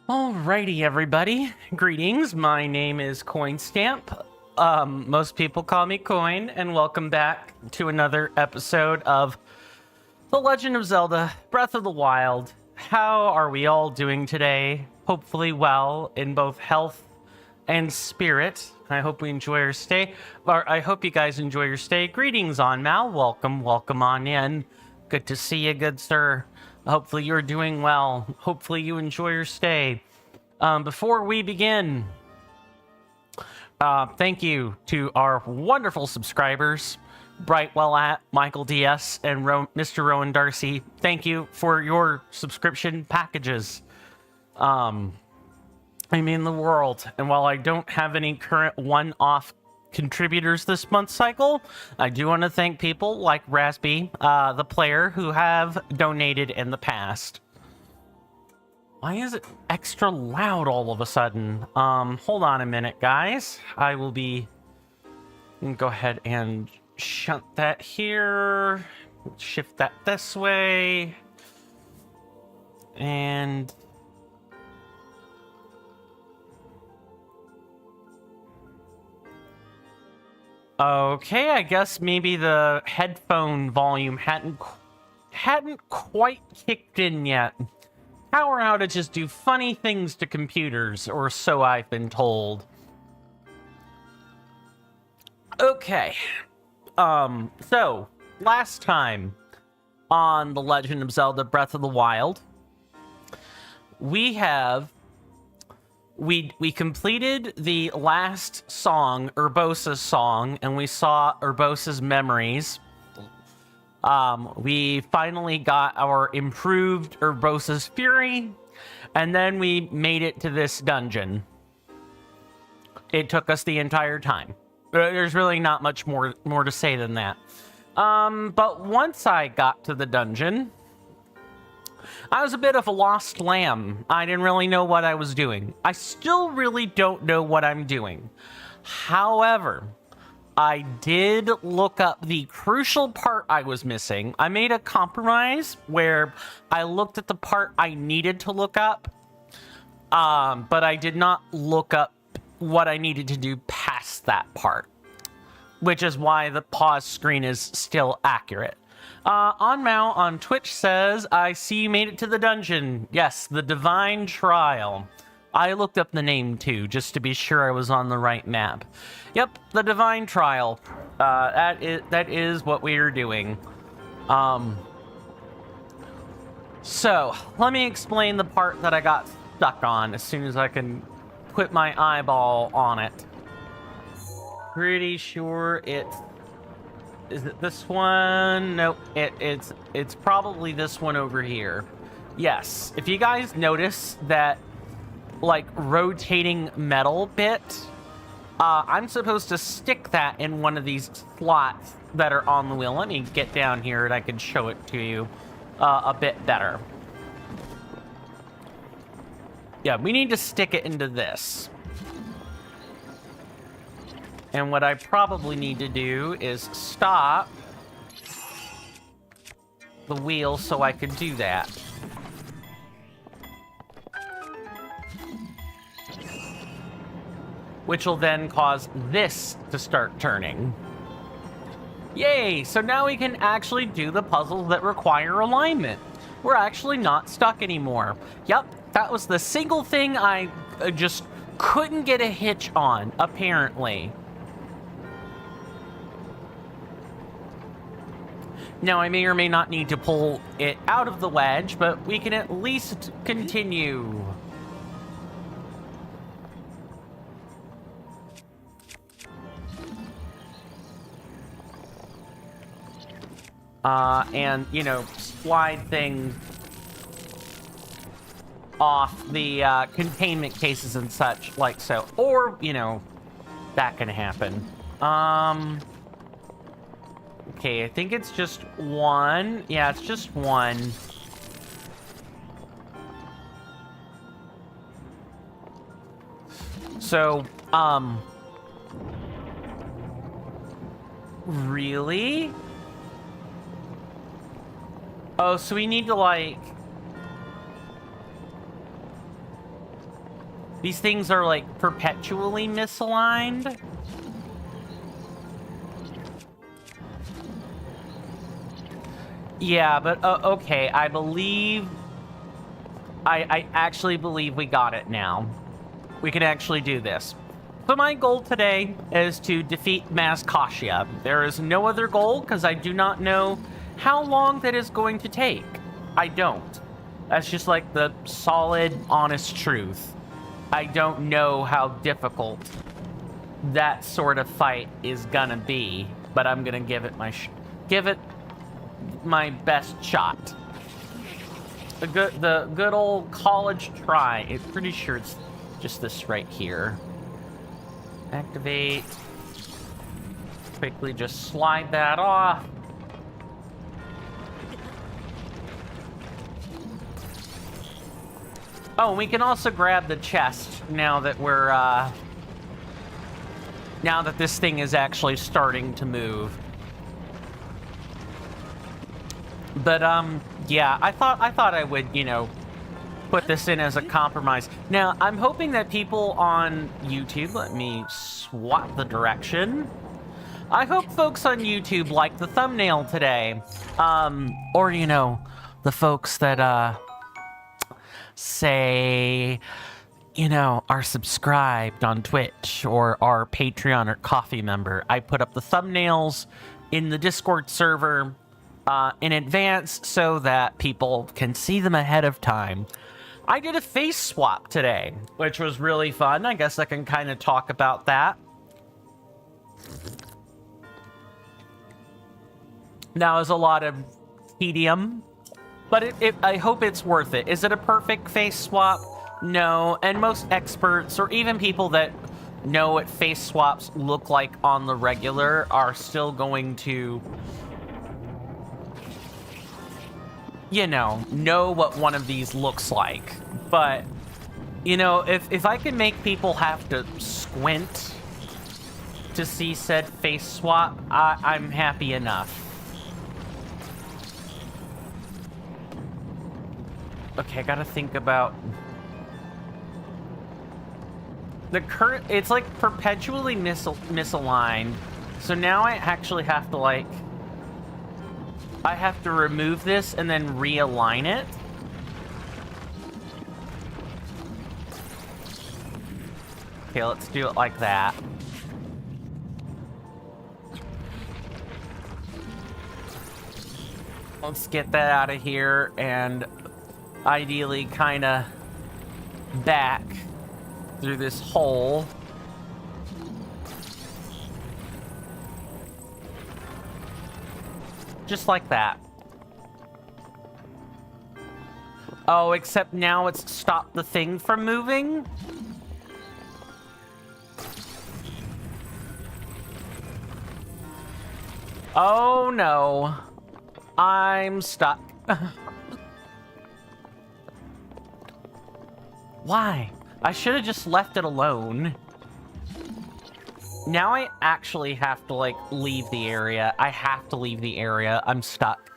Alrighty, everybody. Greetings. My name is Coinstamp. Most people call me Coin, and welcome back to another episode of The Legend of Zelda: Breath of the Wild. How are we all doing today? Hopefully well in both health and spirit. I hope we enjoy our stay. Or I hope you guys enjoy your stay. Greetings, on Mal. Welcome on in. Good to see you, good sir. Hopefully you're doing well. Hopefully you enjoy your stay. Before we begin, thank you to our wonderful subscribers, Brightwell at Michael DS and Mr. Rowan Darcy. Thank you for your subscription packages. I mean the world. And while I don't have any current one-off contributors this month's cycle, I do want to thank people like Raspy, the player, who have donated in the past. Why is it extra loud all of a sudden? Hold on a minute, guys. I will be... Go ahead and shunt that here. Shift that this way. And... okay, I guess maybe the headphone volume hadn't quite kicked in yet. Power outages do funny things to computers, or so I've been told. Okay. So, last time on The Legend of Zelda: Breath of the Wild, we completed the last song, Urbosa's song, and we saw Urbosa's memories. We finally got our improved Urbosa's Fury, and then we made it to this dungeon. It took us the entire time. There's really not much more to say than that. But once I got to the dungeon, I was a bit of a lost lamb. I didn't really know what I was doing. I still really don't know what I'm doing. However, I did look up the crucial part I was missing. I made a compromise where I looked at the part I needed to look up, but I did not look up what I needed to do past that part, which is why the pause screen is still accurate. Onmao on Twitch says, I see you made it to the dungeon. Yes, the Divine Trial. I looked up the name too, just to be sure I was on the right map. Yep, the Divine Trial. That is what we are doing. So, let me explain the part that I got stuck on as soon as I can put my eyeball on it. Pretty sure it's... Is it this one? Nope, it's probably this one over here. Yes, if you guys notice that, like, rotating metal bit, I'm supposed to stick that in one of these slots that are on the wheel. Let me get down here and I can show it to you a bit better. Yeah, we need to stick it into this. And what I probably need to do is stop the wheel so I can do that. Which will then cause this to start turning. Yay! So now we can actually do the puzzles that require alignment. We're actually not stuck anymore. Yep, that was the single thing I just couldn't get a hitch on, apparently. Now, I may or may not need to pull it out of the wedge, but we can at least continue. And, you know, slide things off the containment cases and such, like so. Or, you know, that can happen. Okay, I think it's just one. Yeah, it's just one. So, really? Oh, so we need to, like... These things are like perpetually misaligned. Yeah, but okay, I believe... I actually believe we got it now. We can actually do this. So my goal today is to defeat Mazkashia. There is no other goal because I do not know how long that is going to take. I don't. That's just like the solid, honest truth. I don't know how difficult that sort of fight is gonna be, but I'm gonna give it my best shot. The good old college try. I'm pretty sure it's just this right here. Activate. Quickly just slide that off. Oh, we can also grab the chest now that we're now that this thing is actually starting to move. But yeah, I thought I would, you know, put this in as a compromise. Now, I'm hoping that people on YouTube, let me swap the direction. I hope folks on YouTube like the thumbnail today. Or, you know, the folks that, say, you know, are subscribed on Twitch or are Patreon or Coffee member. I put up the thumbnails in the Discord server in advance so that people can see them ahead of time. I did a face swap today, which was really fun. I guess I can kind of talk about that. That was a lot of tedium, but I hope it's worth it. Is it a perfect face swap? No, and most experts, or even people that know what face swaps look like on the regular, are still going to, you know what one of these looks like. But, you know, if I can make people have to squint to see said face swap, I'm happy enough. Okay, I gotta think about the current. It's like perpetually misaligned. So now I actually have to, like, I have to remove this and then realign it. Okay, let's do it like that. Let's get that out of here and ideally kind of back through this hole. Just like that. Oh, except now it's stopped the thing from moving. Oh no. I'm stuck. Why? I should have just left it alone. Now I actually have to, like, leave the area. I have to leave the area. I'm stuck.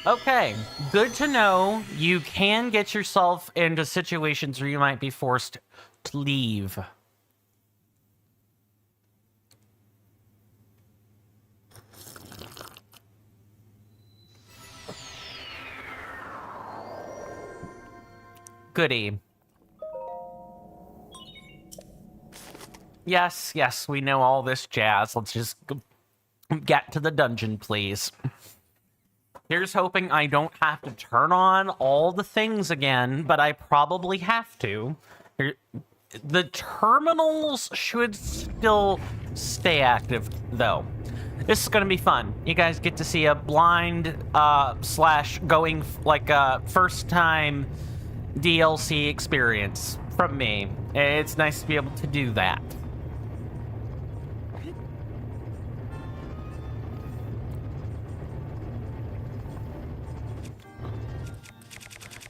Okay, good to know. You can get yourself into situations where you might be forced to leave. Goody. Yes, yes, we know all this jazz. Let's just get to the dungeon, please. Here's hoping I don't have to turn on all the things again, but I probably have to. The terminals should still stay active, though. This is going to be fun. You guys get to see a blind slash going, like, first time DLC experience from me. It's nice to be able to do that.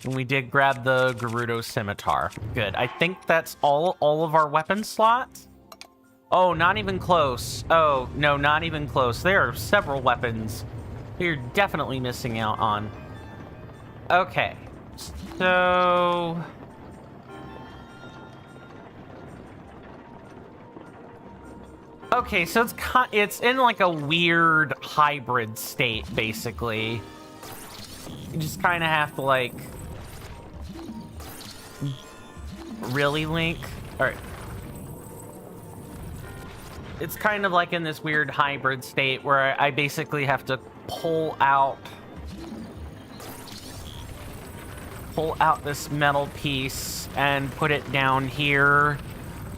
And we did grab the Gerudo Scimitar. Good. I think that's all of our weapon slots. Oh, not even close. Oh, no, not even close. There are several weapons you're definitely missing out on. Okay. So Okay, so it's in like a weird hybrid state, basically. You just kind of have to like... Really, Link? Alright. It's kind of like in this weird hybrid state where I basically have to pull out this metal piece and put it down here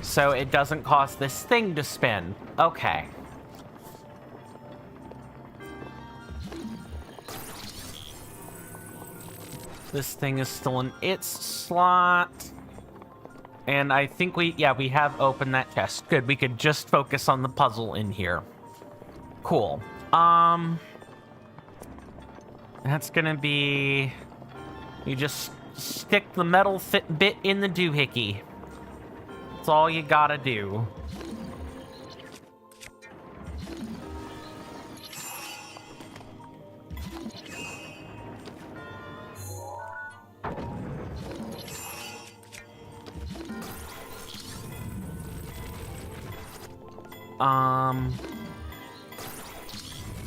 so it doesn't cause this thing to spin. Okay. This thing is still in its slot. And I think we have opened that chest. Good, we could just focus on the puzzle in here. Cool. That's gonna be... You just stick the metal bit in the doohickey. That's all you gotta do.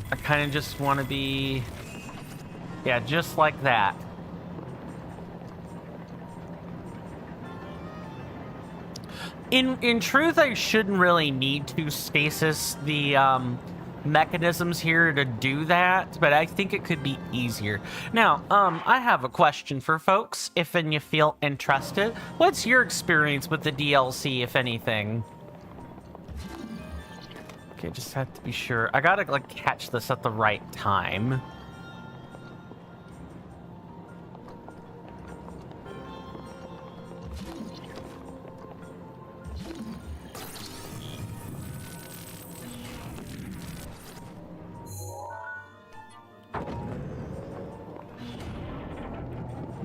I kind of just want to be... Yeah, just like that. In truth, I shouldn't really need to stasis the mechanisms here to do that, but I think it could be easier. Now, I have a question for folks, if and you feel interested. What's your experience with the DLC, if anything? Okay, just have to be sure. I gotta, like, catch this at the right time.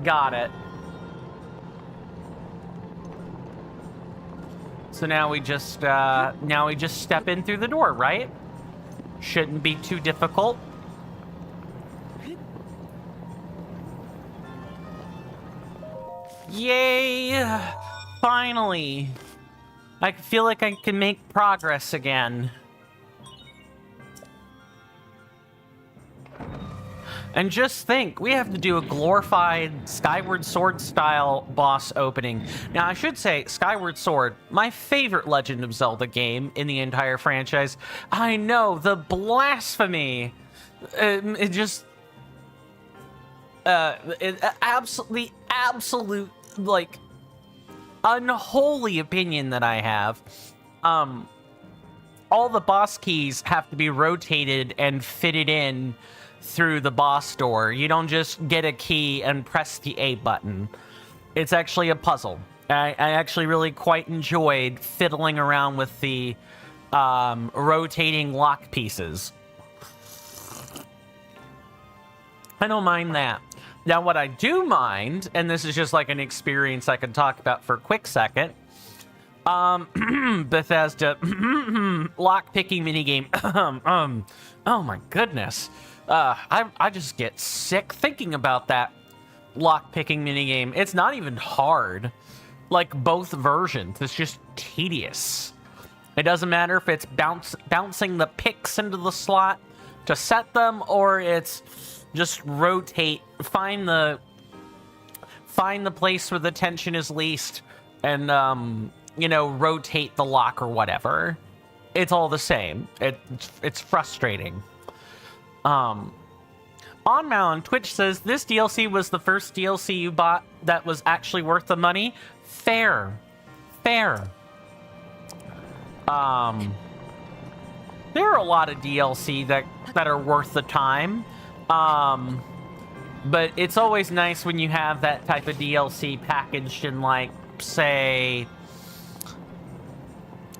Got it. So now we just step in through the door, right? Shouldn't be too difficult. Yay! Finally! I feel like I can make progress again. And just think, we have to do a glorified Skyward Sword style boss opening. Now, I should say, Skyward Sword, my favorite Legend of Zelda game in the entire franchise. I know, the blasphemy. It just... absolute, like, unholy opinion that I have. All the boss keys have to be rotated and fitted in through the boss door. You don't just get a key and press the A button. It's actually a puzzle. I actually really quite enjoyed fiddling around with the rotating lock pieces. I don't mind that. Now, what I do mind, and this is just like an experience I can talk about for a quick second, Bethesda lock-picking minigame. Oh my goodness. I just get sick thinking about that lock-picking minigame. It's not even hard. Like, both versions. It's just tedious. It doesn't matter if it's bouncing the picks into the slot to set them, or it's just rotate, find the place where the tension is least, and, you know, rotate the lock or whatever. It's all the same. It's frustrating. Onmal on Twitch says, this DLC was the first DLC you bought that was actually worth the money. Fair. Fair. There are a lot of DLC that are worth the time. But it's always nice when you have that type of DLC packaged in, like, say,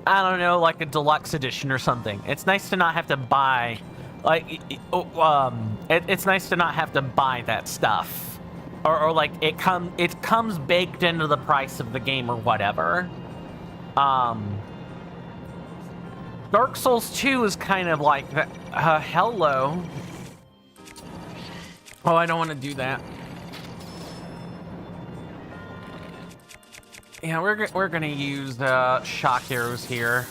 I don't know, like a deluxe edition or something. It's nice to not have to buy, like, it's nice to not have to buy that stuff, or like it comes baked into the price of the game or whatever. Dark Souls 2 is kind of like that. Hello. Oh, I don't want to do that. Yeah, we're gonna use shock arrows here.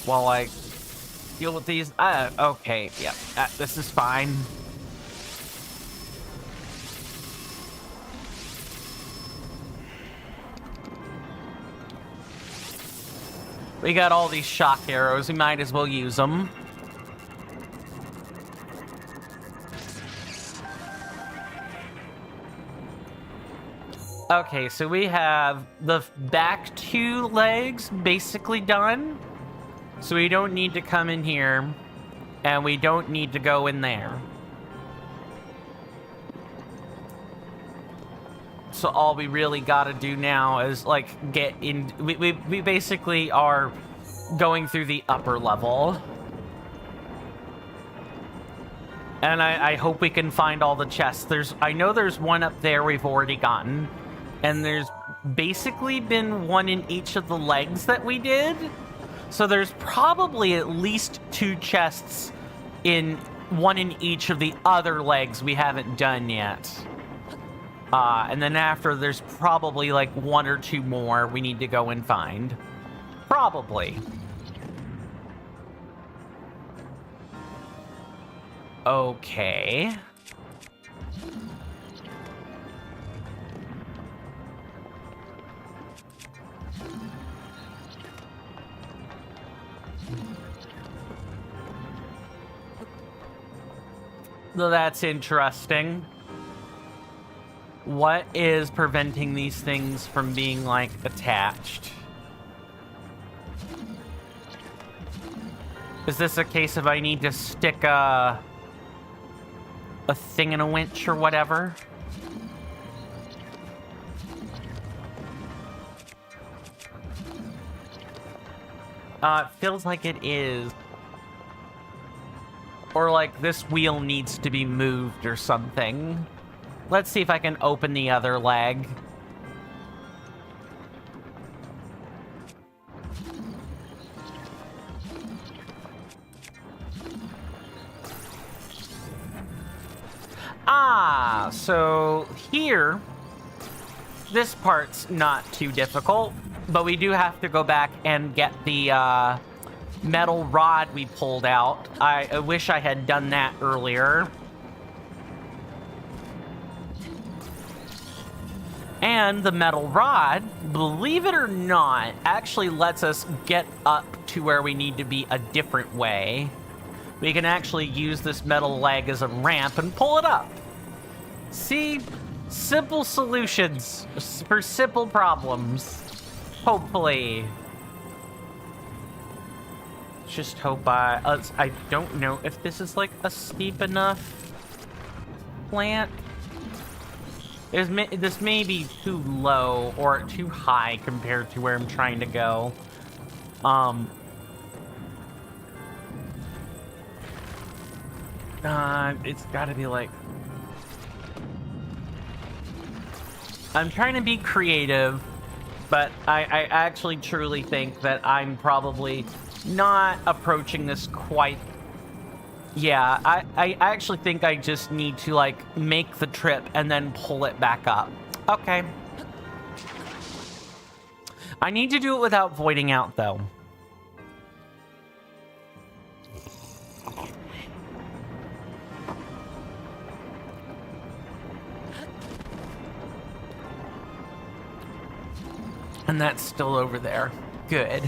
while I deal with these. Okay, yeah, this is fine. We got all these shock arrows. We might as well use them. Okay, so we have the back 2 legs basically done. So we don't need to come in here, and we don't need to go in there. So all we really gotta do now is, like, get in... We basically are going through the upper level. And I hope we can find all the chests. I know there's one up there we've already gotten. And there's basically been one in each of the legs that we did. So there's probably at least 2 chests one in each of the other legs we haven't done yet. And then after, there's probably like 1 or 2 more we need to go and find. Probably. Okay. So that's interesting. What is preventing these things from being, like, attached? Is this a case of I need to stick a thing in a winch or whatever? It feels like it is. Or like this wheel needs to be moved or something. Let's see if I can open the other leg. Ah, so here, this part's not too difficult, but we do have to go back and get the metal rod we pulled out. I wish I had done that earlier. And the metal rod, believe it or not, actually lets us get up to where we need to be a different way. We can actually use this metal leg as a ramp and pull it up. See? Simple solutions for simple problems. Hopefully. Just hope I don't know if this is like a steep enough plant. This may be too low or too high compared to where I'm trying to go. It's gotta be like... I'm trying to be creative, but I actually truly think that I'm probably not approaching this quite... Yeah, I actually think I just need to, like, make the trip and then pull it back up. Okay. I need to do it without voiding out, though. And that's still over there. Good.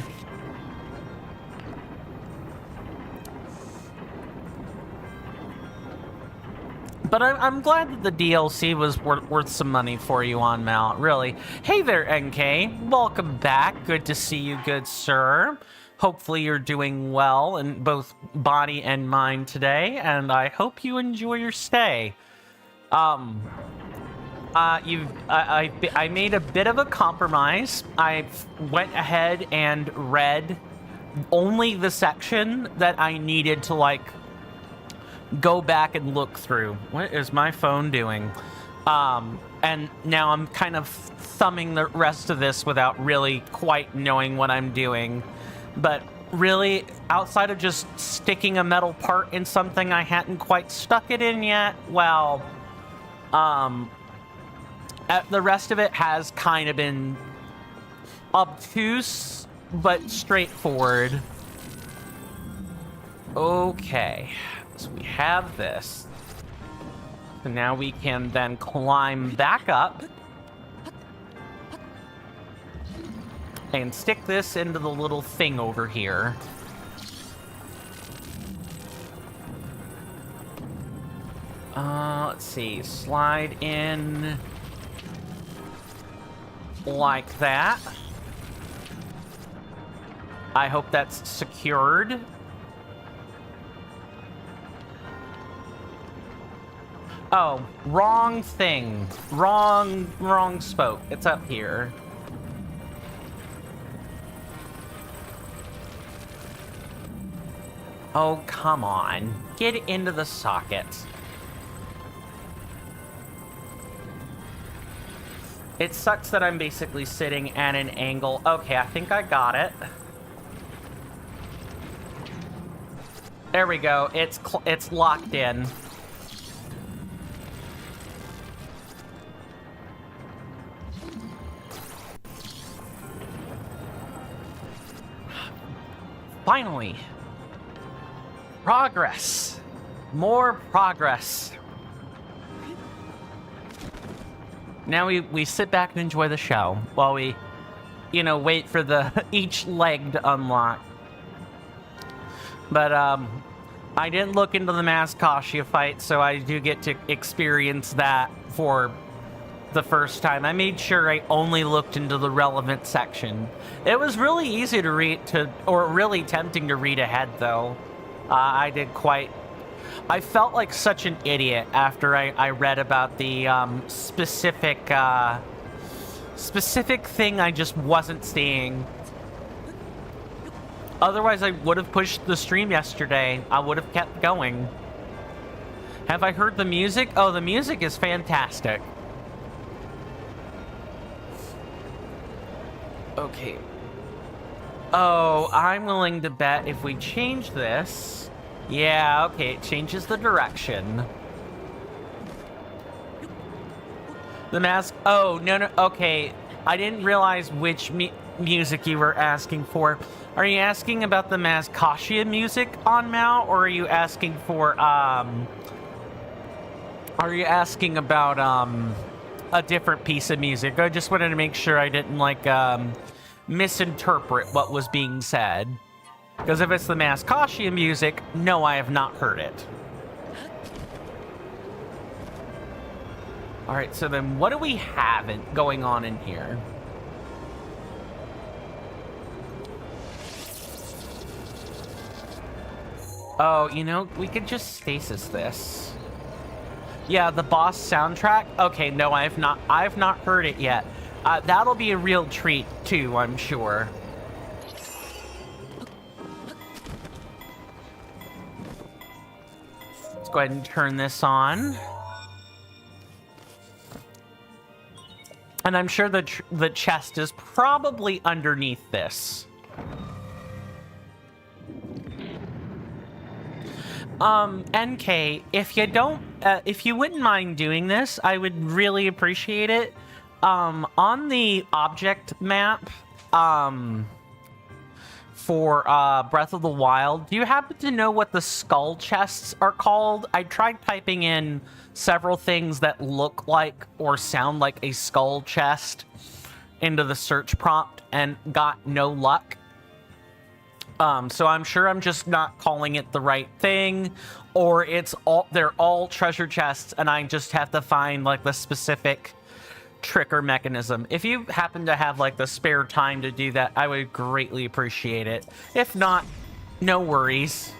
But I'm glad that the DLC was worth some money for you on Mount, really. Hey there, NK. Welcome back. Good to see you, good sir. Hopefully you're doing well in both body and mind today, and I hope you enjoy your stay. I made a bit of a compromise. I went ahead and read only the section that I needed to, like, go back and look through. What is my phone doing? And now I'm kind of thumbing the rest of this without really quite knowing what I'm doing. But really, outside of just sticking a metal part in something I hadn't quite stuck it in yet, well, the rest of it has kind of been obtuse, but straightforward. Okay, so we have this. So now we can then climb back up and stick this into the little thing over here. Let's see, slide in like that. I hope that's secured. Oh, wrong thing. Wrong spoke. It's up here. Oh, come on. Get into the socket. It sucks that I'm basically sitting at an angle. Okay, I think I got it. There we go. It's locked in. Finally. Progress. More progress. Now we sit back and enjoy the show while we, wait for each leg to unlock. But, I didn't look into the Maskashia fight, so I do get to experience that for the first time. I made sure I only looked into the relevant section. It was really easy to read, or really tempting to read ahead, though. I felt like such an idiot after I read about the specific thing I just wasn't seeing. Otherwise, I would have pushed the stream yesterday. I would have kept going. Have I heard the music? Oh, the music is fantastic. Okay. Oh, I'm willing to bet if we change this... Yeah, okay, it changes the direction. The mask... Oh, no, okay. I didn't realize which music you were asking for. Are you asking about the Maskashia music on Mao, or are you asking for, Are you asking about, a different piece of music? I just wanted to make sure I didn't, misinterpret what was being said. Because if it's the Maskashia music, no, I have not heard it. Alright, so then what do we have going on in here? Oh, we could just stasis this. Yeah, the boss soundtrack? Okay, no, I've not heard it yet. That'll be a real treat, too, I'm sure. Let's go ahead and turn this on. And I'm sure the chest is probably underneath this. NK, if you wouldn't mind doing this, I would really appreciate it. On the object map, for, Breath of the Wild, do you happen to know what the skull chests are called? I tried typing in several things that look like or sound like a skull chest into the search prompt and got no luck. So I'm sure I'm just not calling it the right thing, or they're all treasure chests and I just have to find the specific trick or mechanism. If you happen to have the spare time to do that, I would greatly appreciate it. If not, no worries.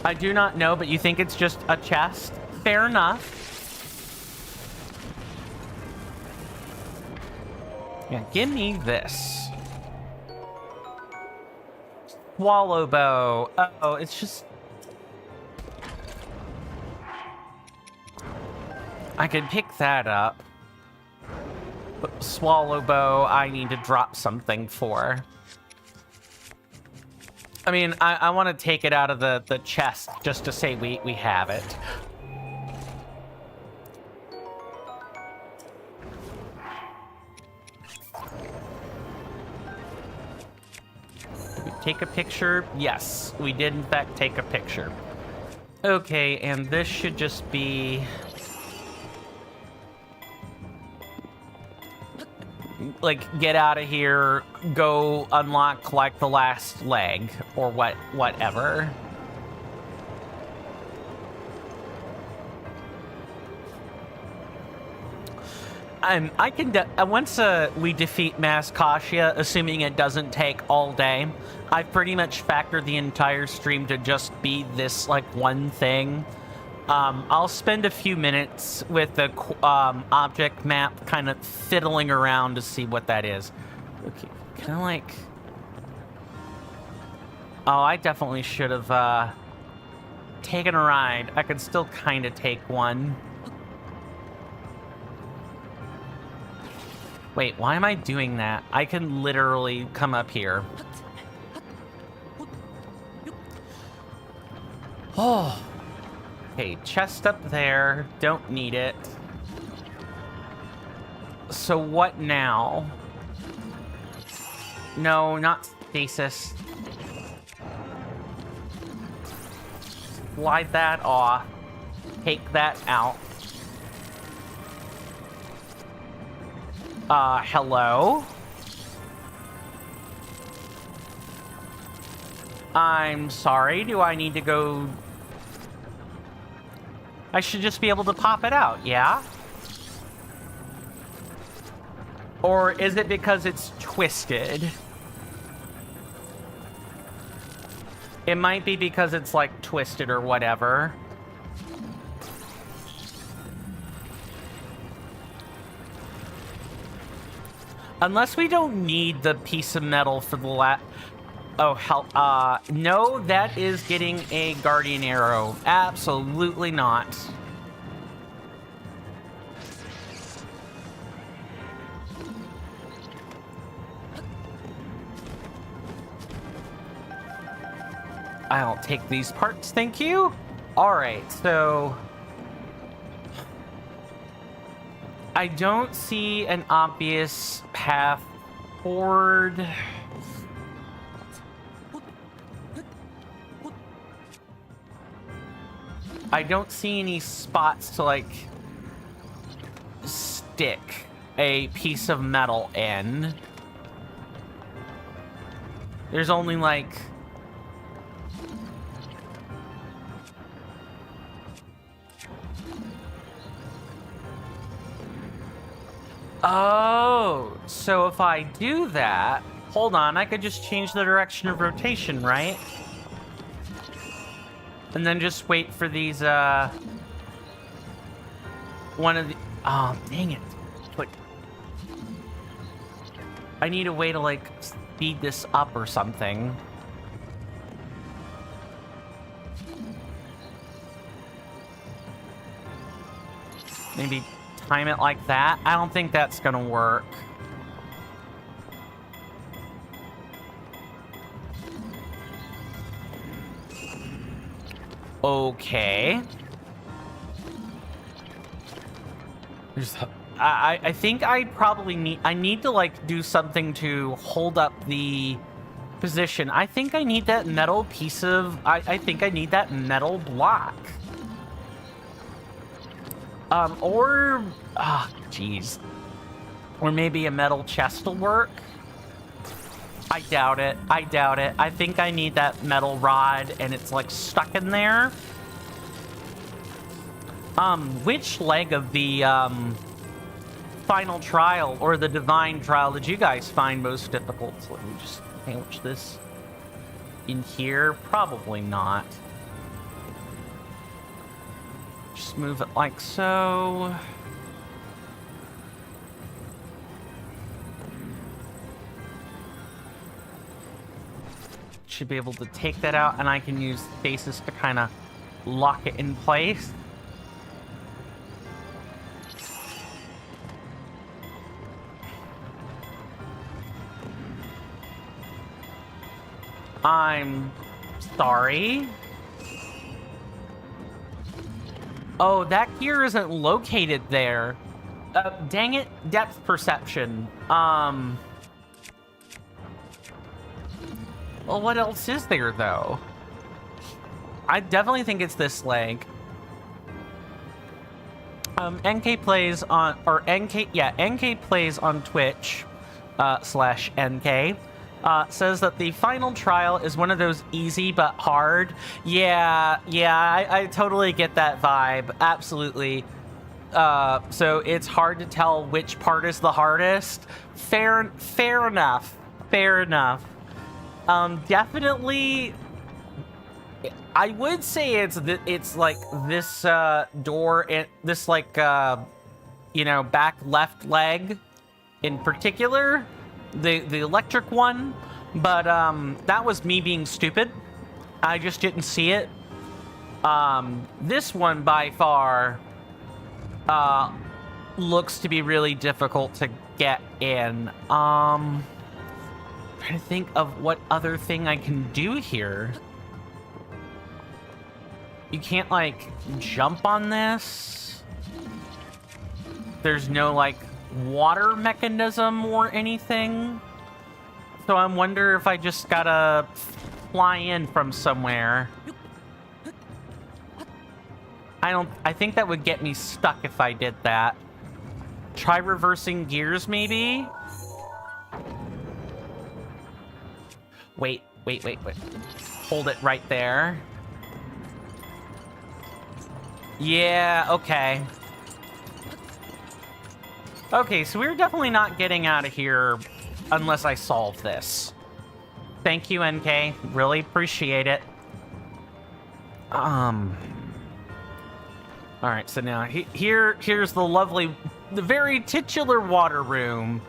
I do not know, but you think it's just a chest? Fair enough. Yeah, give me this. Swallow bow. Uh-oh, it's just... I could pick that up. But swallow bow, I need to drop something for. I mean, I want to take it out of the chest just to say we have it. We take a picture. Yes, we did in fact take a picture. Okay, and this should just be... like, get out of here, go unlock, like, the last leg, or whatever. I can, once we defeat Maskashia, assuming it doesn't take all day, I've pretty much factored the entire stream to just be this, like, one thing. I'll spend a few minutes with the object map kind of fiddling around to see what that is. Okay, can I, like... Oh, I definitely should have taken a ride. I could still kind of take one. Wait, why am I doing that? I can literally come up here. Oh. Okay, chest up there. Don't need it. So what now? No, not stasis. Slide that off. Take that out. Hello? I'm sorry, do I need to go... I should just be able to pop it out, yeah? Or is it because it's twisted? It might be because it's, like, twisted or whatever. Unless we don't need the piece of metal for the Oh, hell, no, that is getting a guardian arrow. Absolutely not. I'll take these parts, thank you. All right, so... I don't see an obvious path forward. I don't see any spots to, like, stick a piece of metal in. There's only, like... Oh, so if I do that... Hold on, I could just change the direction of rotation, right? And then just wait for these, one of the... Oh, dang it. But... I need a way to, like, speed this up or something. Maybe time it like that? I don't think that's gonna work. Okay. I think I probably need to, like, do something to hold up the position. I think I need that metal piece of... I think I need that metal block. Or... Ah, jeez. Or maybe a metal chest will work. I doubt it. I doubt it. I think I need that metal rod, and it's, like, stuck in there. Which leg of the, final trial, or the divine trial, did you guys find most difficult? So let me just sandwich this in here. Probably not. Just move it like so. Should be able to take that out, and I can use stasis to kind of lock it in place. I'm sorry. Oh, that gear isn't located there. Dang it, depth perception. Well, what else is there, though? I definitely think it's this leg. NK plays on, or NK, yeah, NK plays on Twitch, slash NK, says that the final trial is one of those easy but hard. Yeah, I totally get that vibe. Absolutely. So it's hard to tell which part is the hardest. Fair enough. Fair enough. Definitely, I would say it's like this door, this like you know, back left leg in particular, the electric one. But that was me being stupid. I just didn't see it. This one by far looks to be really difficult to get in. Trying to think of what other thing I can do here. You can't, like, jump on this. There's no, like, water mechanism or anything. So I wonder if I just gotta fly in from somewhere. I think that would get me stuck if I did that. Try reversing gears, maybe? Wait. Hold it right there. Yeah, okay. Okay, so we're definitely not getting out of here unless I solve this. Thank you, NK. Really appreciate it. Alright, so now here's the very titular water room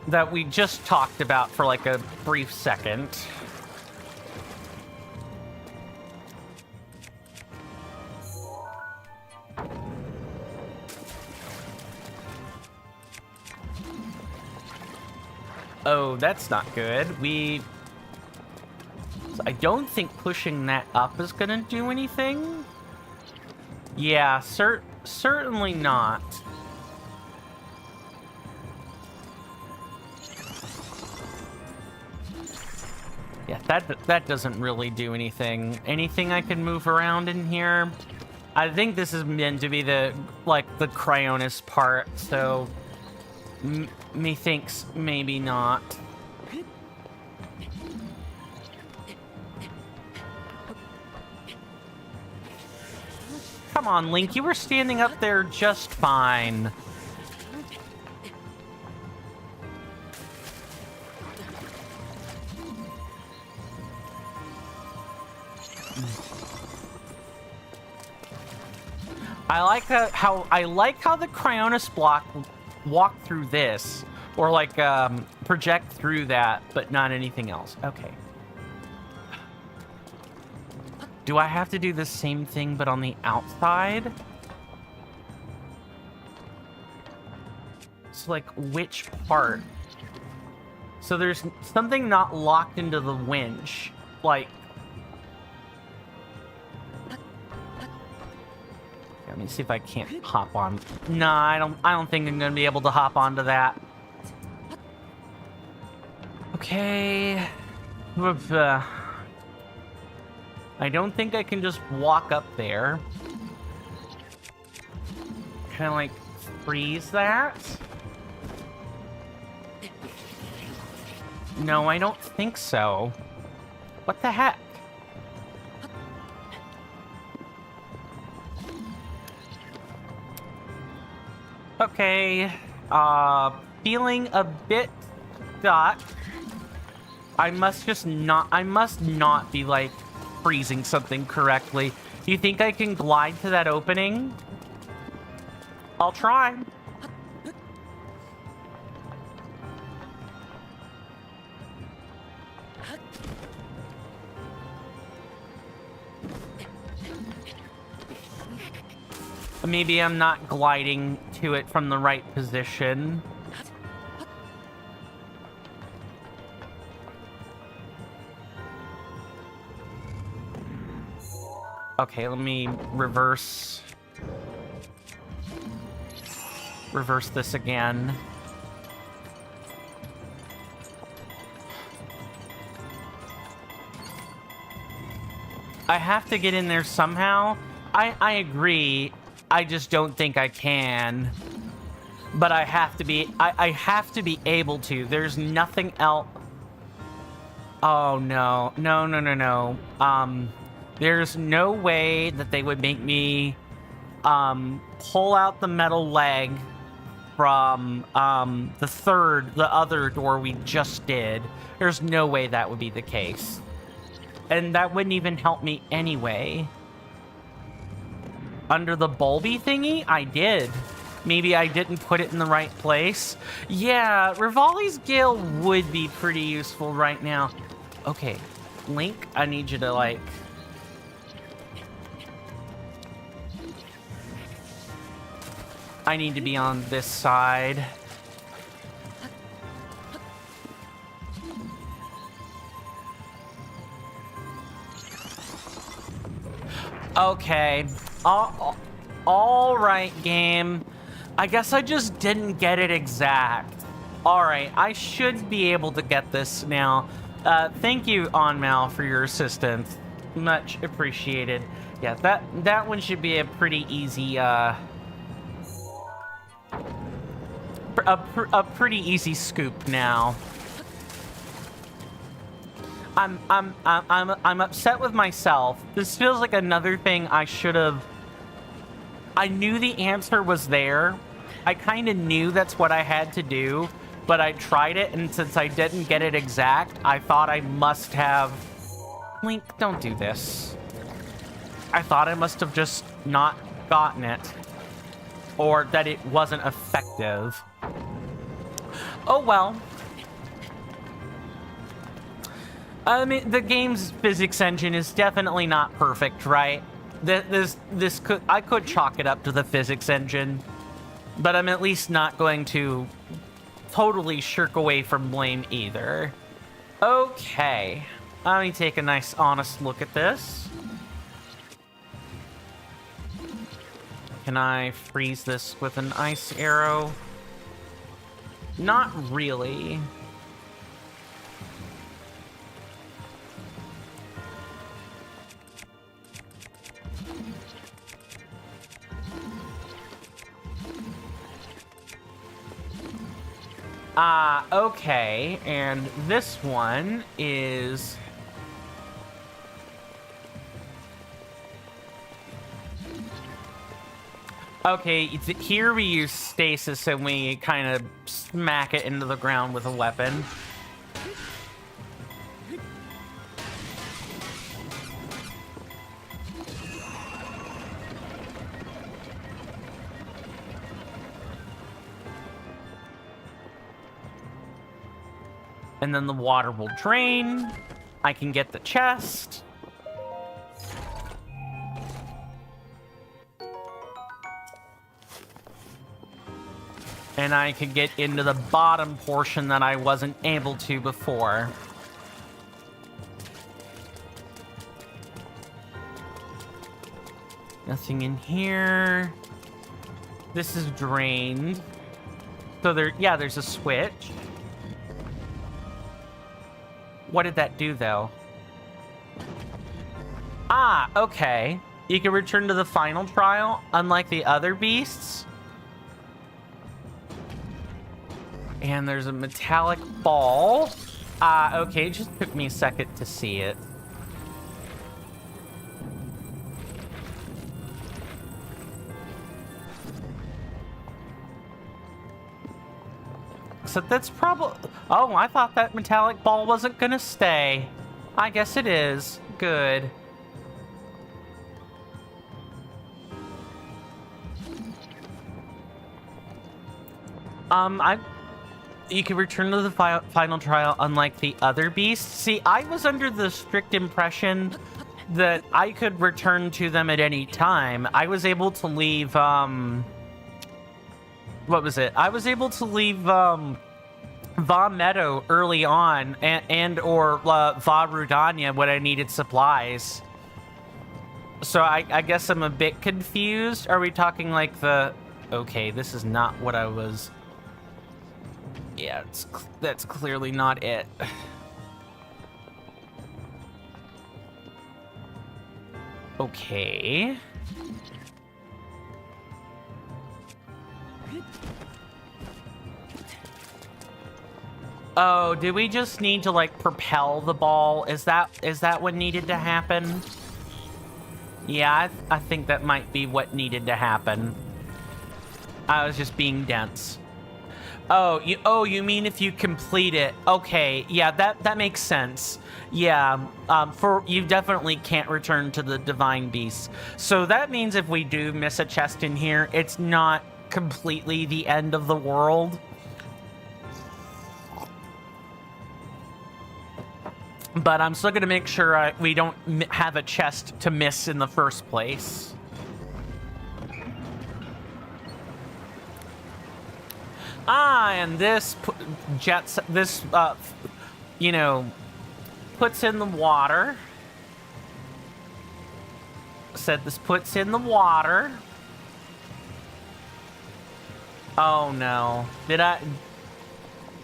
that we just talked about for like a brief second. Oh, that's not good. I don't think pushing that up is gonna do anything. Yeah, certainly not. Yeah, that doesn't really do anything. Anything I can move around in here? I think this is meant to be the Cryonis part, so methinks maybe not. Come on, Link, you were standing up there just fine. I like how the Cryonis block walk through this, or like project through that, but not anything else. Okay. Do I have to do the same thing but on the outside? So like which part? So there's something not locked into the winch, like. Let me see if I can't hop on. No, I don't think I'm gonna be able to hop onto that. Okay. I don't think I can just walk up there. Kind of like freeze that. No, I don't think so. What the heck? Okay, feeling a bit stuck. I must not be like freezing something correctly. Do you think I can glide to that opening? I'll try. Maybe I'm not gliding to it from the right position. Okay, let me reverse this again. I have to get in there somehow. I agree. I just don't think I can. But I have to be, I have to be able to. There's nothing else. Oh, no. No, no, no, no. There's no way that they would make me, pull out the metal leg from, the other door we just did. There's no way that would be the case. And that wouldn't even help me anyway. Under the bulby thingy? I did. Maybe I didn't put it in the right place. Yeah, Rivali's Gale would be pretty useful right now. Okay, Link, I need you to, like... I need to be on this side. Okay. All right, game. I guess I just didn't get it exact. All right, I should be able to get this now. Thank you, Onmal, for your assistance. Much appreciated. Yeah, that one should be a pretty easy, a pretty easy scoop now. I'm upset with myself. This feels like another thing I should have... I knew the answer was there. I kind of knew that's what I had to do, but I tried it, and since I didn't get it exact, I thought I must have... Link, don't do this. I thought I must have just not gotten it, or that it wasn't effective. Oh well. I mean, the game's physics engine is definitely not perfect, right? I could chalk it up to the physics engine, but I'm at least not going to totally shirk away from blame either. Okay, let me take a nice, honest look at this. Can I freeze this with an ice arrow? Not really. Okay, and this one is... Okay, here we use stasis and we kind of smack it into the ground with a weapon. And then the water will drain. I can get the chest. And I can get into the bottom portion that I wasn't able to before. Nothing in here. This is drained. So there's a switch. What did that do, though? Ah, okay. You can return to the final trial, unlike the other beasts. And there's a metallic ball. Okay, it just took me a second to see it. So that's probably... Oh, I thought that metallic ball wasn't gonna stay. I guess it is. Good. You can return to the final trial unlike the other beasts. See, I was under the strict impression that I could return to them at any time. I was able to leave, what was it? I was able to leave, Va Meadow early on, or Va Rudania when I needed supplies. So I guess I'm a bit confused. Are we talking like the... Okay, this is not what I was... Yeah, that's clearly not it. Okay. Oh, do we just need to, like, propel the ball? Is that what needed to happen? Yeah, I think that might be what needed to happen. I was just being dense. Oh, you mean if you complete it? Okay, yeah, that makes sense. Yeah, for you definitely can't return to the Divine Beast. So that means if we do miss a chest in here, it's not completely the end of the world. But I'm still going to make sure we don't have a chest to miss in the first place. And this you know, puts in the water. Said this puts in the water. Oh no.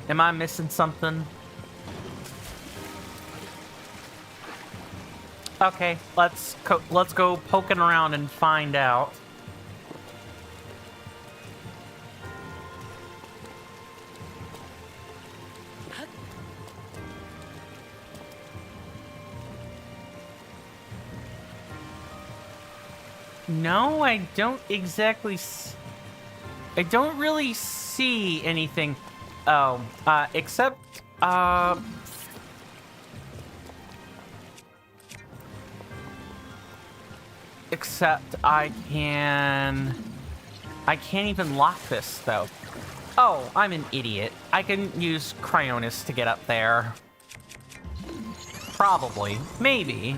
Am I missing something? Okay, let's go poking around and find out. No, I don't exactly. I don't really see anything. Oh, except except I can't even lock this though. Oh, I'm an idiot. I can use Cryonis to get up there. Probably. Maybe.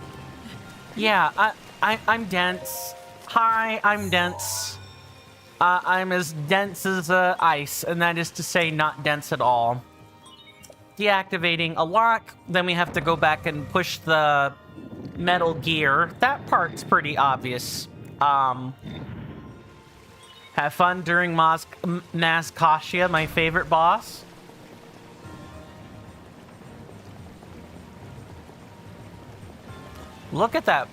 Yeah, I'm dense. Hi, I'm dense. I'm as dense as ice, and that is to say not dense at all. Deactivating a lock, then we have to go back and push the metal gear. That part's pretty obvious. Have fun during Nazcasia, my favorite boss. Look at that.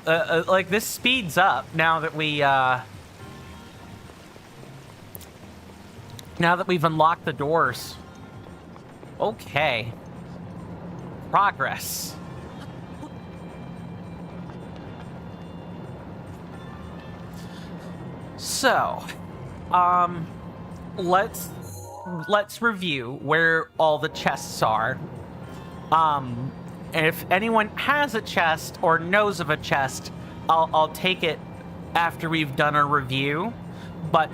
Like, this speeds up now that we've unlocked the doors. Okay. Progress. So, let's review where all the chests are. And if anyone has a chest or knows of a chest, I'll take it after we've done a review. But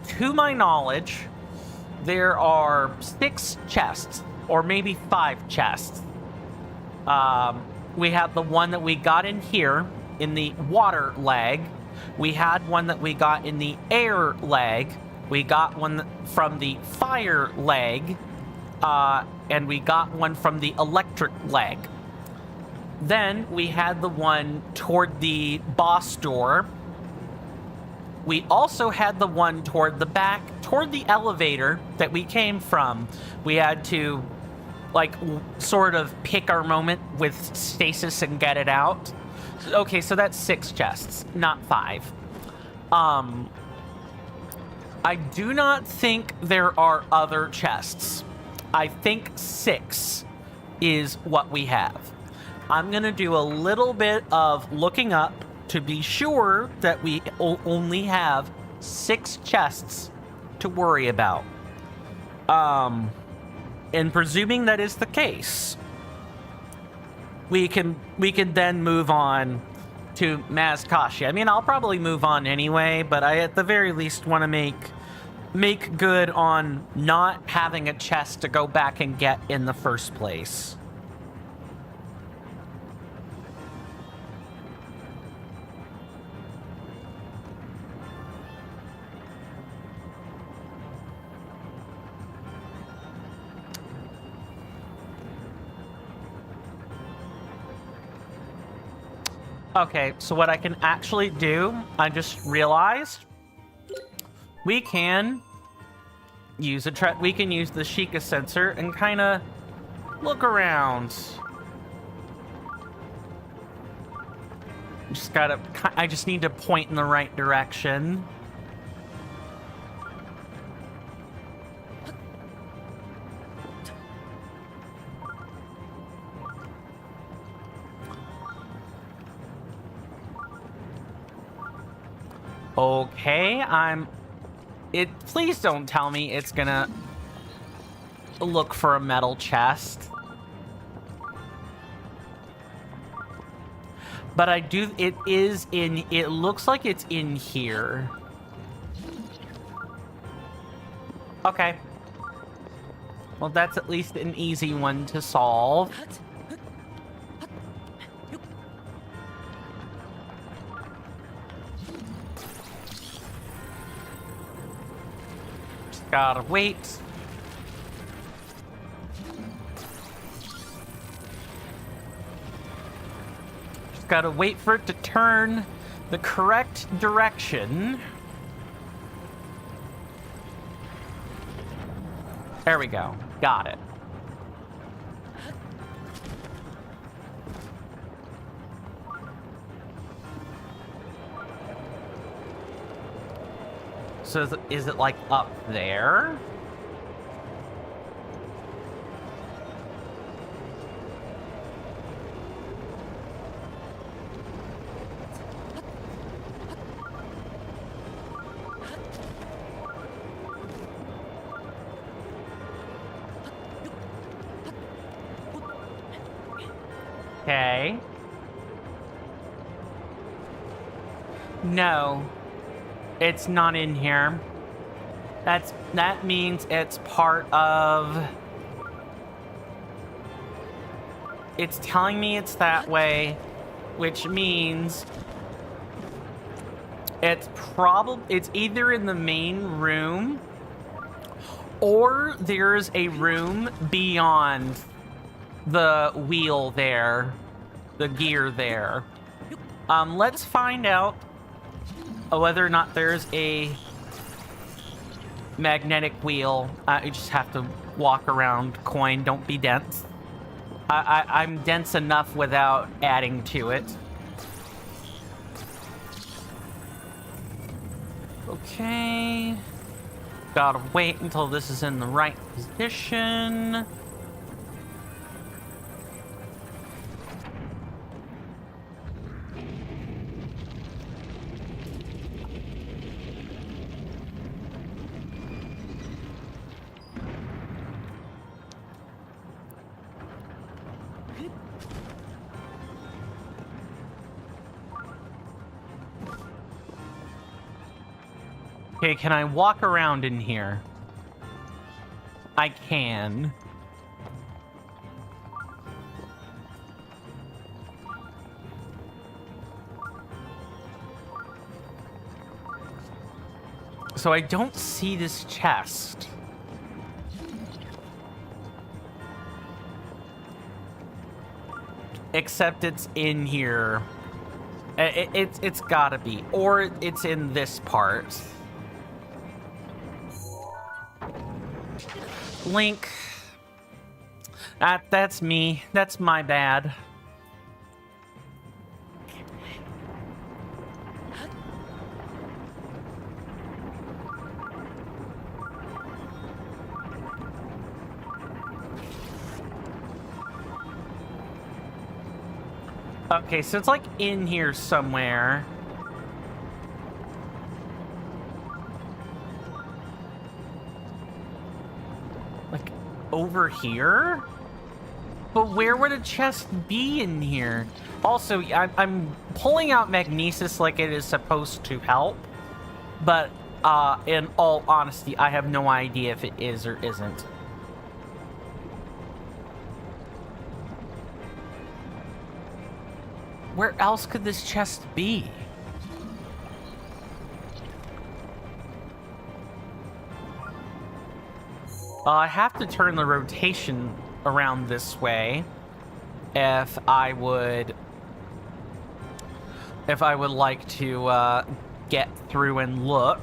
to my knowledge, there are 6 chests, or maybe 5 chests. We have the one that we got in here in the water leg. We had one that we got in the air leg. We got one from the fire leg. And we got one from the electric leg. Then we had the one toward the boss door. We also had the one toward the back, toward the elevator that we came from. We had to, like, sort of pick our moment with stasis and get it out. Okay, so that's 6 chests, not 5. I do not think there are other chests. I think 6 is what we have. I'm going to do a little bit of looking up to be sure that we only have 6 chests to worry about. And presuming that is the case, we can then move on to Nazcasia. I mean, I'll probably move on anyway, but I at the very least want to make good on not having a chest to go back and get in the first place. Okay, so what I can actually do, I just realized, we can use the Sheikah sensor and kind of look around. I just need to point in the right direction. Okay, please don't tell me it's gonna look for a metal chest. But it looks like it's in here. Okay. Well, that's at least an easy one to solve. Just gotta wait. Gotta wait for it to turn the correct direction. There we go. Got it. So is it like up there? Okay. No, it's not in here. That means it's part of... It's telling me it's that way, which means it's either in the main room or there's a room beyond the wheel there, the gear there. Let's find out whether or not there's a magnetic wheel. You just have to walk around. Coin, don't be dense. I'm dense enough without adding to it. Okay. Gotta wait until this is in the right position. Okay, can I walk around in here? I can. So I don't see this chest. Except it's in here. It's gotta be. Or it's in this part. Link. That's me. That's my bad. Okay, so it's like in here somewhere. Like over here? But where would a chest be in here? Also, I'm pulling out magnesis like it is supposed to help. But in all honesty, I have no idea if it is or isn't. Where else could this chest be? I have to turn the rotation around this way if I would like to get through and look.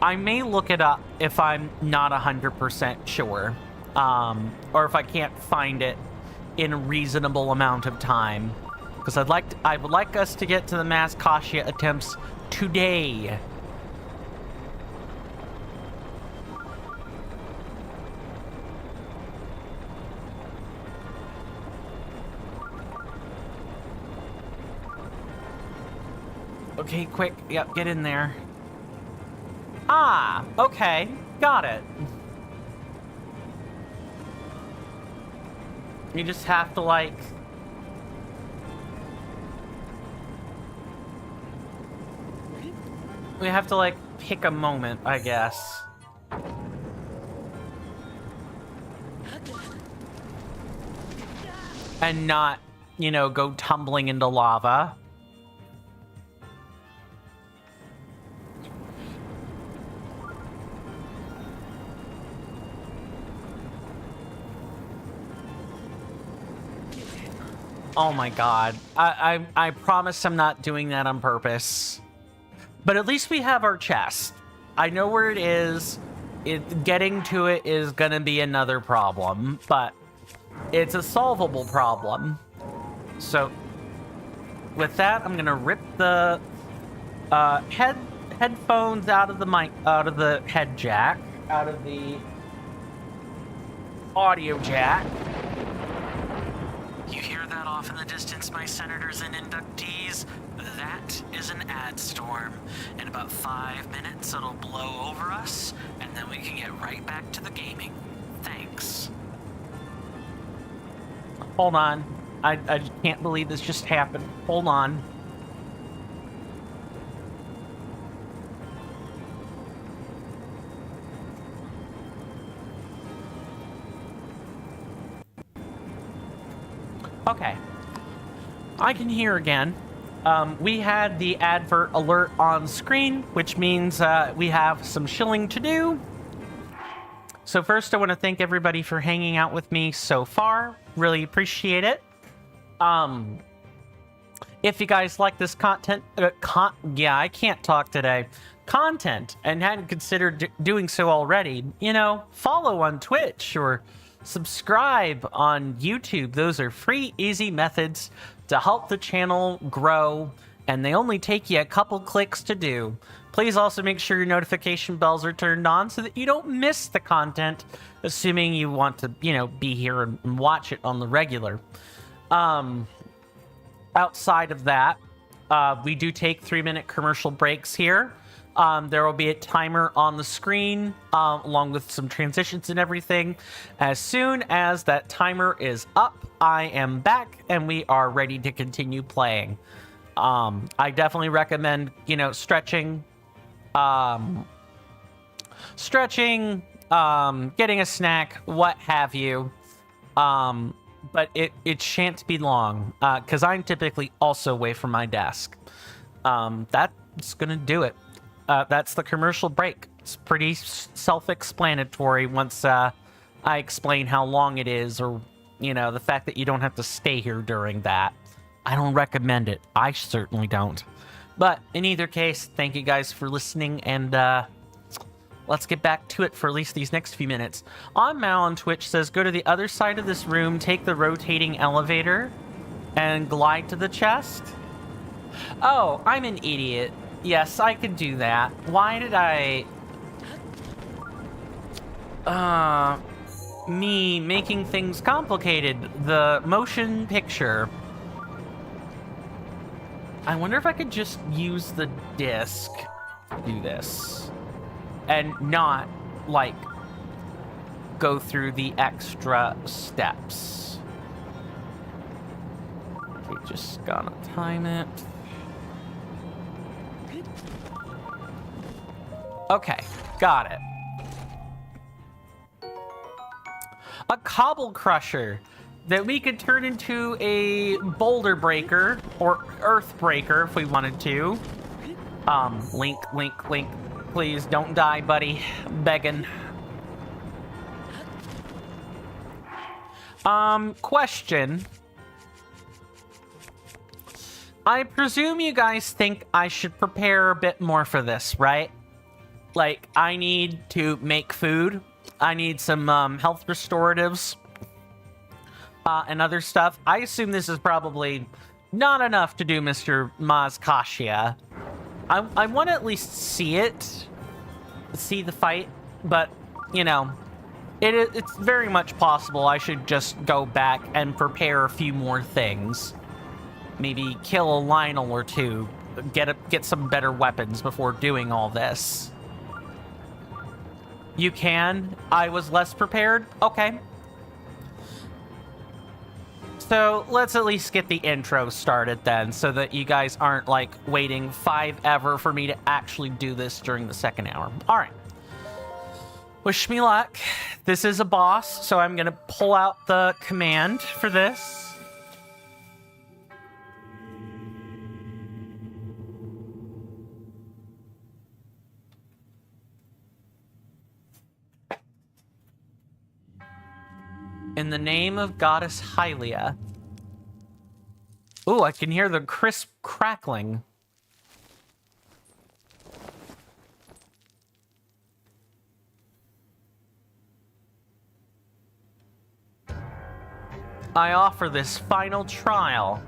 I may look it up if I'm not 100% sure, or if I can't find it in a reasonable amount of time. Because I would like us to get to the mass Kasia attempts today. Okay, quick. Yep, get in there. Ah, okay. Got it. You just have to, like... We have to, like, pick a moment, I guess. And not, you know, go tumbling into lava. Oh my god. I promise I'm not doing that on purpose. But at least we have our chest. I know where it is. Getting to it is gonna be another problem, but it's a solvable problem. So with that, I'm gonna rip the headphones out of the mic, out of the head jack, out of the audio jack. You hear that off in the distance, my senators and inductees? That is an ad storm. In about 5 minutes, it'll blow over us, and then we can get right back to the gaming. Thanks. Hold on. I just can't believe this just happened. Hold on. Okay. I can hear again. We had the advert alert on screen, which means we have some shilling to do. So first, I want to thank everybody for hanging out with me so far. Really appreciate it. If you guys like this content, yeah, I can't talk today. Content, and hadn't considered doing so already, you know, follow on Twitch or subscribe on YouTube. Those are free, easy methods to help the channel grow, and they only take you a couple clicks to do. Please also make sure your notification bells are turned on so that you don't miss the content, assuming you want to, you know, be here and watch it on the regular. Outside of that, we do take 3-minute commercial breaks here. There will be a timer on the screen, along with some transitions and everything. As soon as that timer is up, I am back, and we are ready to continue playing. I definitely recommend, you know, stretching, getting a snack, what have you. But it shan't be long, because I'm typically also away from my desk. That's gonna do it. That's the commercial break. It's pretty self-explanatory once I explain how long it is, or, you know, the fact that you don't have to stay here during that. I don't recommend it. I certainly don't. But in either case, thank you guys for listening, and let's get back to it for at least these next few minutes. On Mal on Twitch says, go to the other side of this room, take the rotating elevator, and glide to the chest. Oh, I'm an idiot. Yes, I could do that. Why did I... me making things complicated. The motion picture. I wonder if I could just use the disc to do this. And not, like, go through the extra steps. Okay, just gonna time it. Okay, got it. A cobble crusher that we could turn into a boulder breaker or earth breaker if we wanted to. Link, please don't die, buddy. Begging. Question. I presume you guys think I should prepare a bit more for this, right? Like, I need to make food. I need some health restoratives and other stuff. I assume this is probably not enough to do Mr. Mazkashia. I want to at least see it, see the fight, but, you know, it's very much possible I should just go back and prepare a few more things. Maybe kill a Lionel or two, get some better weapons before doing all this. You can? I was less prepared? Okay. So let's at least get the intro started then, so that you guys aren't, like, waiting 5 ever for me to actually do this during the second hour. All right. Wish me luck. This is a boss, so I'm going to pull out the command for this. In the name of Goddess Hylia. Ooh, I can hear the crisp crackling. I offer this final trial.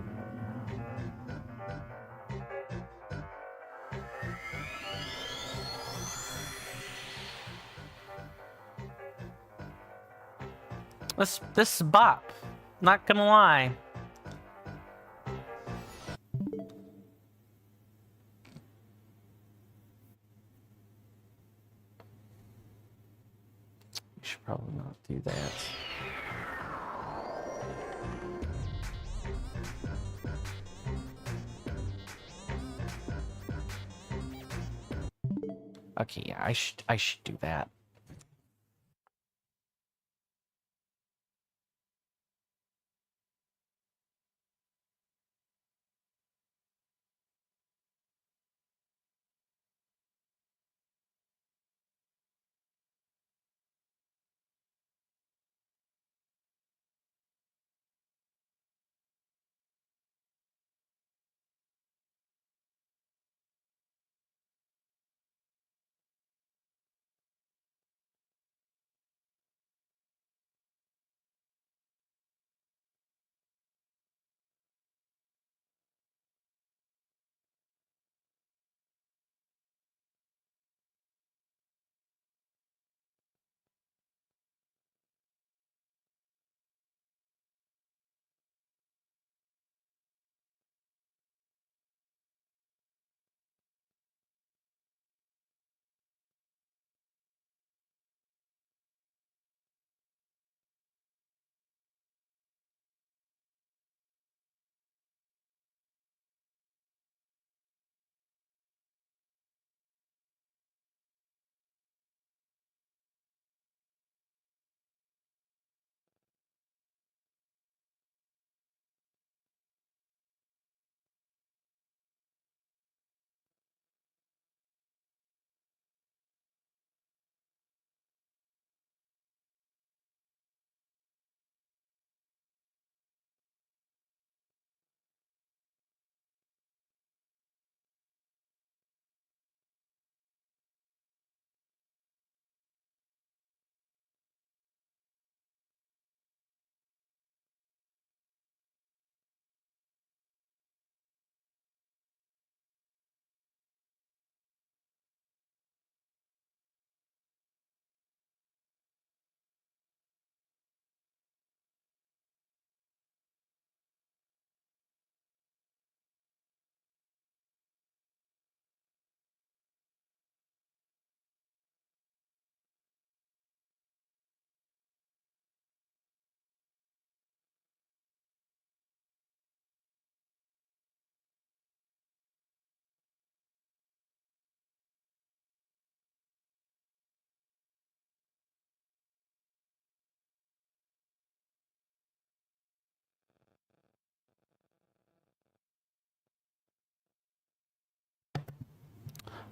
This bop, not gonna lie. We should probably not do that. Okay, yeah, I should do that.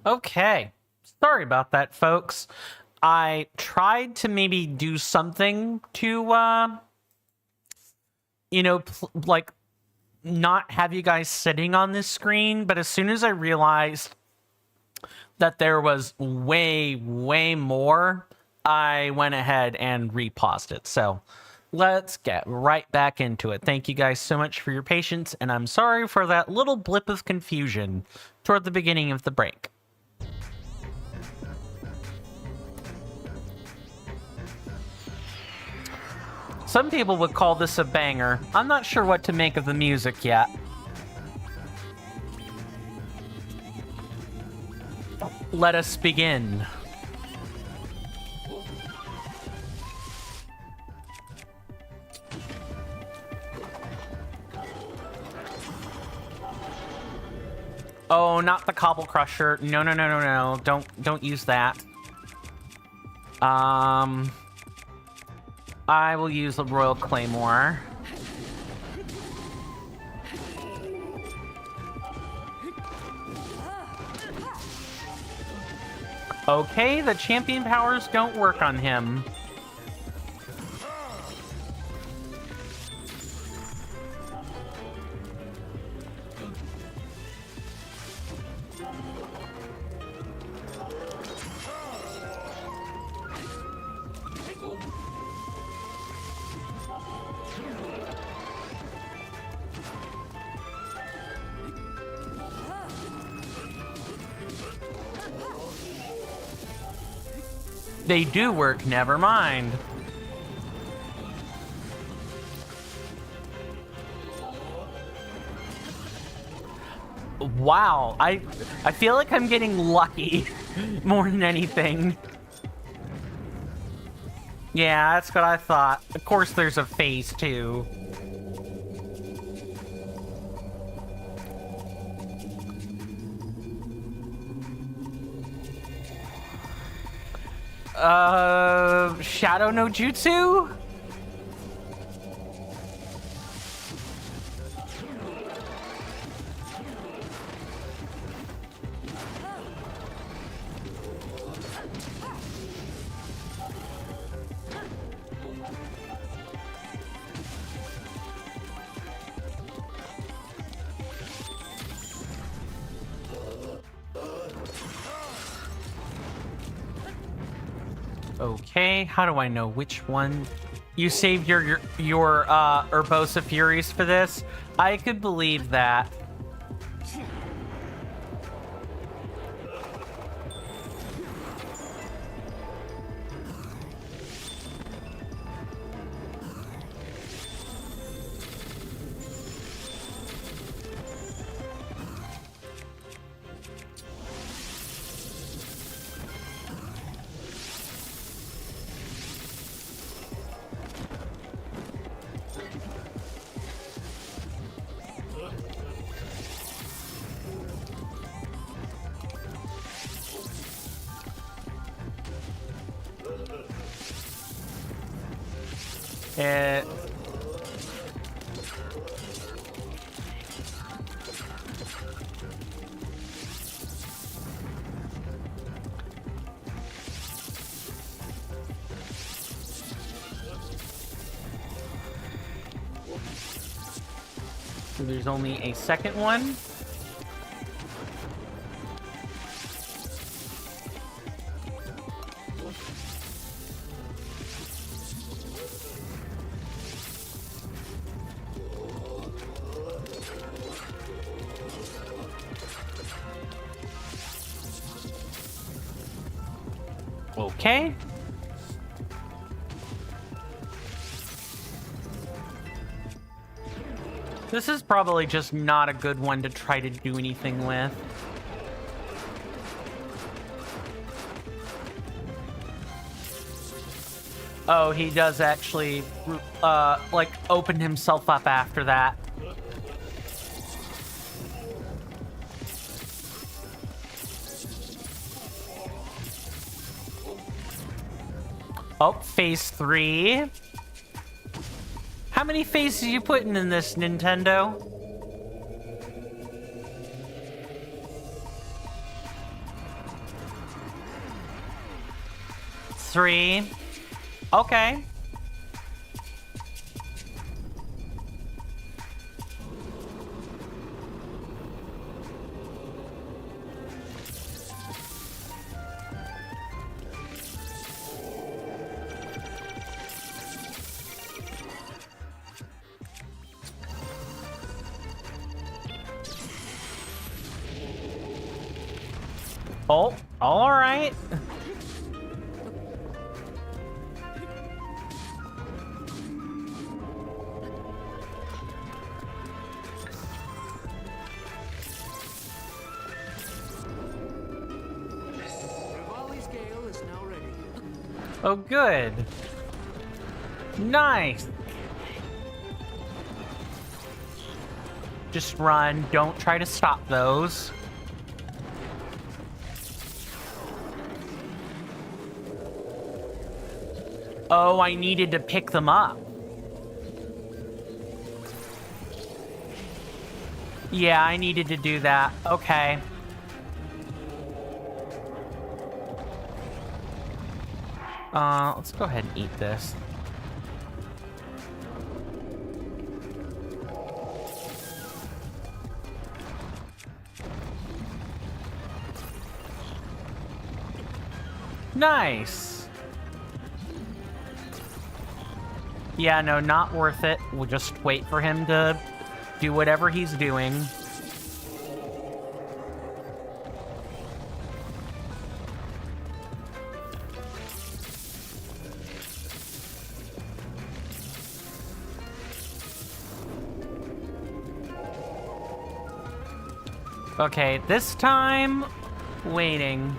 Okay. Sorry about that, folks. I tried to maybe do something to, you know, like, not have you guys sitting on this screen, but as soon as I realized that there was way more, I went ahead and repaused it. So let's get right back into it. Thank you guys so much for your patience, and I'm sorry for that little blip of confusion toward the beginning of the break. Some people would call this a banger. I'm not sure what to make of the music yet. Let us begin. Oh, not the Cobble Crusher. No, no, no, no, no. Don't use that. I will use the Royal Claymore. Okay, the champion powers don't work on him. They do work, never mind. Wow, I feel like I'm getting lucky more than anything. Yeah, that's what I thought. Of course there's a phase 2. Shadow no Jutsu? Okay, how do I know which one? You saved your Urbosa Furies for this? I could believe that. So there's only a second one. Okay. This is probably just not a good one to try to do anything with. Oh, he does actually, like, open himself up after that. Oh, phase 3. How many phases are you putting in this, Nintendo? Three. Okay. Oh, all right. Oh, good. Nice. Just run. Don't try to stop those. Oh, I needed to pick them up. Yeah, I needed to do that. Okay. Let's go ahead and eat this. Nice. Yeah, no, not worth it. We'll just wait for him to do whatever he's doing. Okay, this time, waiting.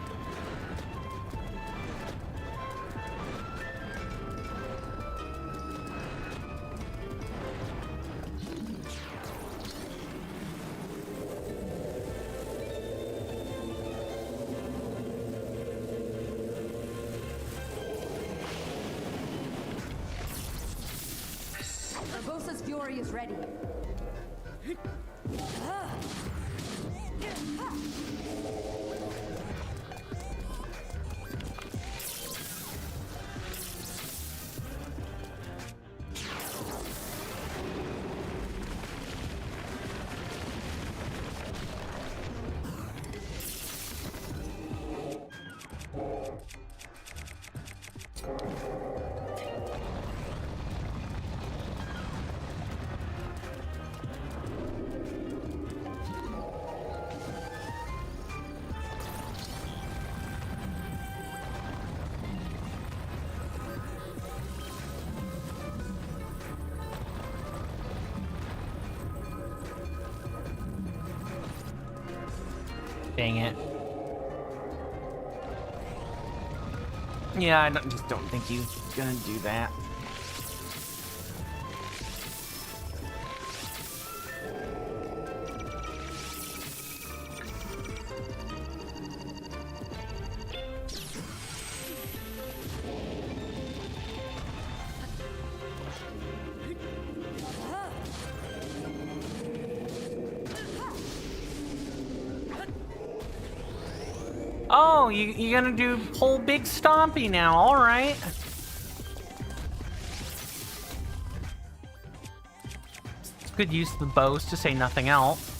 Urbosa's fury is ready. Dang it. Yeah, just don't think he's gonna do that. Oh, you're gonna do whole big stompy now, alright. Good use of the bows to say nothing else.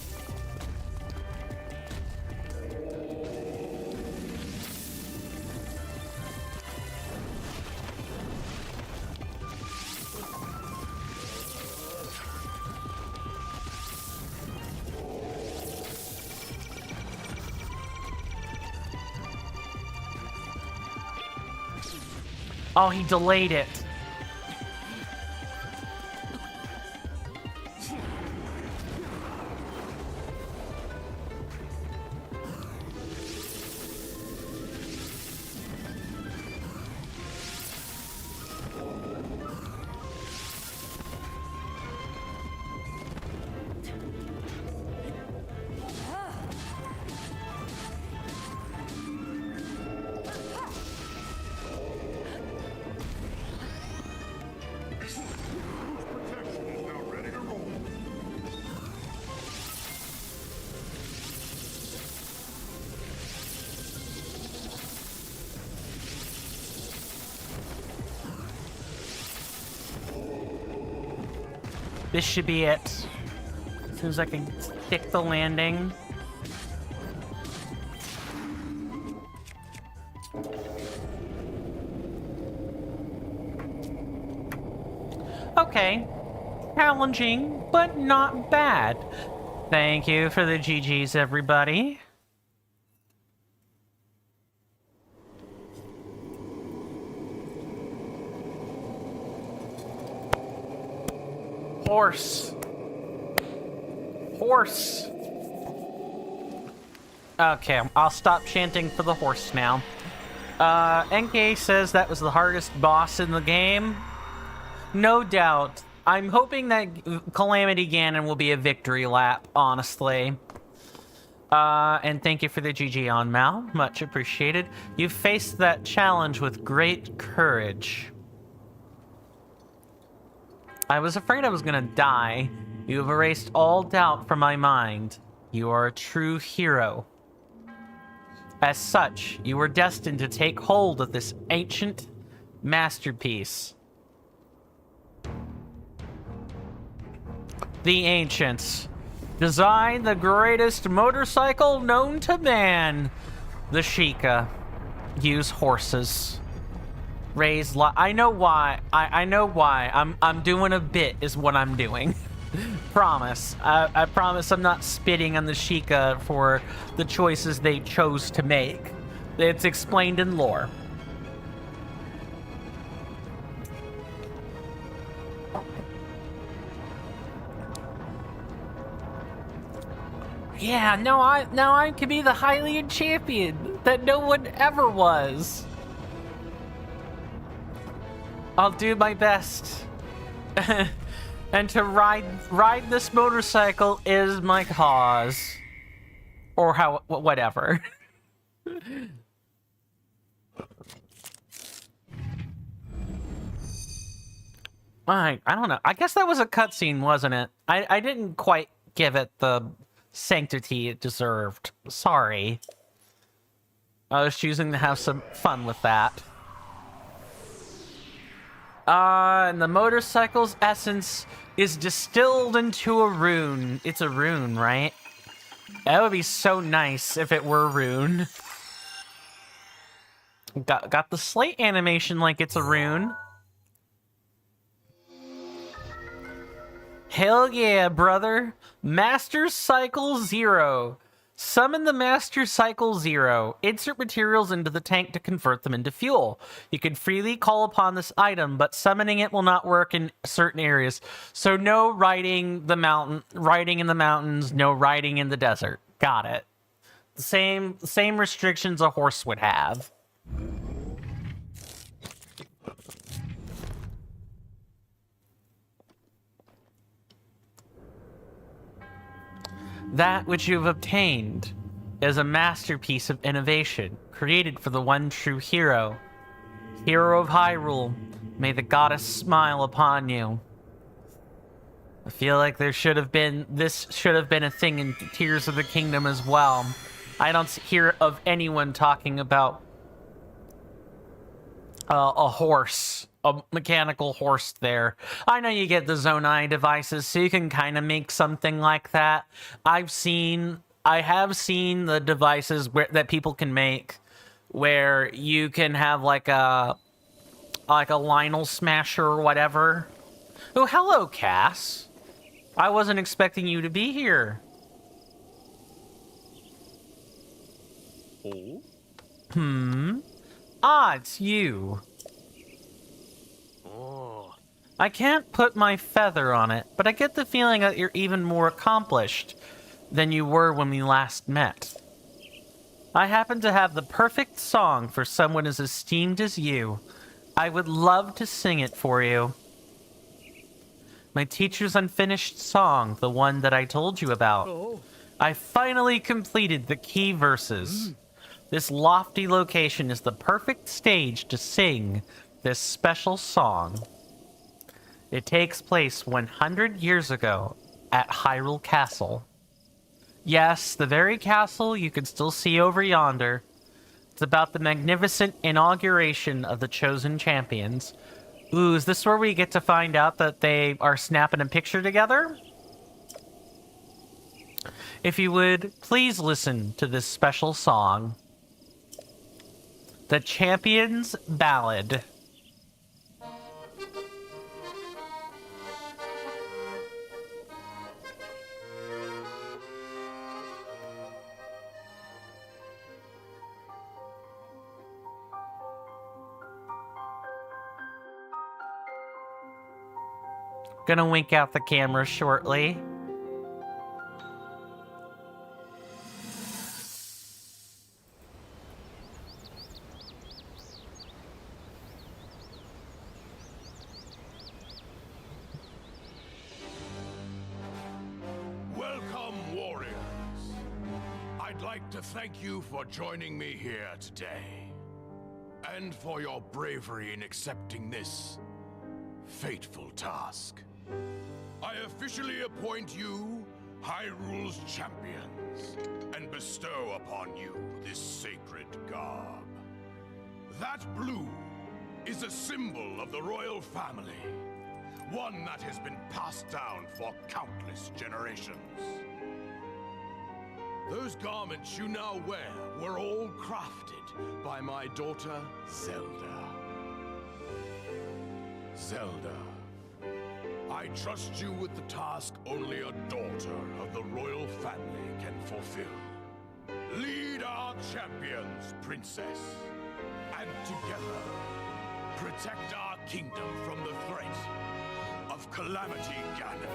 Oh, he delayed it. This should be it. As soon as I can stick the landing. Okay. Challenging, but not bad. Thank you for the GGs, everybody. Horse. Horse. Okay, I'll stop chanting for the horse now. NK says that was the hardest boss in the game. No doubt. I'm hoping that Calamity Ganon will be a victory lap, honestly. And thank you for the GG on Mal. Much appreciated. You faced that challenge with great courage. I was afraid I was gonna die. You have erased all doubt from my mind. You are a true hero. As such, you were destined to take hold of this ancient masterpiece. The ancients designed the greatest motorcycle known to man. The Sheikah use horses. I know why. I know why. I'm doing a bit is what I'm doing. Promise. I promise I'm not spitting on the Sheikah for the choices they chose to make. It's explained in lore. Yeah, now I can be the Hylian champion that no one ever was. I'll do my best. And to ride this motorcycle is my cause. Or whatever. I don't know. I guess that was a cutscene, wasn't it? I didn't quite give it the sanctity it deserved. Sorry. I was choosing to have some fun with that. And the motorcycle's essence is distilled into a rune. It's a rune, right? That would be so nice if it were a rune. Got the slate animation like it's a rune. Hell yeah, brother. Master Cycle Zero. Summon the Master Cycle Zero. Insert materials into the tank to convert them into fuel. You can freely call upon this item, but summoning it will not work in certain areas. So no riding in the mountains, no riding in the desert. Got it. The same restrictions a horse would have. That which you have obtained is a masterpiece of innovation, created for the one true hero. Hero of Hyrule, may the goddess smile upon you. I feel like this should have been a thing in Tears of the Kingdom as well. I don't hear of anyone talking about a horse. A mechanical horse there. I know you get the Zonai devices, so you can kind of make something like that. I have seen the devices that people can make where you can have like a Lionel Smasher or whatever. Oh, hello, Cass. I wasn't expecting you to be here. Oh? Ah, it's you. I can't put my feather on it, but I get the feeling that you're even more accomplished than you were when we last met. I happen to have the perfect song for someone as esteemed as you. I would love to sing it for you. My teacher's unfinished song, the one that I told you about. I finally completed the key verses. This lofty location is the perfect stage to sing this special song. It takes place 100 years ago at Hyrule Castle. Yes, the very castle you can still see over yonder. It's about the magnificent inauguration of the chosen champions. Ooh, is this where we get to find out that they are snapping a picture together? If you would, please listen to this special song. The Champion's Ballad. Gonna wink out the camera shortly. Welcome, warriors. I'd like to thank you for joining me here today, and for your bravery in accepting this fateful task. I officially appoint you Hyrule's champions, and bestow upon you this sacred garb. That blue is a symbol of the royal family, one that has been passed down for countless generations. Those garments you now wear were all crafted by my daughter, Zelda. Zelda, I trust you with the task only a daughter of the royal family can fulfill. Lead our champions, princess, and together, protect our kingdom from the threat of Calamity Ganon.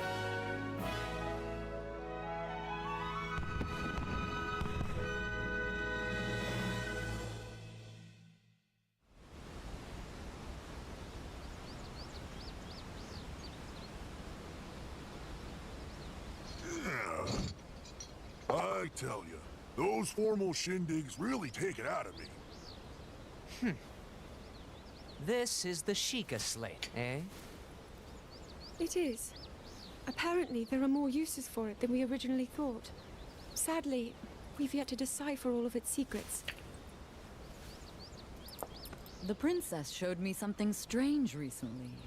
I tell you, those formal shindigs really take it out of me. This is the Sheikah slate, eh? It is. Apparently, there are more uses for it than we originally thought. Sadly, we've yet to decipher all of its secrets. The princess showed me something strange recently.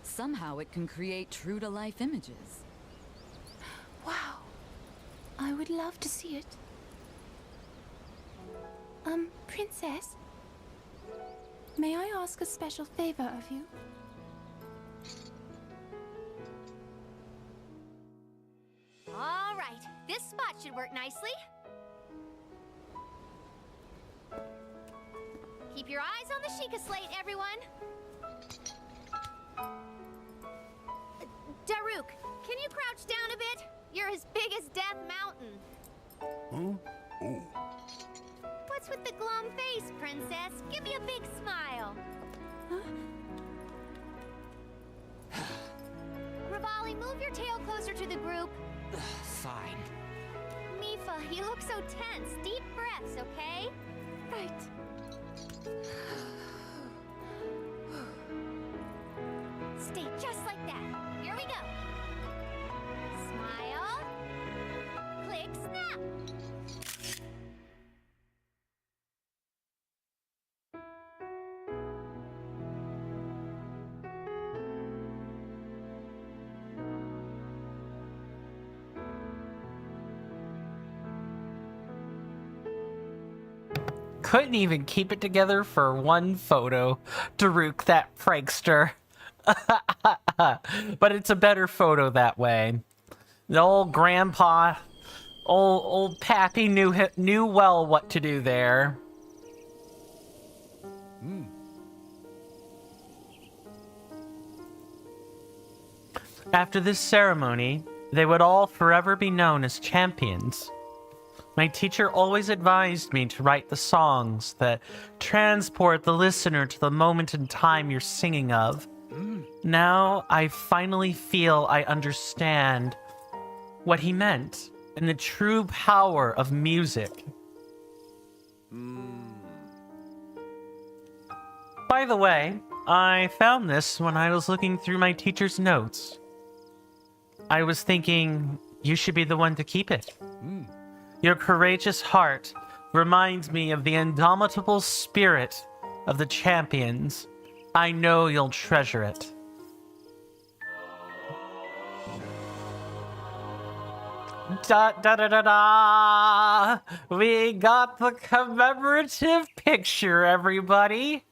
Somehow it can create true-to-life images. Wow. I would love to see it. Princess? May I ask a special favor of you? All right, this spot should work nicely. Keep your eyes on the Sheikah slate, everyone. Daruk, can you crouch down a bit? You're as big as Death Mountain. Huh? Oh. What's with the glum face, princess? Give me a big smile. Rivali, move your tail closer to the group. Fine. Mifa, you look so tense. Deep breaths, okay? Right. Stay just like that. Here we go. Smile. Click, snap. Couldn't even keep it together for one photo. Daruk, that prankster. But it's a better photo that way. The old grandpa, old Pappy knew well what to do there. After this ceremony, they would all forever be known as champions. My teacher always advised me to write the songs that transport the listener to the moment in time you're singing of. Now I finally feel I understand what he meant and the true power of music. By the way, I found this when I was looking through my teacher's notes. I was thinking you should be the one to keep it. Your courageous heart reminds me of the indomitable spirit of the champions. I know you'll treasure it. Da da da da da! We got the commemorative picture, everybody.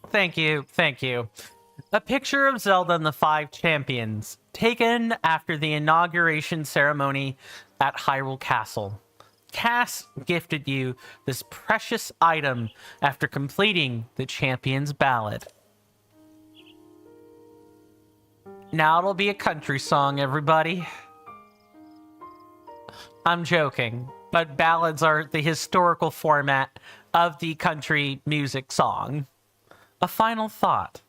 Thank you, thank you. A picture of Zelda and the 5 champions, taken after the inauguration ceremony at Hyrule Castle. Cass gifted you this precious item after completing the champion's ballad. Now it'll be a country song, everybody. I'm joking, but ballads are the historical format of the country music song. A final thought.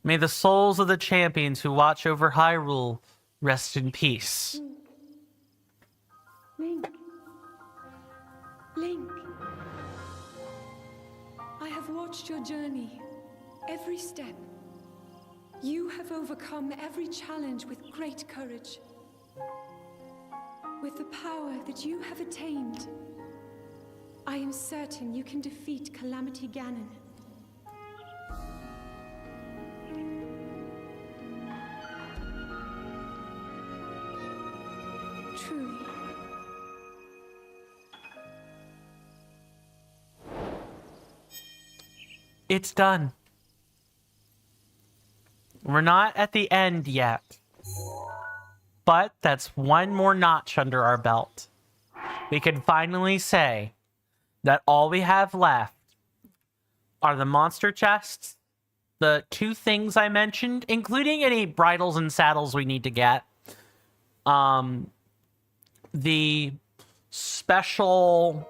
May the souls of the champions who watch over Hyrule rest in peace. Link. Link. I have watched your journey, every step. You have overcome every challenge with great courage. With the power that you have attained, I am certain you can defeat Calamity Ganon. Truly. It's done. We're not at the end yet. But that's one more notch under our belt. We can finally say that all we have left are the monster chests, the 2 things I mentioned, including any bridles and saddles we need to get, the special,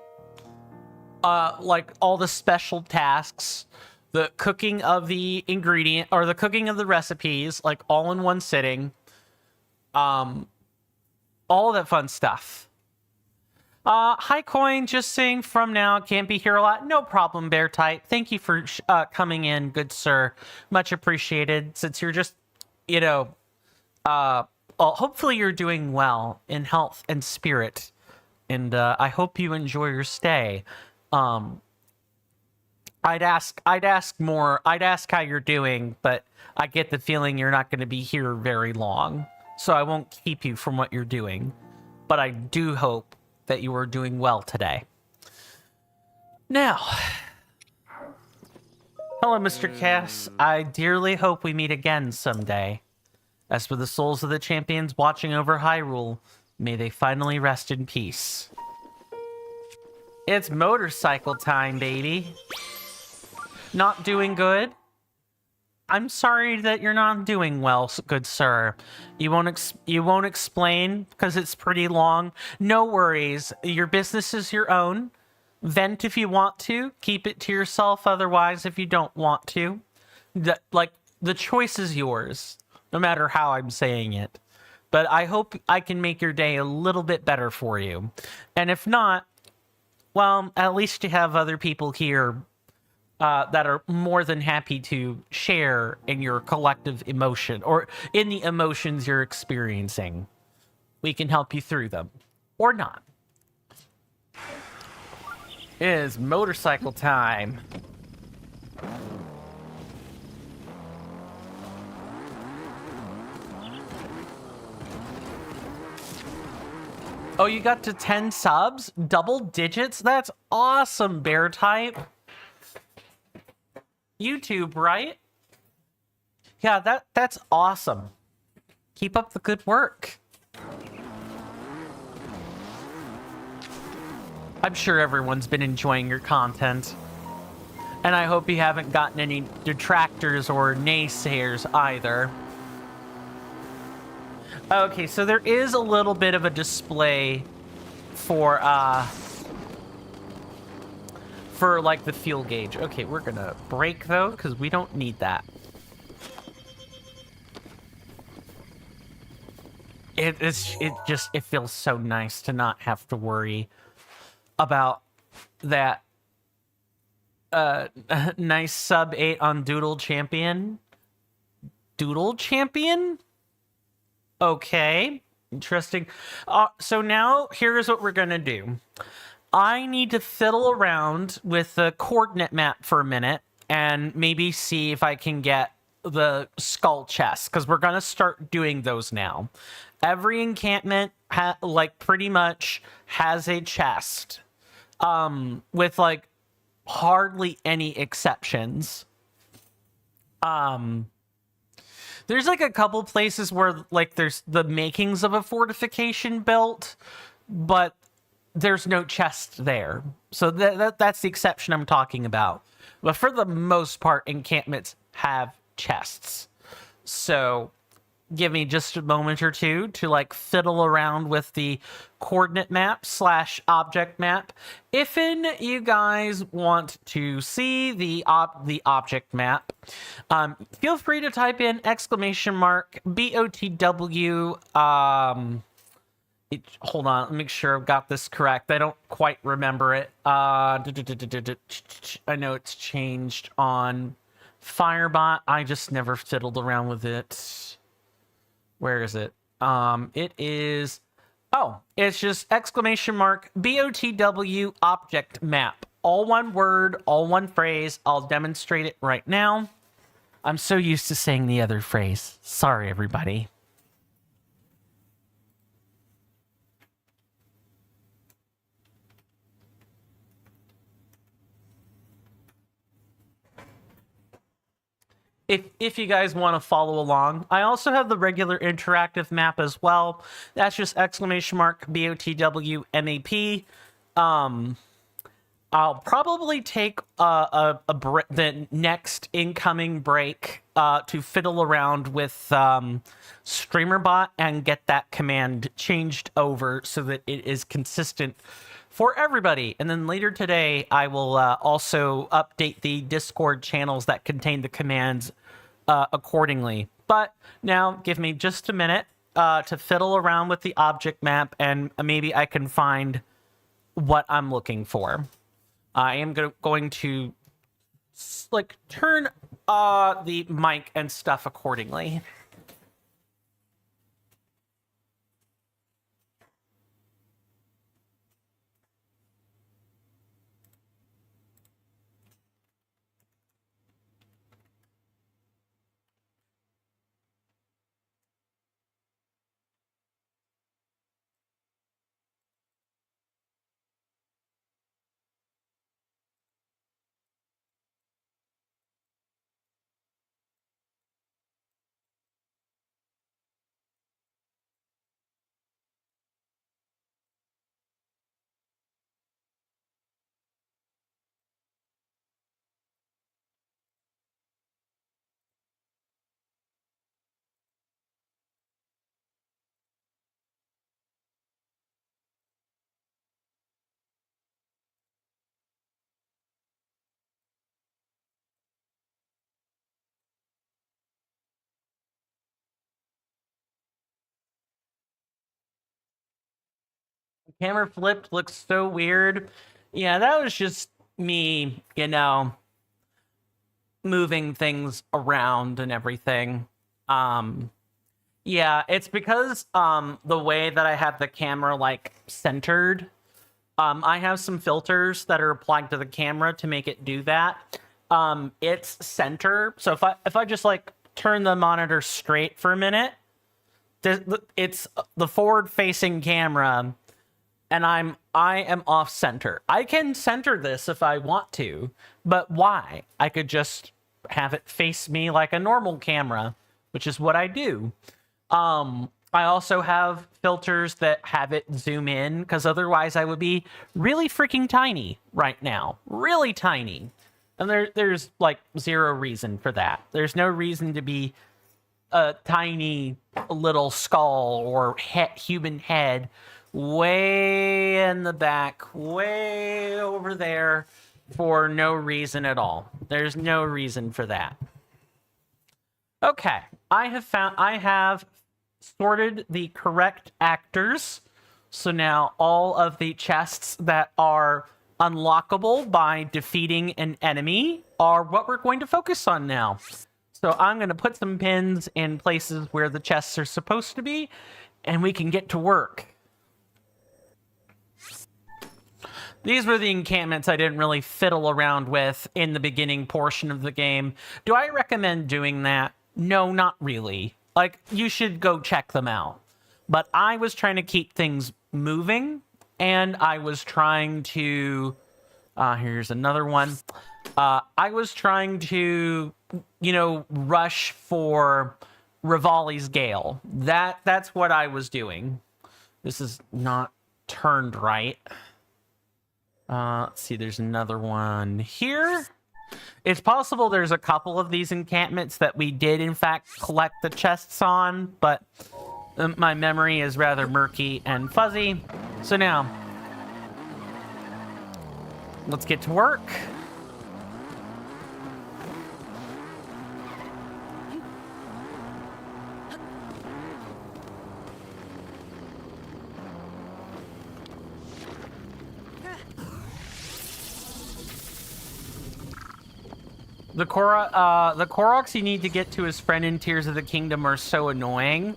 like all the special tasks, the cooking of the ingredient, or the cooking of the recipes, like all in one sitting, all of that fun stuff. Hi Coin, just saying from now, can't be here a lot. No problem, Bear Type. Thank you for coming in, good sir. Much appreciated. Since you're just, you know, hopefully you're doing well in health and spirit. And I hope you enjoy your stay. I'd ask how you're doing, but I get the feeling you're not going to be here very long. So I won't keep you from what you're doing. But I do hope that you are doing well today. Now, hello, Mr. Cass. I dearly hope we meet again someday. As for the souls of the champions watching over Hyrule, may they finally rest in peace. It's motorcycle time, baby. Not doing good? I'm sorry that you're not doing well, good sir. You won't explain because it's pretty long. No worries. Your business is your own. Vent if you want to. Keep it to yourself otherwise if you don't want to. The choice is yours, no matter how I'm saying it. But I hope I can make your day a little bit better for you. And if not, well, at least you have other people here that are more than happy to share in your collective emotion, or in the emotions you're experiencing. We can help you through them. Or not. It is motorcycle time. Oh, you got to 10 subs? Double digits? That's awesome, Bear Type. YouTube, right? Yeah, that's awesome. Keep up the good work. I'm sure everyone's been enjoying your content. And I hope you haven't gotten any detractors or naysayers either. Okay, so there is a little bit of a display for like the fuel gauge. Okay, we're gonna brake though, because we don't need that. It feels so nice to not have to worry about that. Nice sub 8 on Doodle Champion. Doodle Champion? Okay, interesting. So now here's what we're gonna do. I need to fiddle around with the coordinate map for a minute and maybe see if I can get the skull chest, because we're gonna start doing those now. Every encampment like pretty much has a chest, with like hardly any exceptions. There's like a couple places where like there's the makings of a fortification built, but there's no chest there. So that's the exception I'm talking about. But for the most part, encampments have chests. So give me just a moment or two to like fiddle around with the coordinate map / object map. If you guys want to see the object map, feel free to type in !BOTW. Hold on, let me make sure I've got this correct. I don't quite remember it. I know it's changed on Firebot. I just never fiddled around with it. Where is it? It is... Oh, it's just ! BOTW object map. All one word, all one phrase. I'll demonstrate it right now. I'm so used to saying the other phrase. Sorry, everybody. If you guys want to follow along, I also have the regular interactive map as well. That's just ! BOTW MAP. I'll probably take the next incoming break to fiddle around with StreamerBot and get that command changed over so that it is consistent for everybody. And then later today, I will also update the Discord channels that contain the commands accordingly. But now, give me just a minute to fiddle around with the object map, and maybe I can find what I'm looking for. I am going to like turn the mic and stuff accordingly. Camera flipped, looks so weird. Yeah, that was just me, moving things around and everything. Yeah, it's because the way that I have the camera like centered. I have some filters that are applied to the camera to make it do that. It's center. So if I just like turn the monitor straight for a minute, it's the forward-facing camera, and I am off center. I can center this if I want to, but why? I could just have it face me like a normal camera, which is what I do. I also have filters that have it zoom in, because otherwise I would be really freaking tiny right now. Really tiny. And there's like zero reason for that. There's no reason to be a tiny little skull or human head way in the back, way over there for no reason at all. There's no reason for that. Okay, I have sorted the correct actors. So now all of the chests that are unlockable by defeating an enemy are what we're going to focus on now. So I'm going to put some pins in places where the chests are supposed to be, and we can get to work. These were the encampments I didn't really fiddle around with in the beginning portion of the game. Do I recommend doing that? No, not really. Like, you should go check them out. But I was trying to keep things moving, and I was trying to... here's another one. I was trying to, rush for Rivali's Gale. That's what I was doing. This is not turned right. Let's see, there's another one here. It's possible there's a couple of these encampments that we did, in fact, collect the chests on, but my memory is rather murky and fuzzy. So now, let's get to work. The Koroks you need to get to his friend in Tears of the Kingdom are so annoying.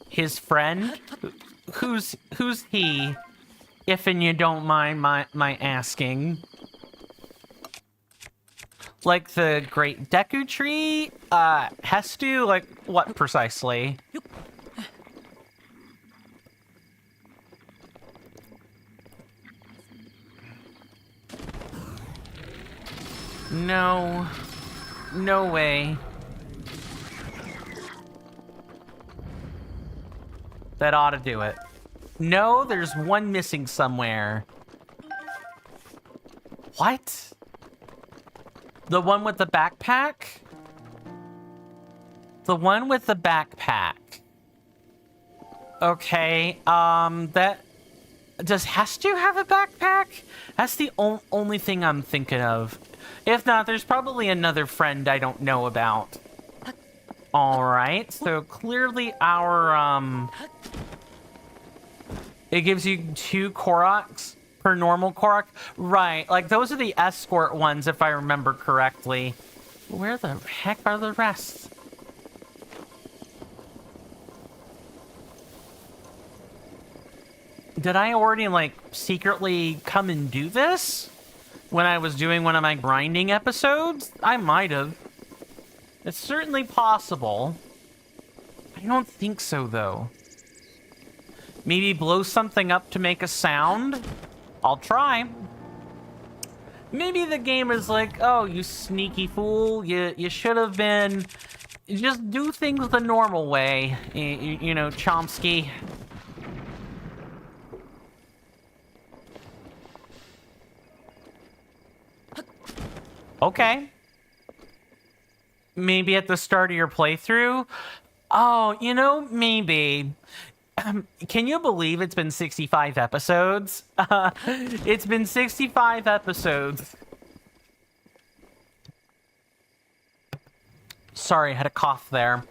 His friend? Who's he? If and you don't mind my asking. Like the Great Deku Tree? Hestu? Like, what precisely? No. No way. That ought to do it. No, there's one missing somewhere. What? The one with the backpack? The one with the backpack. Okay, that... Does Hestu have a backpack? That's the only thing I'm thinking of. If not, there's probably another friend I don't know about. Alright, so clearly our, it gives you 2 Koroks per normal Korok. Right, like those are the escort ones if I remember correctly. Where the heck are the rest? Did I already, like, secretly come and do this? When I was doing one of my grinding episodes? I might have. It's certainly possible. I don't think so, though. Maybe blow something up to make a sound? I'll try. Maybe the game is like, oh, you sneaky fool. You should have been... Just do things the normal way. You know, Chomsky. Okay. Maybe at the start of your playthrough? Oh, you know, maybe. Can you believe it's been 65 episodes? It's been 65 episodes. Sorry, I had a cough there.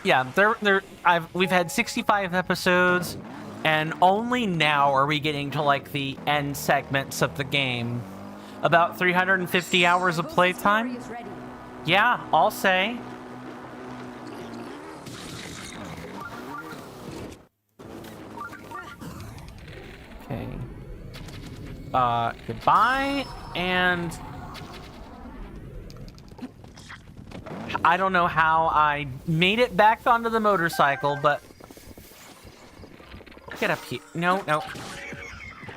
Yeah, we've had 65 episodes. And only now are we getting to, like, the end segments of the game. About 350 hours of playtime? Yeah, I'll say. Okay. Goodbye, and... I don't know how I made it back onto the motorcycle, but... Get up here. No.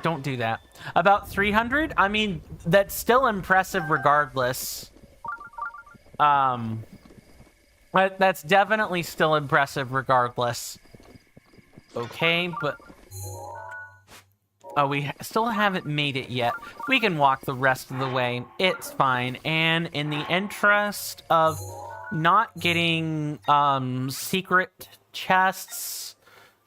Don't do that. About 300? I mean, that's still impressive regardless. That's definitely still impressive regardless. Okay, but... Oh, we still haven't made it yet. We can walk the rest of the way. It's fine. And in the interest of not getting, secret chests...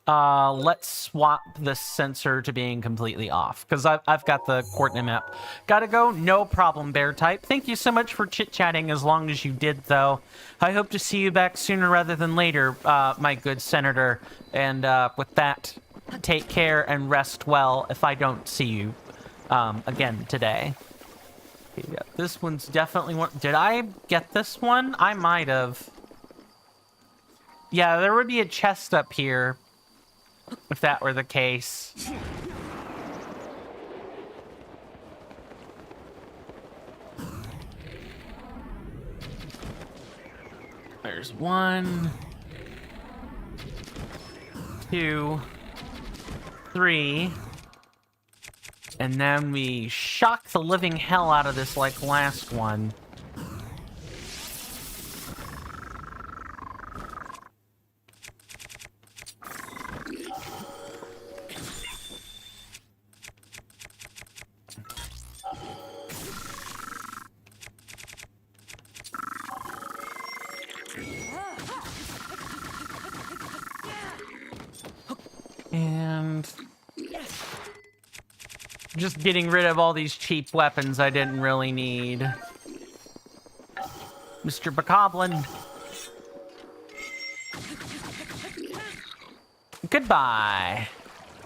let's swap the sensor to being completely off, because I've got the coordinate map. Gotta go? No problem, Bear Type. Thank you so much for chit-chatting as long as you did, though. I hope to see you back sooner rather than later, my good senator. And with that, take care and rest well if I don't see you again today. Okay, yeah, this one's definitely one. Did I get this one? I might have. Yeah, there would be a chest up here. If that were the case. There's 1, 2, 3. And then we shock the living hell out of this like last one. And just getting rid of all these cheap weapons I didn't really need. Mr. Bokoblin. Goodbye.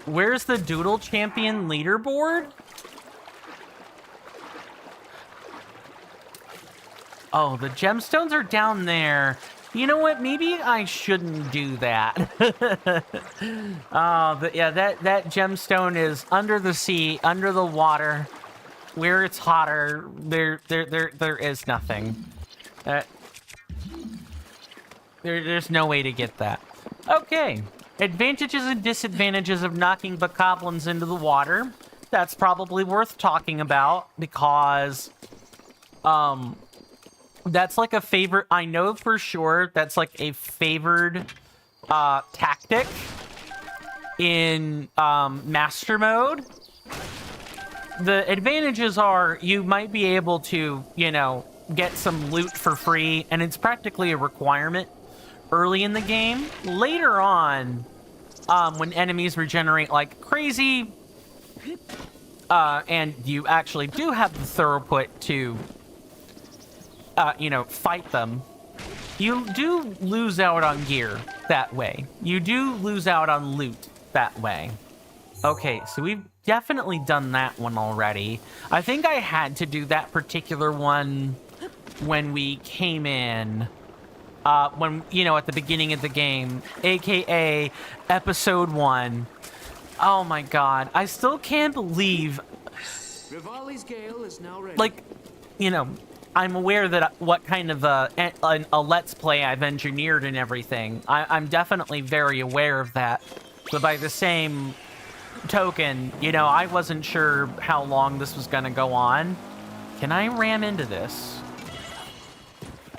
Where's the Doodle Champion leaderboard? Oh, the gemstones are down there. You know what? Maybe I shouldn't do that. Yeah, that gemstone is under the sea, under the water, where it's hotter. There is nothing. There's no way to get that. Okay. Advantages and disadvantages of knocking bokoblins into the water. That's probably worth talking about because, that's like a favorite. I know for sure that's like a favored tactic in master mode. The advantages are you might be able to, you know, get some loot for free, and it's practically a requirement early in the game. Later on, when enemies regenerate like crazy, and you actually do have the throughput to you know, fight them, you do lose out on gear that way. You do lose out on loot that way. Okay, so we've definitely done that one already. I think I had to do that particular one when we came in, when, you know, at the beginning of the game, aka episode 1. Oh my god, I still can't believe, Rivali's Gale is now ready. like, you know, I'm aware that what kind of a Let's Play I've engineered and everything. I'm definitely very aware of that. But by the same token, you know, I wasn't sure how long this was going to go on. Can I ram into this?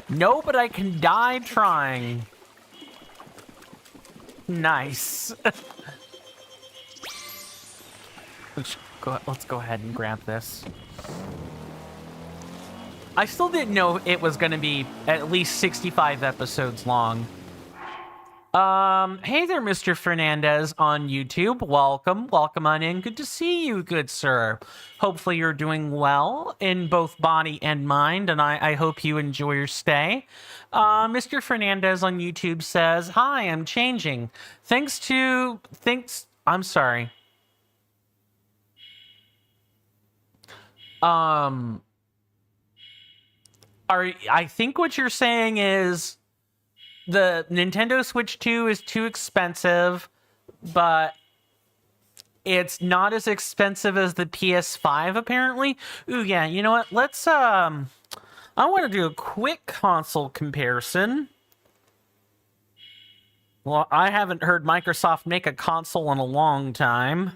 No, but I can die trying. Nice. Let's go ahead and grab this. I still didn't know it was going to be at least 65 episodes long. Hey there, Mr. Fernandez on YouTube. Welcome on in. Good to see you, good sir. Hopefully you're doing well in both body and mind, and I hope you enjoy your stay. Mr. Fernandez on YouTube says, "Hi, I'm changing. I'm sorry. I think what you're saying is the Nintendo Switch 2 is too expensive, but it's not as expensive as the PS5, apparently. Ooh, yeah, you know what? Let's, I want to do a quick console comparison. Well, I haven't heard Microsoft make a console in a long time.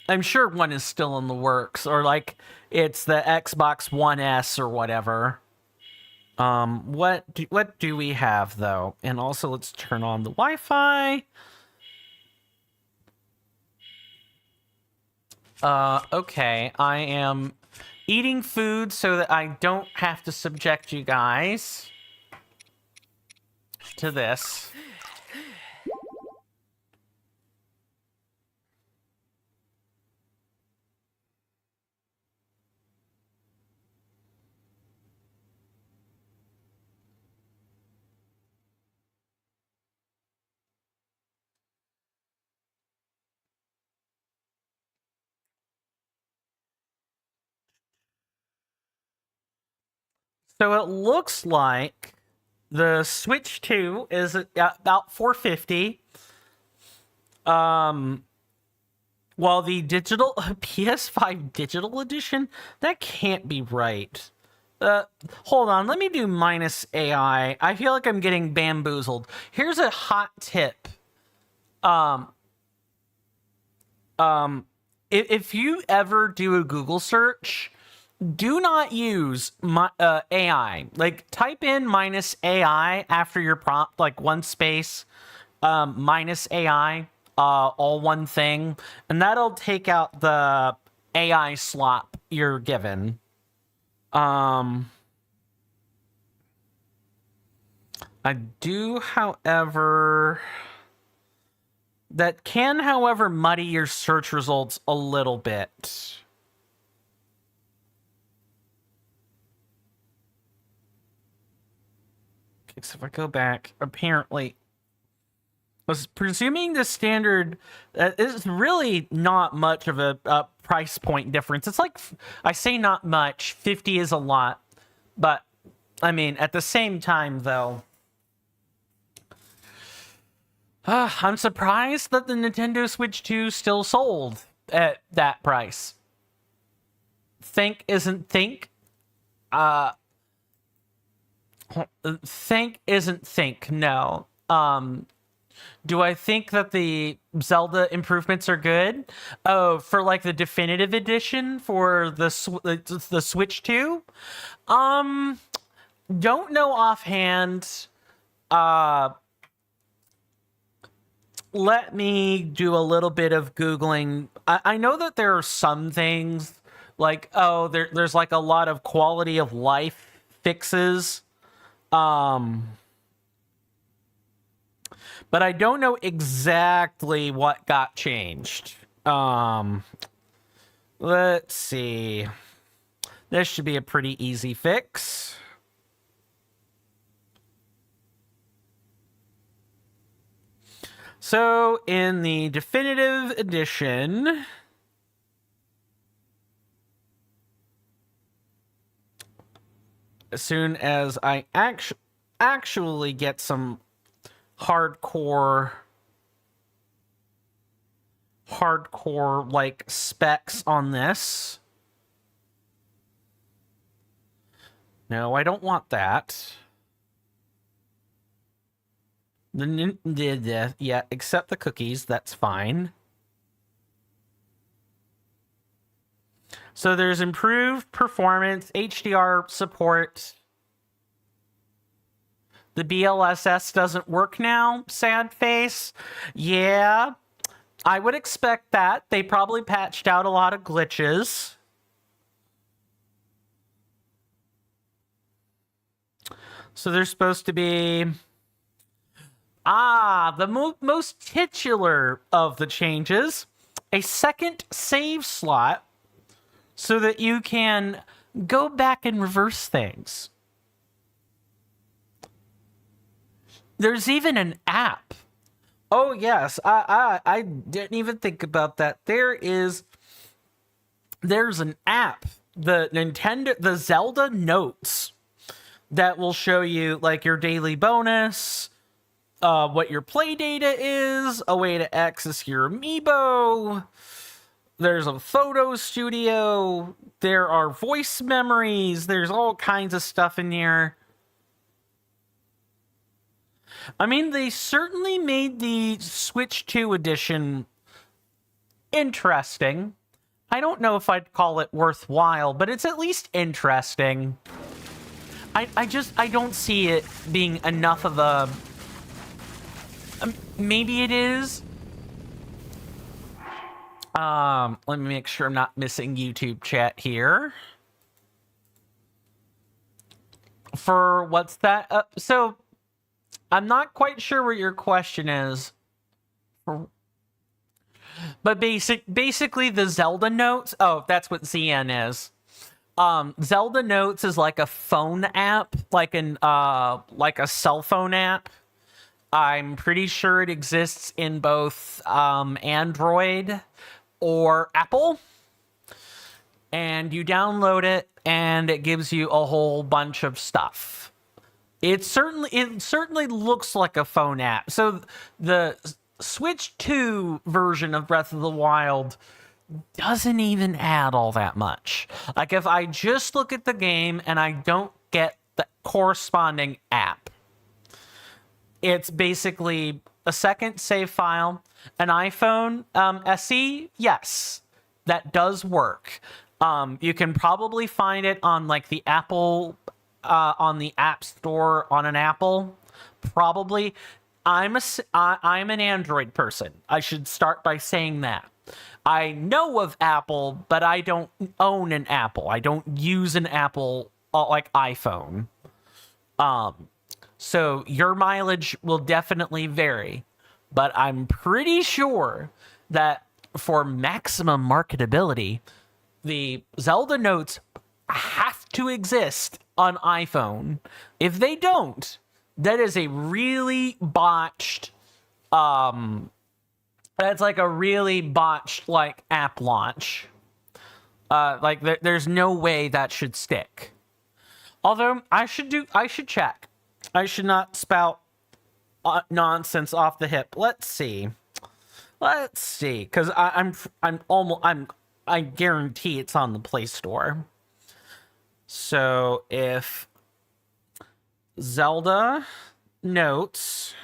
I'm sure one is still in the works, or like it's the Xbox One S or whatever. What do we have though? And also let's turn on the Wi-Fi. Okay, I am eating food so that I don't have to subject you guys to this. So it looks like the Switch 2 is at about $450. While the digital PS5 digital edition, that can't be right. Hold on, let me do minus AI. I feel like I'm getting bamboozled. Here's a hot tip. If you ever do a Google search, do not use my AI. Like, type in minus AI after your prompt, like one space, minus AI, all one thing, and that'll take out the AI slop you're given. I do, however... That can, however, muddy your search results a little bit. Okay, so if I go back, apparently... I was presuming the standard is really not much of a price point difference. It's like, I say not much, 50 is a lot. But, I mean, at the same time, though... I'm surprised that the Nintendo Switch 2 still sold at that price. Think isn't think. Think isn't think, no. Do I think that the Zelda improvements are good? Oh, for like the definitive edition for the Switch 2? Don't know offhand. Let me do a little bit of Googling. I know that there are some things like, oh, there's like a lot of quality of life fixes. But I don't know exactly what got changed. Let's see. This should be a pretty easy fix. So, in the definitive edition... As soon as I actually get some hardcore like specs on this. No, I don't want that. Yeah, accept the cookies, that's fine. So there's improved performance, HDR support. The BLSS doesn't work now, sad face. Yeah, I would expect that. They probably patched out a lot of glitches. So there's supposed to be... the most titular of the changes. A second save slot so that you can go back and reverse things. There's even an app. Oh yes, I didn't even think about that. There's an app, the Zelda Notes, that will show you like your daily bonus, what your play data is, a way to access your amiibo. There's a photo studio. There are voice memories. There's all kinds of stuff in here. I mean, they certainly made the Switch 2 edition interesting. I don't know if I'd call it worthwhile, but it's at least interesting. I don't see it being enough of a... maybe it is. Let me make sure I'm not missing YouTube chat here. For what's that? So... I'm not quite sure what your question is. But basically the Zelda Notes... Oh, that's what ZN is. Zelda Notes is like a phone app, like a cell phone app. I'm pretty sure it exists in both Android or Apple. And you download it, and it gives you a whole bunch of stuff. It certainly looks like a phone app. So the Switch 2 version of Breath of the Wild doesn't even add all that much. Like if I just look at the game and I don't get the corresponding app, it's basically a second save file. An iPhone SE, yes, that does work. You can probably find it on like the Apple... on the App Store on an Apple, probably. I'm an Android person. I should start by saying that. I know of Apple, but I don't own an Apple. I don't use an Apple like iPhone. So your mileage will definitely vary. But I'm pretty sure that for maximum marketability, the Zelda notes have to exist on iPhone. If they don't, that is a really botched that's like a really botched like app launch. There's no way that should stick. Although I should check. I should not spout nonsense off the hip. Let's see, because I guarantee it's on the Play Store. So if Zelda notes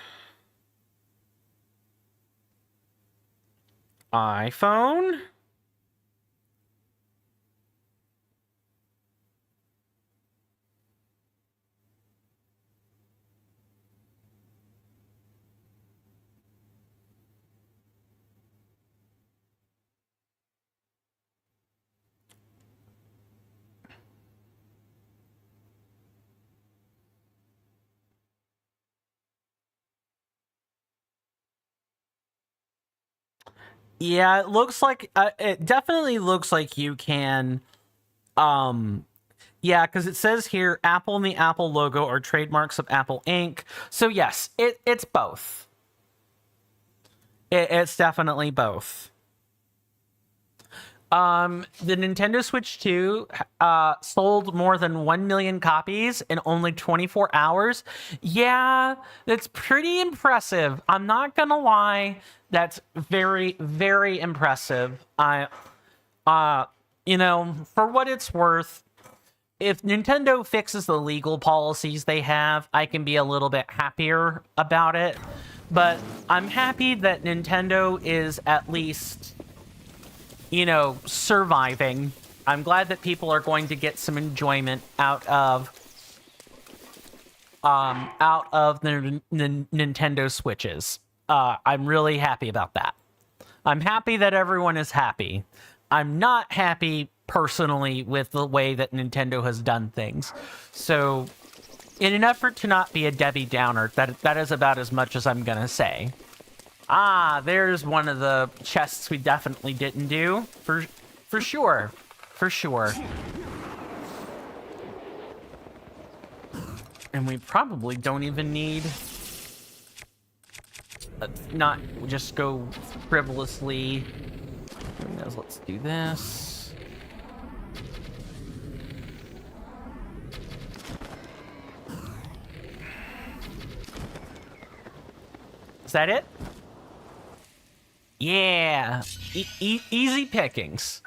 iPhone. Yeah, it looks like it definitely looks like you can. Yeah, because it says here Apple and the Apple logo are trademarks of Apple Inc. So yes, it's both. It's definitely both. The Nintendo Switch 2 sold more than 1 million copies in only 24 hours. Yeah, that's pretty impressive. I'm not gonna lie. That's very, very impressive. For what it's worth, if Nintendo fixes the legal policies they have, I can be a little bit happier about it. But I'm happy that Nintendo is at least, surviving. I'm glad that people are going to get some enjoyment out of the Nintendo Switches. I'm really happy about that. I'm happy that everyone is happy. I'm not happy personally with the way that Nintendo has done things. So, in an effort to not be a Debbie Downer, that is about as much as I'm gonna say. There's one of the chests we definitely didn't do. For sure. For sure. And we probably don't even need... not just go frivolously. Let's do this. Is that it? Yeah, easy pickings.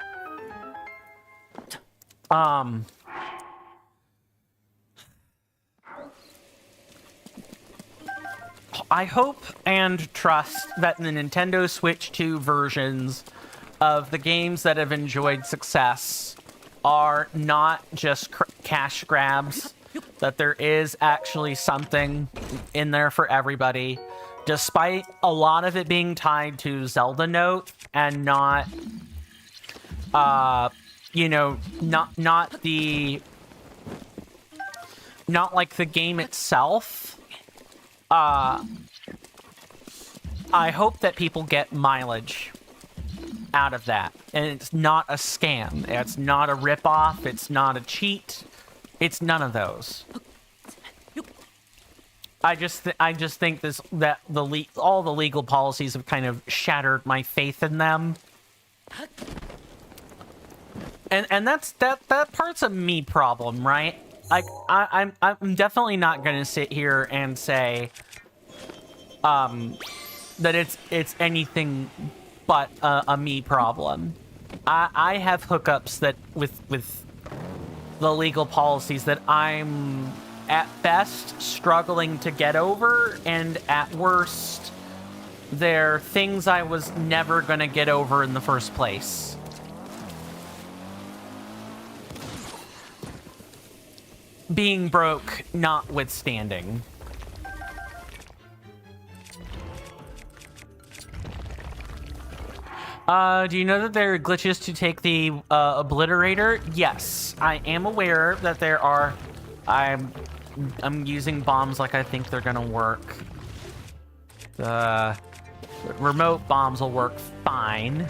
I hope and trust that the Nintendo Switch 2 versions of the games that have enjoyed success are not just cash grabs, that there is actually something in there for everybody, despite a lot of it being tied to Zelda Note and not, not like the game itself. I hope that people get mileage out of that. And it's not a scam. It's not a ripoff. It's not a cheat. It's none of those. I just think all the legal policies have kind of shattered my faith in them. And that part's a me problem, right? Like I'm definitely not gonna sit here and say that it's anything but a me problem. I have hookups that with the legal policies that I'm at best struggling to get over, and at worst they're things I was never gonna get over in the first place. Being broke notwithstanding. Do you know that there are glitches to take the obliterator? Yes, I am aware that there are. I'm using bombs like I think they're gonna work. The remote bombs will work fine.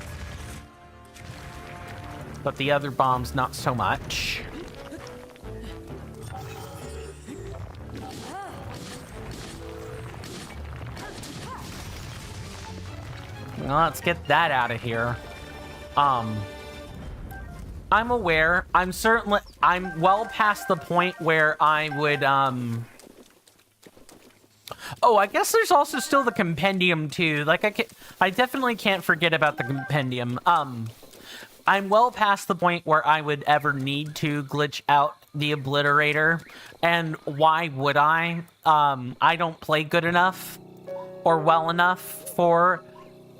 But the other bombs, not so much. Well, let's get that out of here. I'm aware. I'm well past the point where I would, Oh, I guess there's also still the compendium, too. Like, I definitely can't forget about the compendium. I'm well past the point where I would ever need to glitch out the obliterator. And why would I? I don't play good enough or well enough for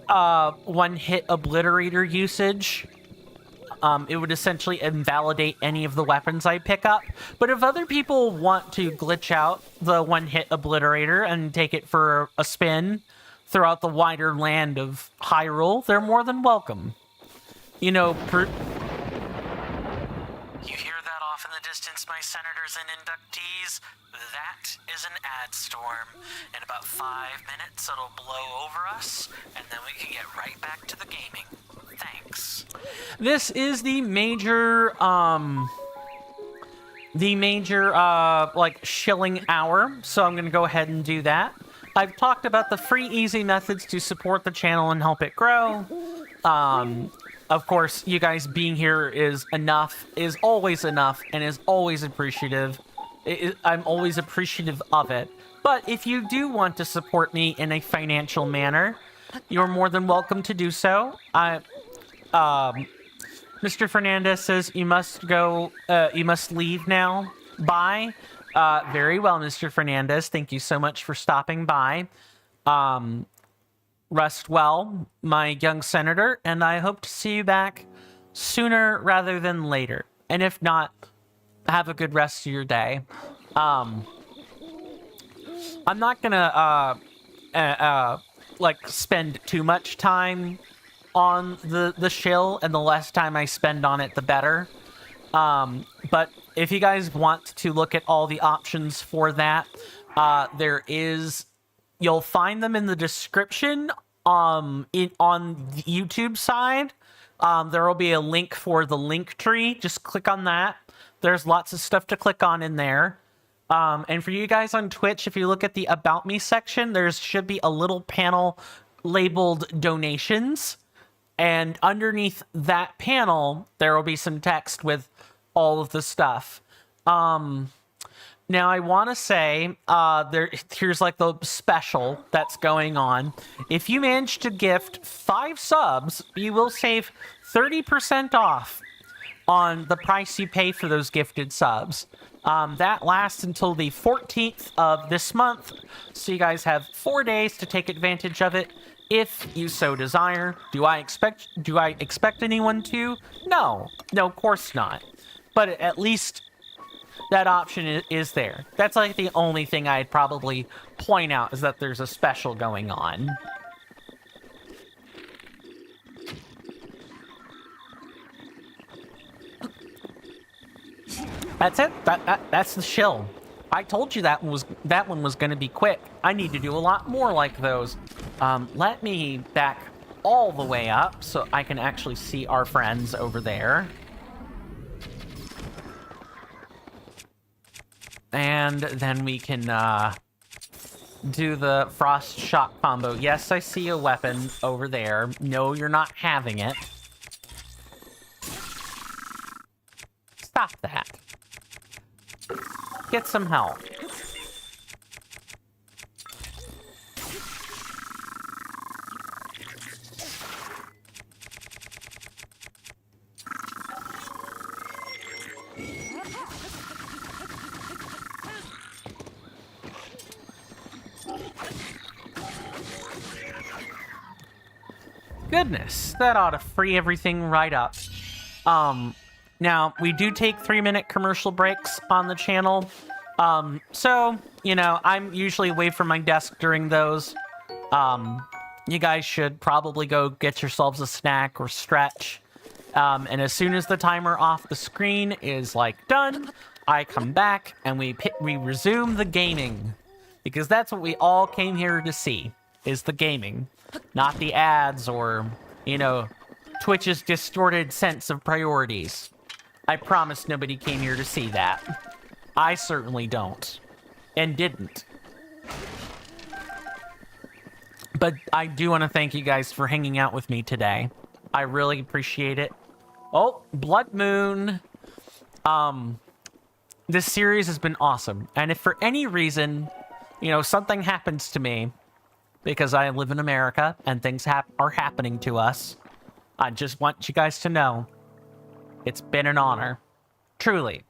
one-hit obliterator usage. It would essentially invalidate any of the weapons I pick up. But if other people want to glitch out the one-hit obliterator and take it for a spin throughout the wider land of Hyrule, they're more than welcome. You know, You hear that off in the distance, my senators and inductees? That is an ad storm. In about 5 minutes, it'll blow over us, and then we can get right back to the gaming. Thanks. This is the major, like, shilling hour, so I'm gonna go ahead and do that. I've talked about the free, easy methods to support the channel and help it grow. Of course, you guys being here is always enough, and is always appreciative. I'm always appreciative of it. But if you do want to support me in a financial manner, you're more than welcome to do so. Mr. Fernandez says you must leave now. Bye. Very well, Mr. Fernandez. Thank you so much for stopping by. Rest well, my young senator, and I hope to see you back sooner rather than later. And if not, have a good rest of your day. I'm not gonna like spend too much time on the shill, and the less time I spend on it, the better. But if you guys want to look at all the options for that, you'll find them in the description on the YouTube side. There will be a link for the link tree. Just click on that. There's lots of stuff to click on in there. And for you guys on Twitch, if you look at the About Me section, there should be a little panel labeled Donations. And underneath that panel, there will be some text with all of the stuff. Now, I want to say, here's like the special that's going on. If you manage to gift 5 subs, you will save 30% off on the price you pay for those gifted subs. That lasts until the 14th of this month, so you guys have 4 days to take advantage of it, if you so desire. Do I expect anyone to? No, of course not. But at least that option is there. That's like the only thing I'd probably point out, is that there's a special going on. That's it. That's the shill. I told you that one was going to be quick. I need to do a lot more like those. Let me back all the way up so I can actually see our friends over there. And then we can do the frost shock combo. Yes, I see a weapon over there. No, you're not having it. Stop that. Get some help. Goodness, that ought to free everything right up. Now, we do take 3-minute commercial breaks on the channel. So, you know, I'm usually away from my desk during those. You guys should probably go get yourselves a snack or stretch. And as soon as the timer off the screen is, like, done, I come back and we resume the gaming, because that's what we all came here to see, is the gaming, not the ads or, you know, Twitch's distorted sense of priorities. I promise nobody came here to see that. I certainly don't, and didn't. But I do want to thank you guys for hanging out with me today. I really appreciate it. Oh, Blood Moon. This series has been awesome. And if for any reason, you know, something happens to me, because I live in America and things are happening to us, I just want you guys to know it's been an honor. Truly.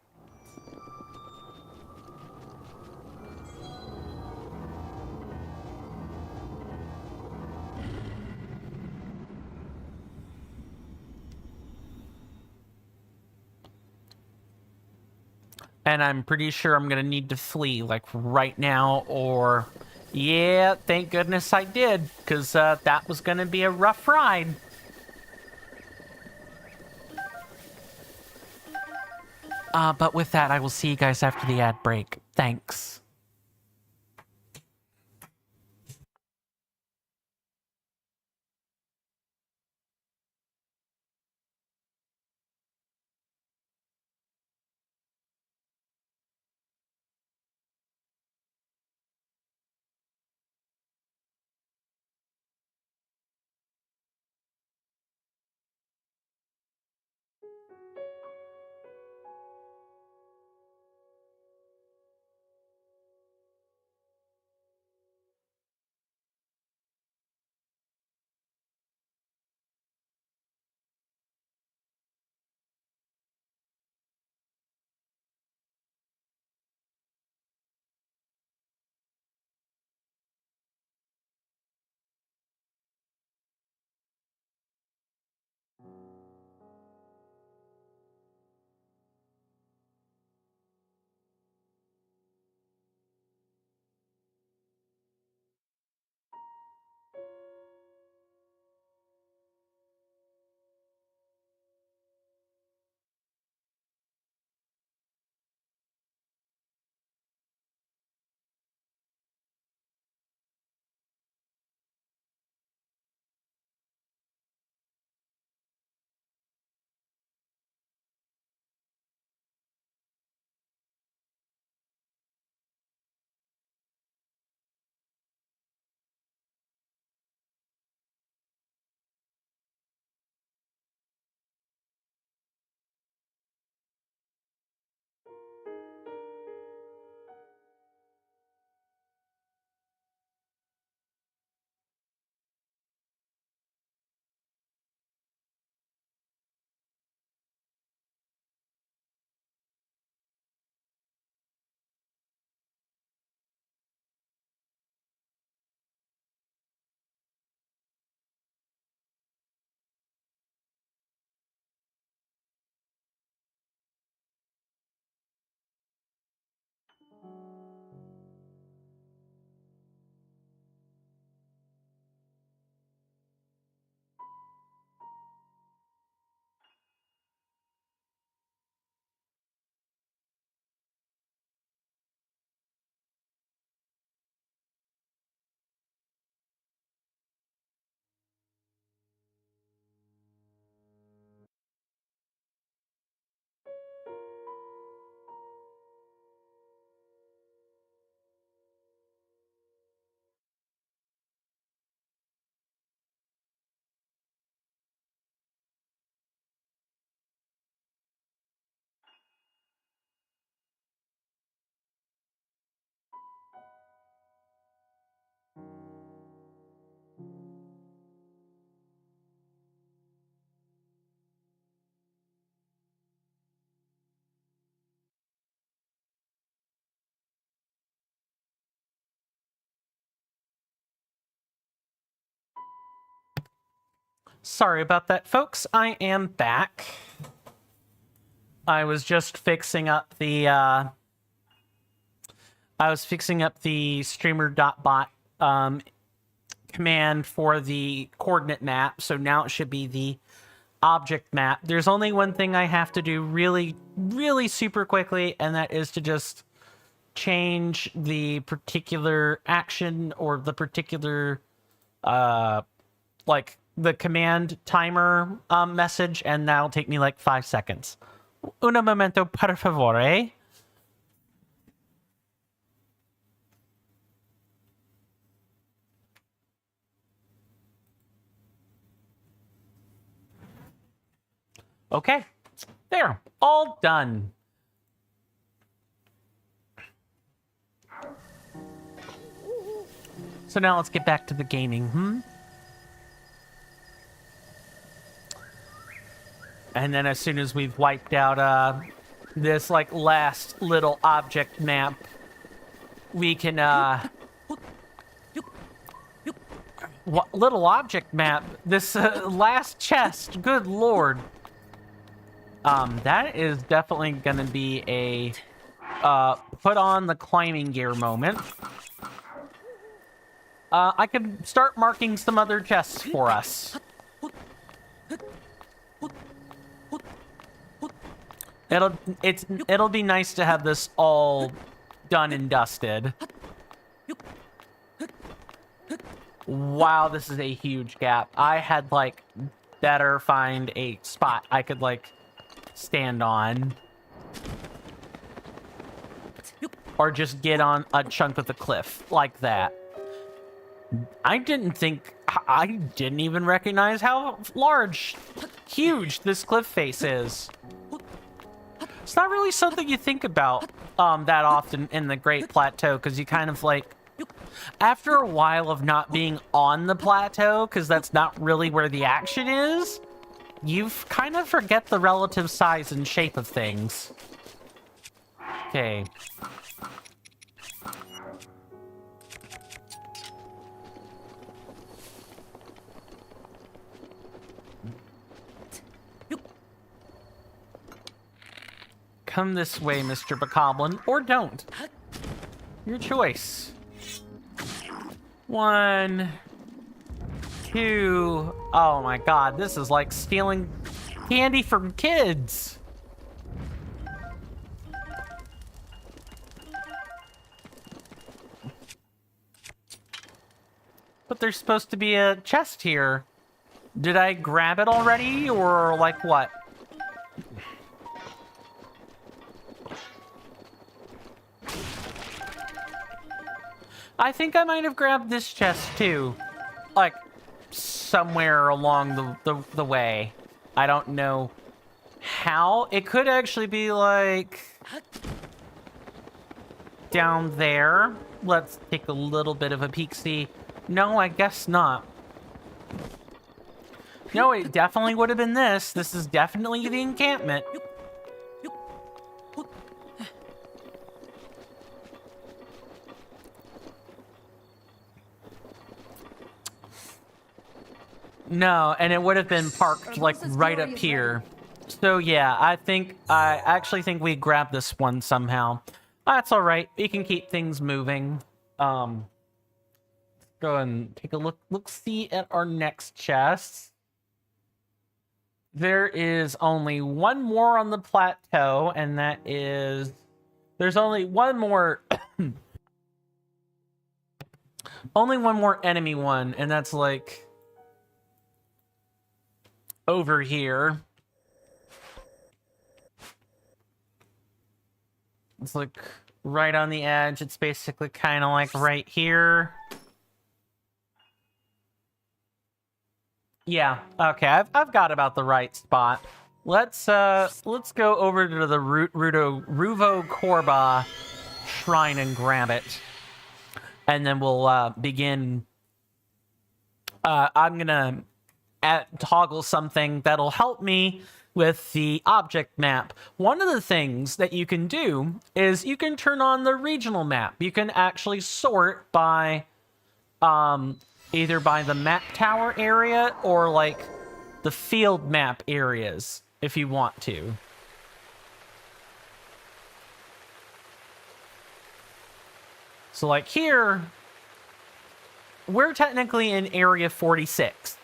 And I'm pretty sure I'm gonna need to flee, like, right now, or... Yeah, thank goodness I did, because that was gonna be a rough ride. But with that, I will see you guys after the ad break. Thanks. Sorry about that, folks. I am back. I was just fixing up the, streamer.bot, command for the coordinate map, so now it should be the, object map, there's only one thing I have to do really, really super quickly, and that is to just change the particular action or the particular, like, the command timer message, and that'll take me like 5 seconds. Un momento, per favore. Okay, there, all done. So now let's get back to the gaming, And then as soon as we've wiped out this like last little object map, we can what little object map? This last chest, good lord. That is definitely gonna be a put on the climbing gear moment. I could start marking some other chests for us. It'll be nice to have this all done and dusted. Wow, this is a huge gap. I had like better find a spot I could like stand on. Or just get on a chunk of the cliff like that. I didn't even recognize how large, huge this cliff face is. It's not really something you think about that often in the Great Plateau, because you kind of like, after a while of not being on the plateau, because that's not really where the action is, you kind of forget the relative size and shape of things. Okay. Come this way, Mr. Bokoblin, or don't. Your choice. 1, 2. Oh my god, this is like stealing candy from kids. But there's supposed to be a chest here. Did I grab it already, or like what? I think I might have grabbed this chest too. Like, somewhere along the way. I don't know how. It could actually be like down there. Let's take a little bit of a peek-see. No, I guess not. No, it definitely would have been this. This is definitely the encampment. No, and it would have been parked like right up here. So yeah, I actually think we grabbed this one somehow. That's all right. We can keep things moving. Go and take a look-see at our next chest. There is only one more on the plateau, and that is... There's only one more... only one more enemy one, and that's like... over here. It's like right on the edge. It's basically kind of like right here. Yeah, okay, I've got about the right spot. Let's go over to the Ruvo Korba shrine and grab it. And then we'll begin. I'm gonna toggle something that'll help me with the object map. One of the things that you can do is you can turn on the regional map. You can actually sort by either by the map tower area or like the field map areas if you want to. So like here, we're technically in area 46.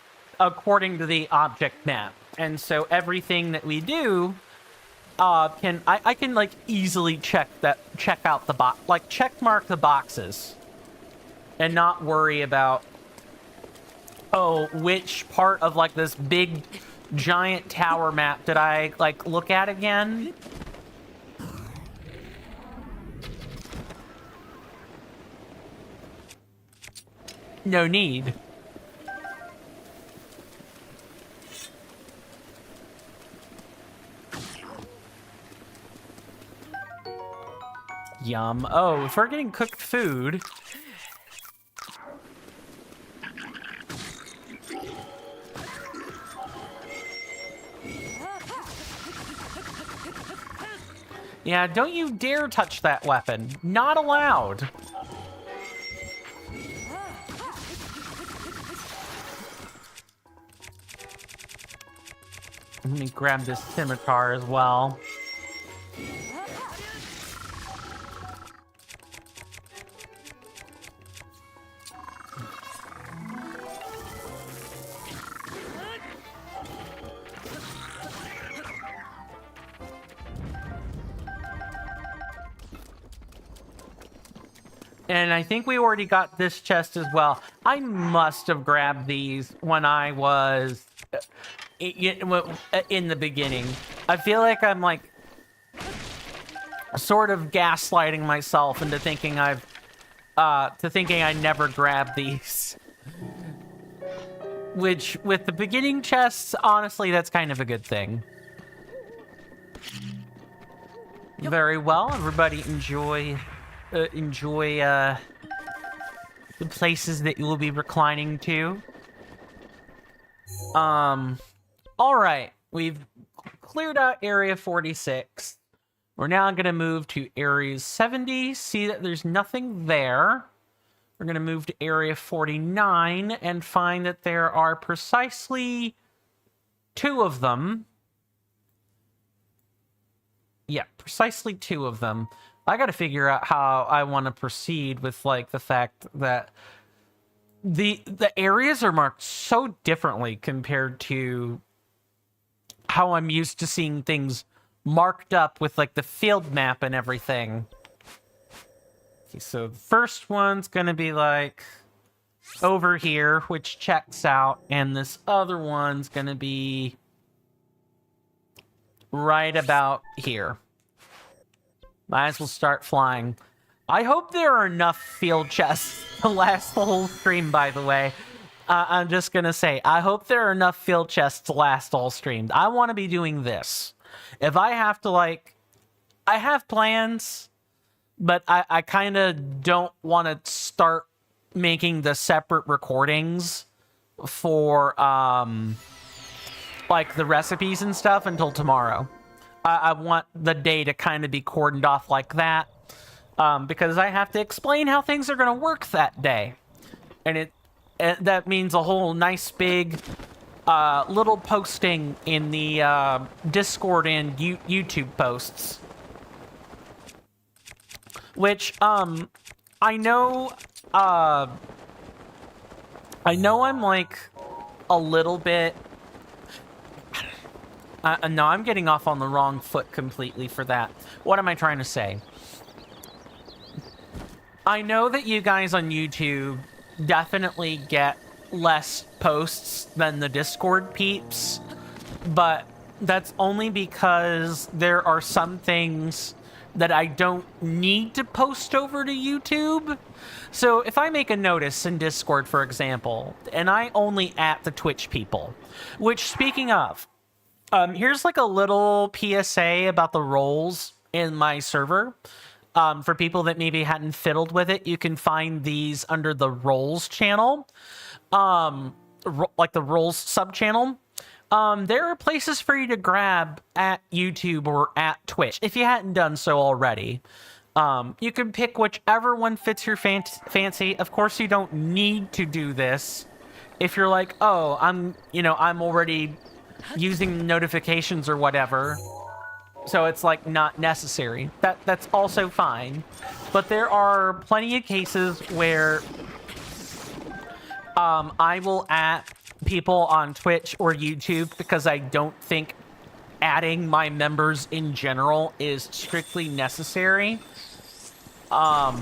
according to the object map. And so everything that we do I can like easily check out the box, like check mark the boxes and not worry about, oh, which part of like this big giant tower map did I like look at again? No need. Yum. Oh, if we're getting cooked food. Yeah, don't you dare touch that weapon. Not allowed. Let me grab this scimitar as well. And I think we already got this chest as well. I must have grabbed these when I was in the beginning. I feel like I'm like sort of gaslighting myself into thinking I never grabbed these. Which, with the beginning chests, honestly, that's kind of a good thing. Yep. Very well, everybody enjoy the places that you will be reclining to. All right, we've cleared out area 46. We're now going to move to area 70, see that there's nothing there. We're going to move to area 49 and find that there are precisely 2 of them. Yeah, precisely 2 of them. I got to figure out how I want to proceed with like the fact that the areas are marked so differently compared to how I'm used to seeing things marked up with like the field map and everything. Okay, so the first one's going to be like over here, which checks out, and this other one's going to be right about here. Might as well start flying. I hope there are enough field chests to last the whole stream, by the way. I'm just going to say, I hope there are enough field chests to last all streams. I want to be doing this. If I have to, like... I have plans, but I kind of don't want to start making the separate recordings for, like, the recipes and stuff until tomorrow. I want the day to kind of be cordoned off like that, because I have to explain how things are going to work that day. And that means a whole nice big little posting in the Discord and YouTube posts. Which, I know I'm like a little bit... no, I'm getting off on the wrong foot completely for that. What am I trying to say? I know that you guys on YouTube definitely get less posts than the Discord peeps, but that's only because there are some things that I don't need to post over to YouTube. So if I make a notice in Discord, for example, and I only at the Twitch people, which, speaking of, here's like a little PSA about the roles in my server. For people that maybe hadn't fiddled with it, you can find these under the roles channel, like the roles sub-channel. There are places for you to grab at YouTube or at Twitch, if you hadn't done so already. You can pick whichever one fits your fancy. Of course, you don't need to do this. If you're like, oh, I'm already using notifications or whatever, so it's like not necessary. That's also fine. But there are plenty of cases where I will at people on Twitch or YouTube because I don't think adding my members in general is strictly necessary. I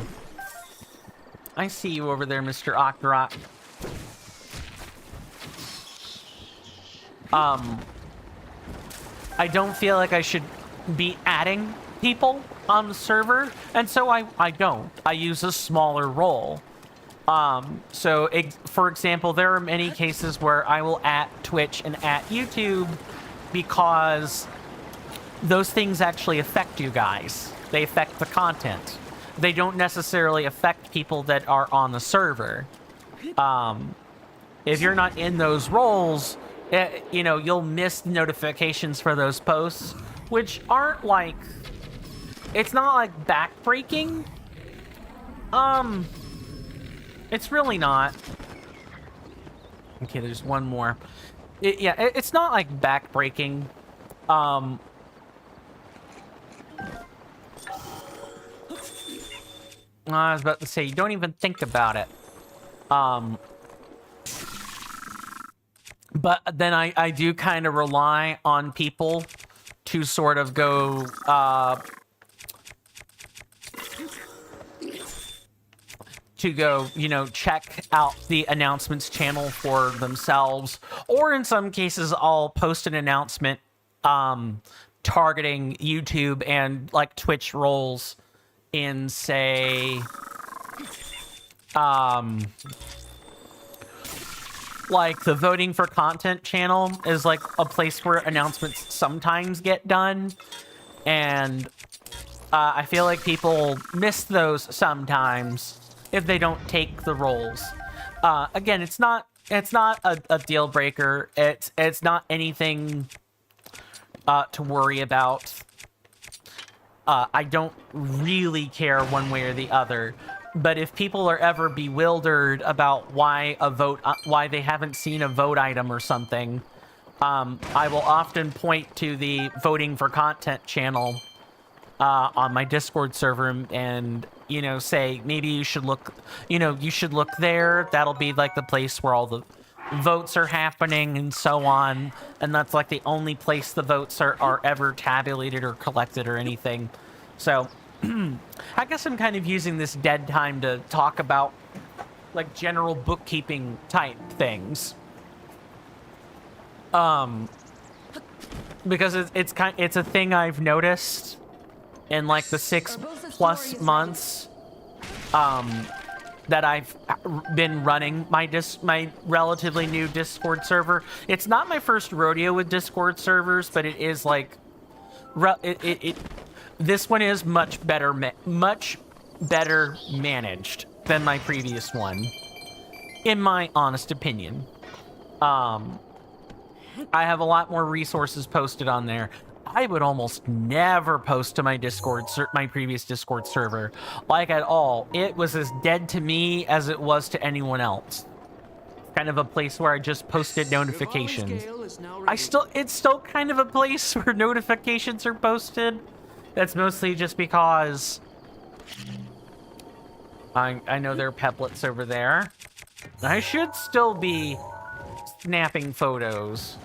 see you over there, Mr. Octorok. I don't feel like I should be adding people on the server, and so I don't. I use a smaller role. For example, there are many cases where I will at Twitch and at YouTube because those things actually affect you guys. They affect the content. They don't necessarily affect people that are on the server. If you're not in those roles, you know, you'll miss notifications for those posts, which aren't like, it's not like backbreaking. It's really not. Okay, there's one more. It's not like backbreaking. I was about to say, you don't even think about it. But then I do kind of rely on people to sort of go, you know, check out the announcements channel for themselves. Or in some cases, I'll post an announcement targeting YouTube and like Twitch roles in, say, like the voting for content channel is like a place where announcements sometimes get done. And I feel like people miss those sometimes if they don't take the roles. Again, it's not a deal breaker. It's not anything to worry about. I don't really care one way or the other. But if people are ever bewildered about why they haven't seen a vote item or something, I will often point to the voting for content channel on my Discord server and, you know, say, maybe you should look there. That'll be like the place where all the votes are happening and so on. And that's like the only place the votes are ever tabulated or collected or anything. So I guess I'm kind of using this dead time to talk about like general bookkeeping type things. Because it's a thing I've noticed in like the 6+ months that I've been running my relatively new Discord server. It's not my first rodeo with Discord servers, but it is like this one is much better managed than my previous one, in my honest opinion. I have a lot more resources posted on there. I would almost never post to my my previous Discord server, like at all. It was as dead to me as it was to anyone else. Kind of a place where I just posted notifications. It's still kind of a place where notifications are posted. That's mostly just because I know there are peplets over there. I should still be snapping photos.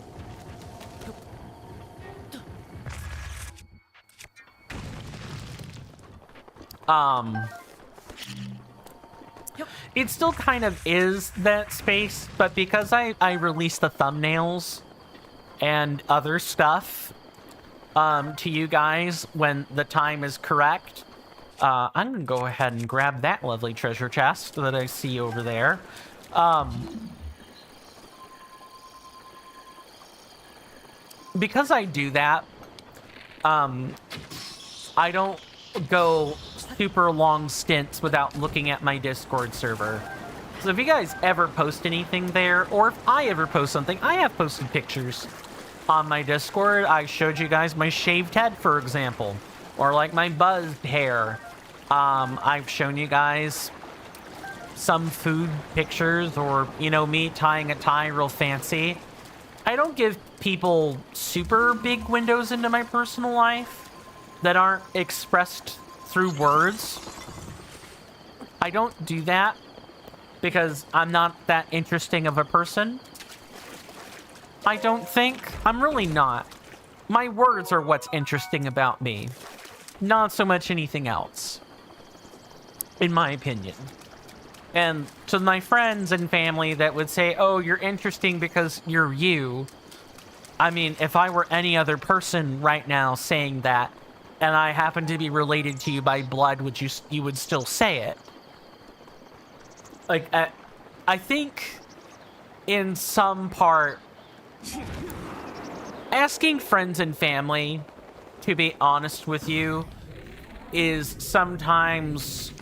It still kind of is that space, but because I released the thumbnails and other stuff to you guys when the time is correct, I'm gonna go ahead and grab that lovely treasure chest that I see over there. Because I do that, I don't go super long stints without looking at my Discord server. So if you guys ever post anything there, or if I ever post something, I have posted pictures on my Discord. I showed you guys my shaved head, for example, or like my buzzed hair. I've shown you guys some food pictures, or, you know, me tying a tie real fancy. I don't give people super big windows into my personal life that aren't expressed through words. I don't do that because I'm not that interesting of a person. I don't think. I'm really not. My words are what's interesting about me. Not so much anything else. In my opinion. And to my friends and family that would say, oh, you're interesting because you're you. I mean, if I were any other person right now saying that, and I happen to be related to you by blood, would you would still say it. Like, I think in some part, asking friends and family to be honest with you is sometimes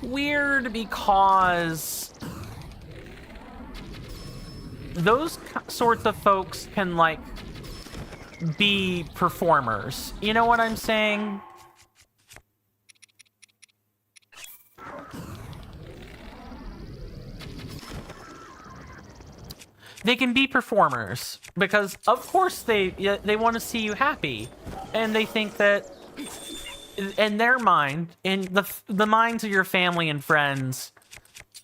weird because those sorts of folks can, like, be performers. You know what I'm saying? They can be performers because, of course, they want to see you happy, and they think that in their mind, in the minds of your family and friends,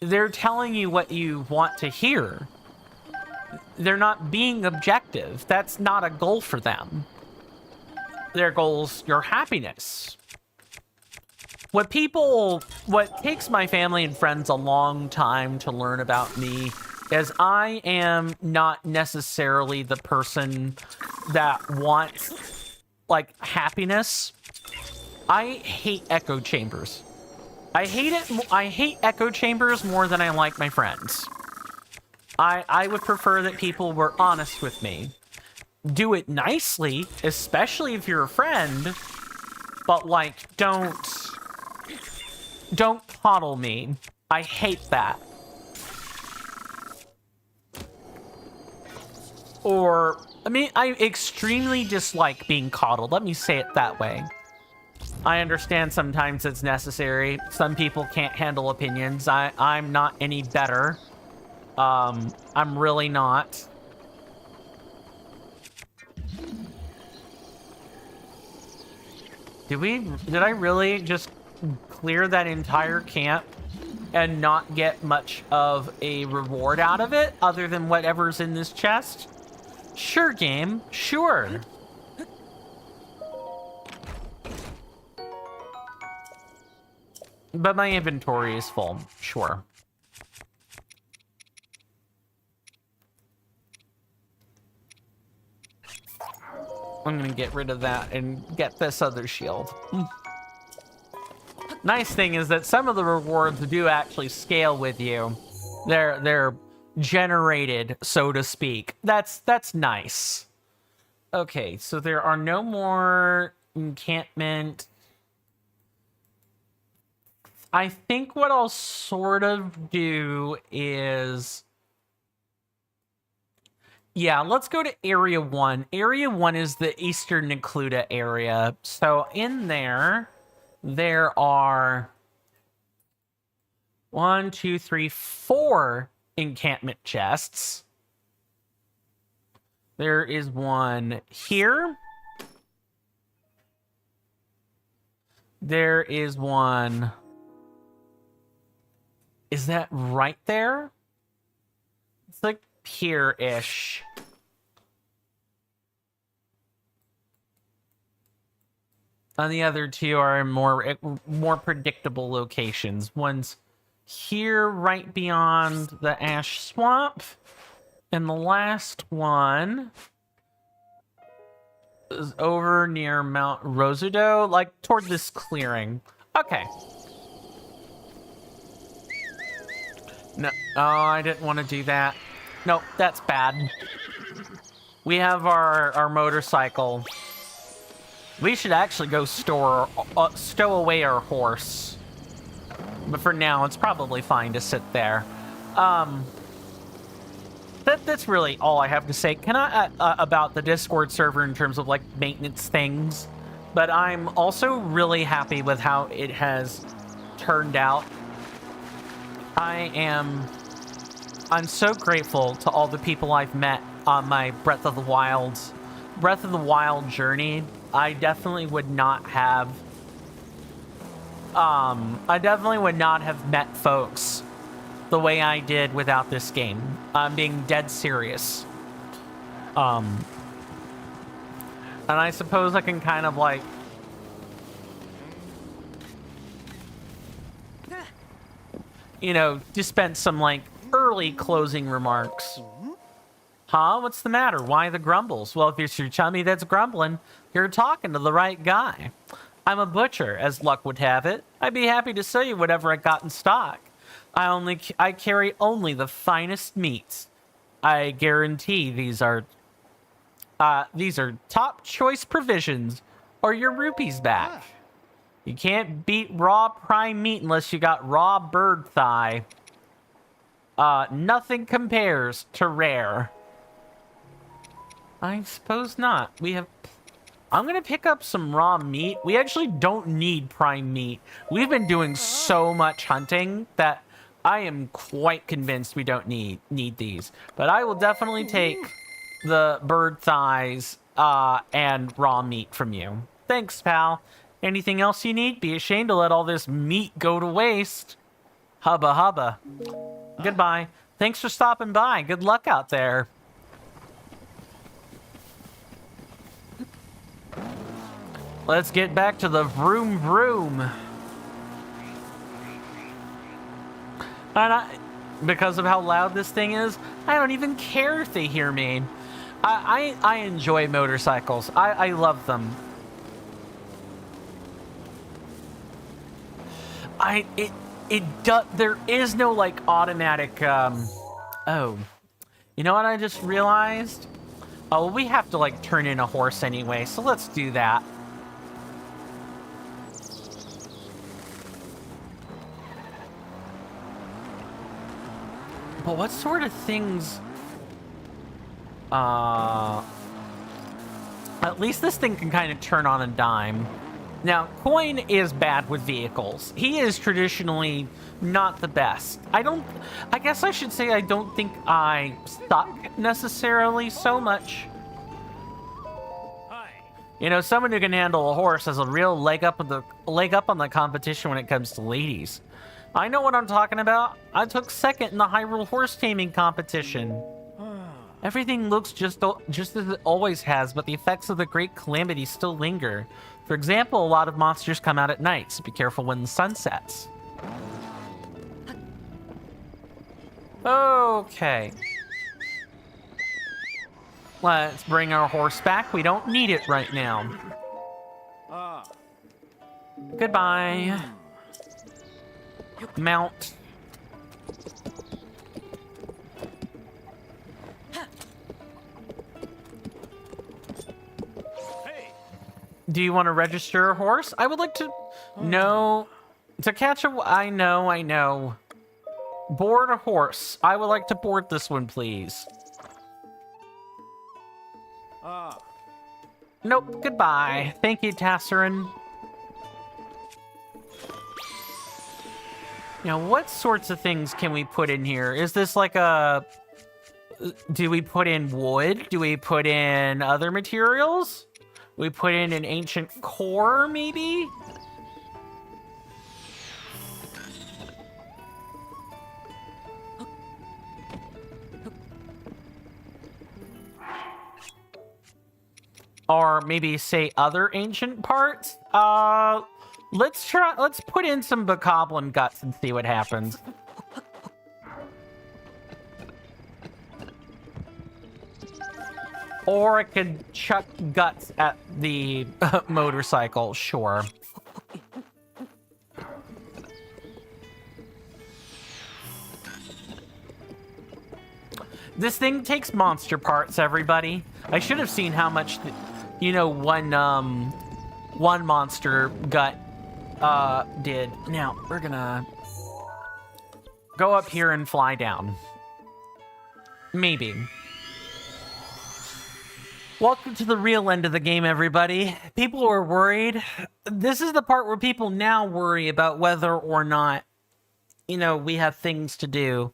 they're telling you what you want to hear. They're not being objective. That's not a goal for them. Their goal's your happiness. What takes my family and friends a long time to learn about me is I am not necessarily the person that wants, like, happiness. I hate echo chambers. I hate echo chambers more than I like my friends. I would prefer that people were honest with me. Do it nicely, especially if you're a friend, but, like, don't coddle me. I hate that. Or, I mean, I extremely dislike being coddled. Let me say it that way. I understand sometimes it's necessary. Some people can't handle opinions. I'm not any better. I'm really not. Did I really just clear that entire camp and not get much of a reward out of it other than whatever's in this chest? Sure, game. Sure. But my inventory is full. Sure. I'm gonna get rid of that and get this other shield. Nice thing is that some of the rewards do actually scale with you. They're generated, so to speak. That's nice. Okay, so there are no more encampment. I think what I'll sort of do is... Yeah, let's go to Area 1. Area 1 is the Eastern Necluda area. So in there are 1, 2, 3, 4 encampment chests. There is one here. There is one... Is that right there? It's like here-ish. And the other two are in more predictable locations. One's here, right beyond the Ash Swamp. And the last one is over near Mount Rosudo, like toward this clearing. Okay. No, oh, I didn't want to do that. No, that's bad. We have our motorcycle. We should actually go stow away our horse. But for now, it's probably fine to sit there. That's really all I have to say. Can I about the Discord server in terms of, like, maintenance things? But I'm also really happy with how it has turned out. I'm so grateful to all the people I've met on my Breath of the Wild journey. I definitely would not have met folks the way I did without this game. I'm being dead serious. And I suppose I can kind of like... you know, dispense some like early closing remarks. Huh? What's the matter? Why the grumbles? Well, if it's your chummy that's grumbling, you're talking to the right guy. I'm a butcher, as luck would have it. I'd be happy to sell you whatever I got in stock. I carry only the finest meats. I guarantee these are top choice provisions, or your rupees back. You can't beat raw prime meat unless you got raw bird thigh. Nothing compares to rare. I suppose not. I'm gonna pick up some raw meat. We actually don't need prime meat. We've been doing so much hunting that I am quite convinced we don't need these. But I will definitely take the bird thighs and raw meat from you. Thanks, pal. Anything else you need? Be ashamed to let all this meat go to waste. Hubba hubba. Goodbye. Thanks for stopping by. Good luck out there. Let's get back to the vroom vroom. And because of how loud this thing is, I don't even care if they hear me. I enjoy motorcycles. I love them. There is no like automatic oh, you know what I just realized? Oh, we have to like turn in a horse anyway, so let's do that. But what sort of things at least this thing can kind of turn on a dime. Now, Coin is bad with vehicles. He is traditionally not the best. I guess I should say I don't think I suck necessarily so much. Hi. You know, someone who can handle a horse has a real leg up on the competition when it comes to ladies. I know what I'm talking about. I took second in the Hyrule horse taming competition. Everything looks just as it always has, but the effects of the Great Calamity still linger. For example, a lot of monsters come out at night, so be careful when the sun sets. Okay. Let's bring our horse back. We don't need it right now. Goodbye. Mount. Do you want to register a horse? I would like to... No. To catch a... I know. Board a horse. I would like to board this one, please. Nope. Goodbye. Thank you, Tasserin. Now, what sorts of things can we put in here? Is this like a... Do we put in wood? Do we put in other materials? We put in an ancient core, maybe? Or maybe say other ancient parts? Let's put in some bokoblin guts and see what happens. Or I could chuck guts at the motorcycle, sure. This thing takes monster parts, everybody. I should have seen how much, one monster gut did. Now, we're gonna go up here and fly down. Maybe. Welcome to the real end of the game, everybody. People are worried. This is the part where people now worry about whether or not, we have things to do.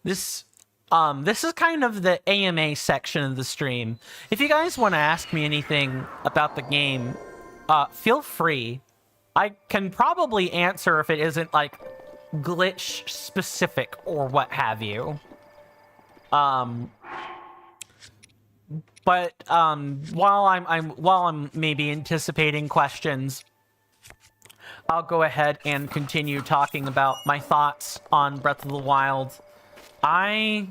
This is kind of the AMA section of the stream. If you guys want to ask me anything about the game, feel free. I can probably answer if it isn't, like, glitch specific or what have you. But while I'm maybe anticipating questions, I'll go ahead and continue talking about my thoughts on Breath of the Wild. I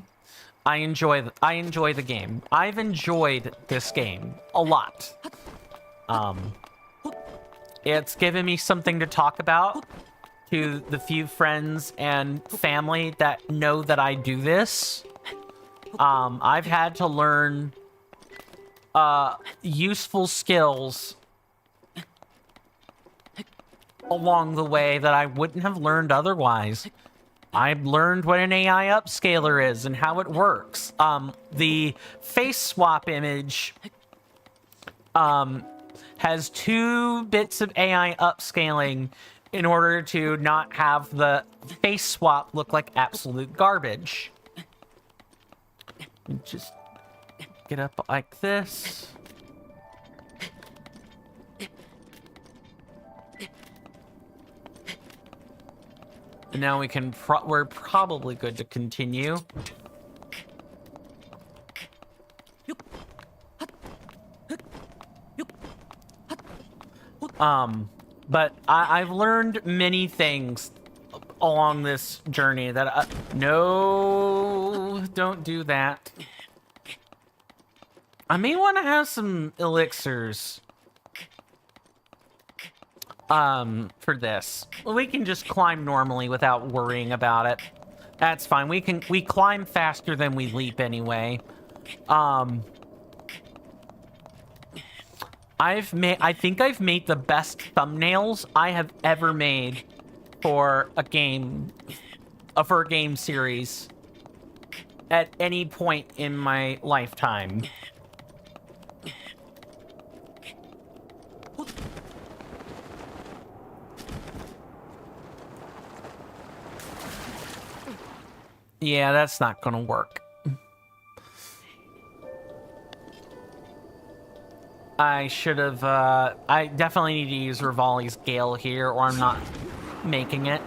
enjoy the game. I've enjoyed this game a lot. It's given me something to talk about to the few friends and family that know that I do this. I've had to learn useful skills along the way that I wouldn't have learned otherwise. I've learned what an AI upscaler is and how it works. The face swap image has 2 bits of AI upscaling in order to not have the face swap look like absolute garbage. Just get up like this. And now we can we're probably good to continue. But I've learned many things along this journey that no, don't do that. I may want to have some elixirs for this. We can just climb normally without worrying about it. That's fine. We climb faster than we leap anyway. I think I've made the best thumbnails I have ever made for a game series at any point in my lifetime. Yeah, that's not gonna work. I should have, I definitely need to use Rivali's Gale here, or I'm not making it.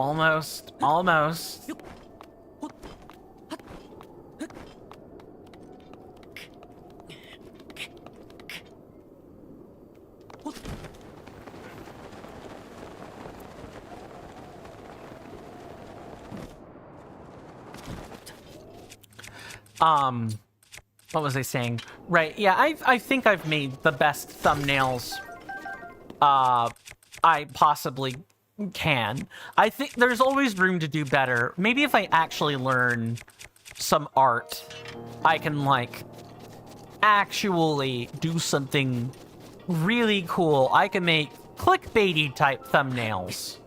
Almost. What was I saying? Right, yeah, I think I've made the best thumbnails I possibly can. I think there's always room to do better. Maybe if I actually learn some art, I can, like, actually do something really cool. I can make clickbaity type thumbnails.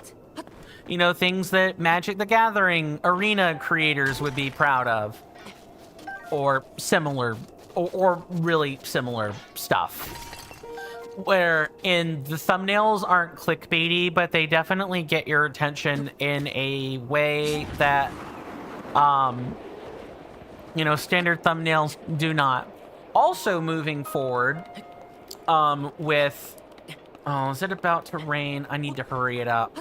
You know, things that Magic the Gathering arena creators would be proud of. Or similar, or really similar stuff. Where in the thumbnails aren't clickbaity, but they definitely get your attention in a way that, you know, standard thumbnails do not. Also moving forward, with, oh, is it about to rain? I need to hurry it up.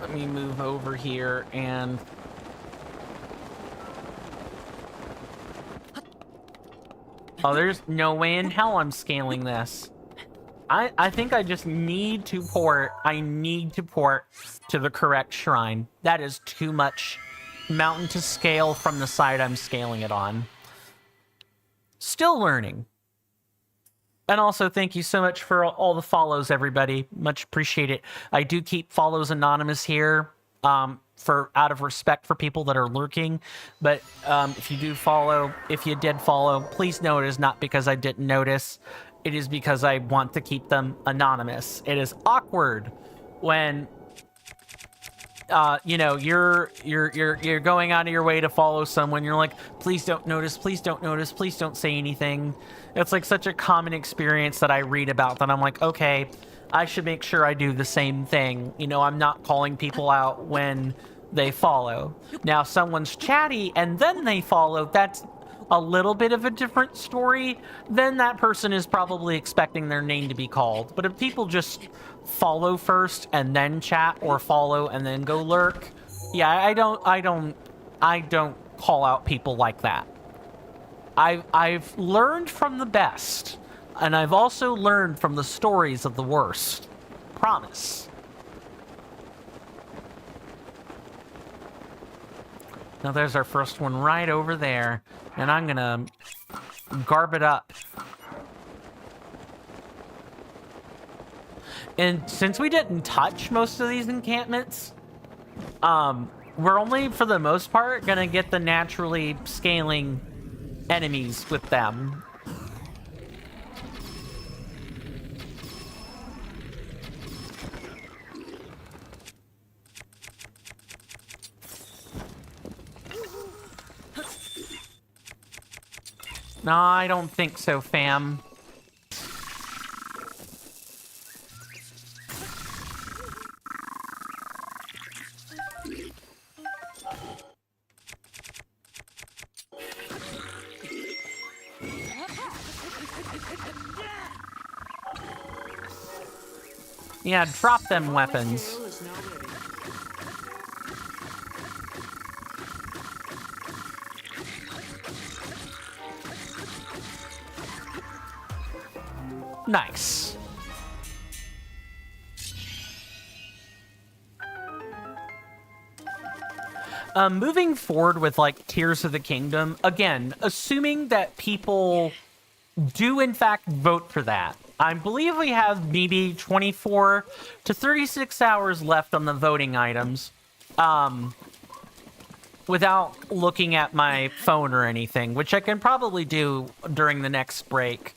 Let me move over here and... Oh, there's no way in hell I'm scaling this. I think I just need to port. I need to port to the correct shrine. That is too much mountain to scale from the side I'm scaling it on. Still learning. And also, thank you so much for all the follows, everybody. Much appreciate it. I do keep follows anonymous here, for out of respect for people that are lurking. But if you did follow, please know it is not because I didn't notice. It is because I want to keep them anonymous. It is awkward when you know, you're going out of your way to follow someone. You're like, please don't notice, please don't notice, please don't say anything. It's like such a common experience that I read about that I'm like, okay, I should make sure I do the same thing. You know, I'm not calling people out when they follow. Now, someone's chatty and then they follow, that's a little bit of a different story. Then that person is probably expecting their name to be called. But if people just follow first and then chat, or follow and then go lurk, yeah, I don't call out people like that. I've learned from the best, and I've also learned from the stories of the worst. Promise. Now there's our first one right over there, and I'm gonna garb it up. And since we didn't touch most of these encampments, we're only, for the most part, gonna get the naturally scaling enemies with them. No, I don't think so, fam. Yeah, drop them weapons. Nice. Moving forward with, like, Tears of the Kingdom, again, assuming that people do in fact vote for that. I believe we have maybe 24 to 36 hours left on the voting items. Without looking at my phone or anything, which I can probably do during the next break.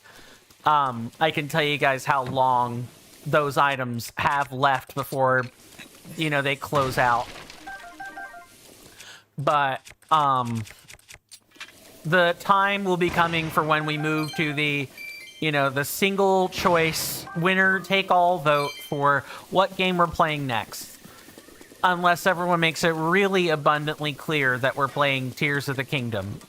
I can tell you guys how long those items have left before, you know, they close out. But, the time will be coming for when we move to the, you know, the single choice winner take all vote for what game we're playing next. Unless everyone makes it really abundantly clear that we're playing Tears of the Kingdom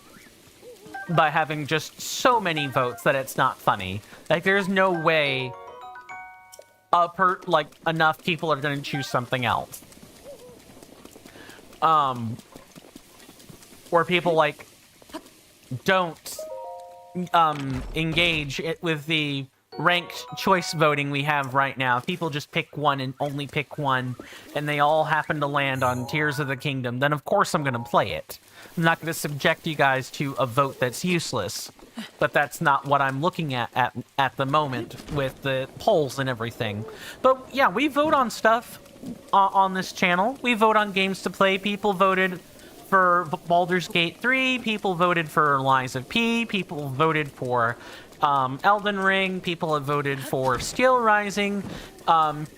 by having just so many votes that it's not funny. Like, there's no way enough people are going to choose something else. Or people, like, don't engage with the ranked choice voting we have right now. If people just pick one and only pick one, and they all happen to land on Tears of the Kingdom, then of course I'm going to play it. I'm not going to subject you guys to a vote that's useless, but that's not what I'm looking at the moment with the polls and everything. But yeah, we vote on stuff on this channel. We vote on games to play. People voted for Baldur's Gate 3, people voted for Lies of P, people voted for Elden Ring, people have voted for Steel Rising,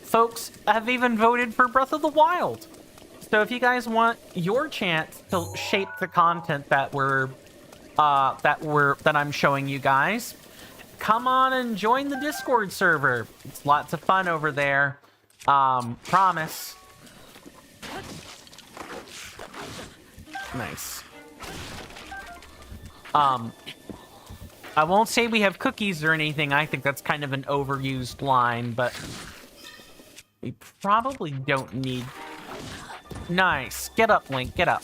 folks have even voted for Breath of the Wild. So if you guys want your chance to shape the content that I'm showing you guys, come on and join the Discord server. It's lots of fun over there. Promise. Nice. I won't say we have cookies or anything. I think that's kind of an overused line, but we probably don't need... Nice. Get up, Link. Get up.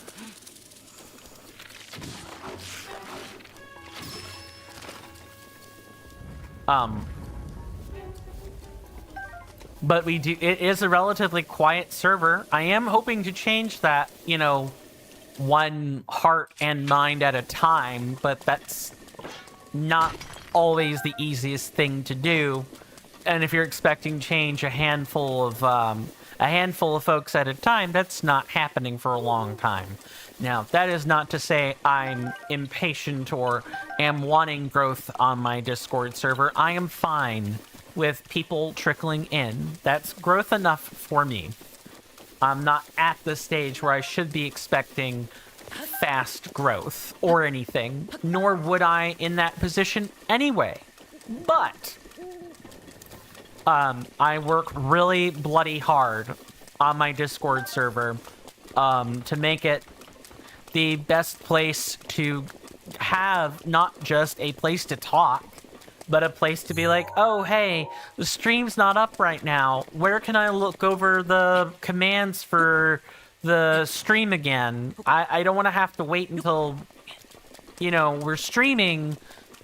But we do... It is a relatively quiet server. I am hoping to change that, you know, one heart and mind at a time, but that's not always the easiest thing to do. And if you're expecting change a handful of folks at a time, that's not happening for a long time. Now, that is not to say I'm impatient or am wanting growth on my Discord server. I am fine with people trickling in. That's growth enough for me. I'm not at the stage where I should be expecting fast growth or anything, nor would I in that position anyway. But I work really bloody hard on my Discord server to make it the best place to have not just a place to talk, but a place to be like, oh, hey, the stream's not up right now. Where can I look over the commands for the stream again? I don't want to have to wait until, you know, we're streaming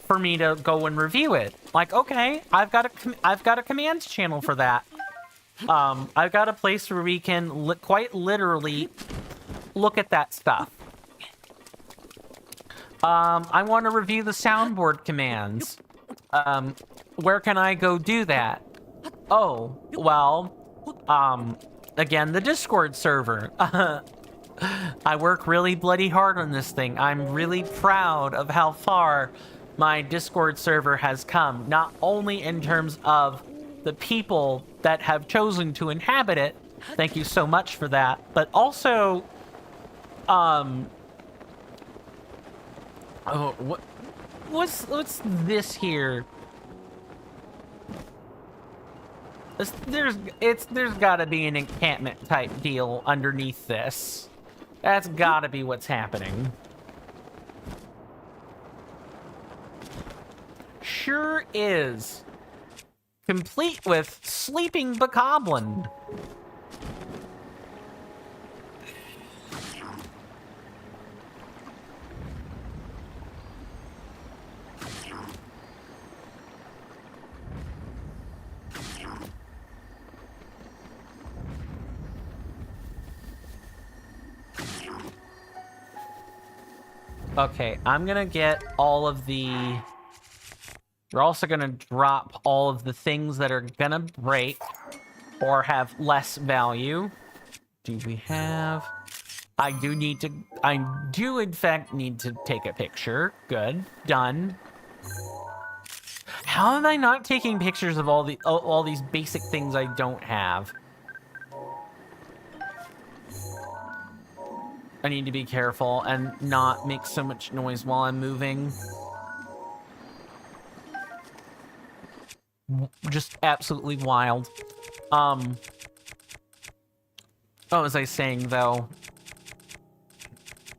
for me to go and review it. Like, okay, I've got a commands channel for that. I've got a place where we can quite literally look at that stuff. I want to review the soundboard commands. Where can I go do that? Oh, well, again, the Discord server. I work really bloody hard on this thing. I'm really proud of how far my Discord server has come, not only in terms of the people that have chosen to inhabit it, thank you so much for that, but also, oh, what's this here? There's gotta be an encampment type deal underneath this. That's gotta be what's happening. Sure is. Complete with sleeping bokoblin. Okay, I'm gonna get all of the... We're also gonna drop all of the things that are gonna break or have less value. Do we have... I do in fact need to take a picture. Good. Done. How am I not taking pictures of all these basic things I don't have? I need to be careful and not make so much noise while I'm moving. Just absolutely wild. What was I saying, though?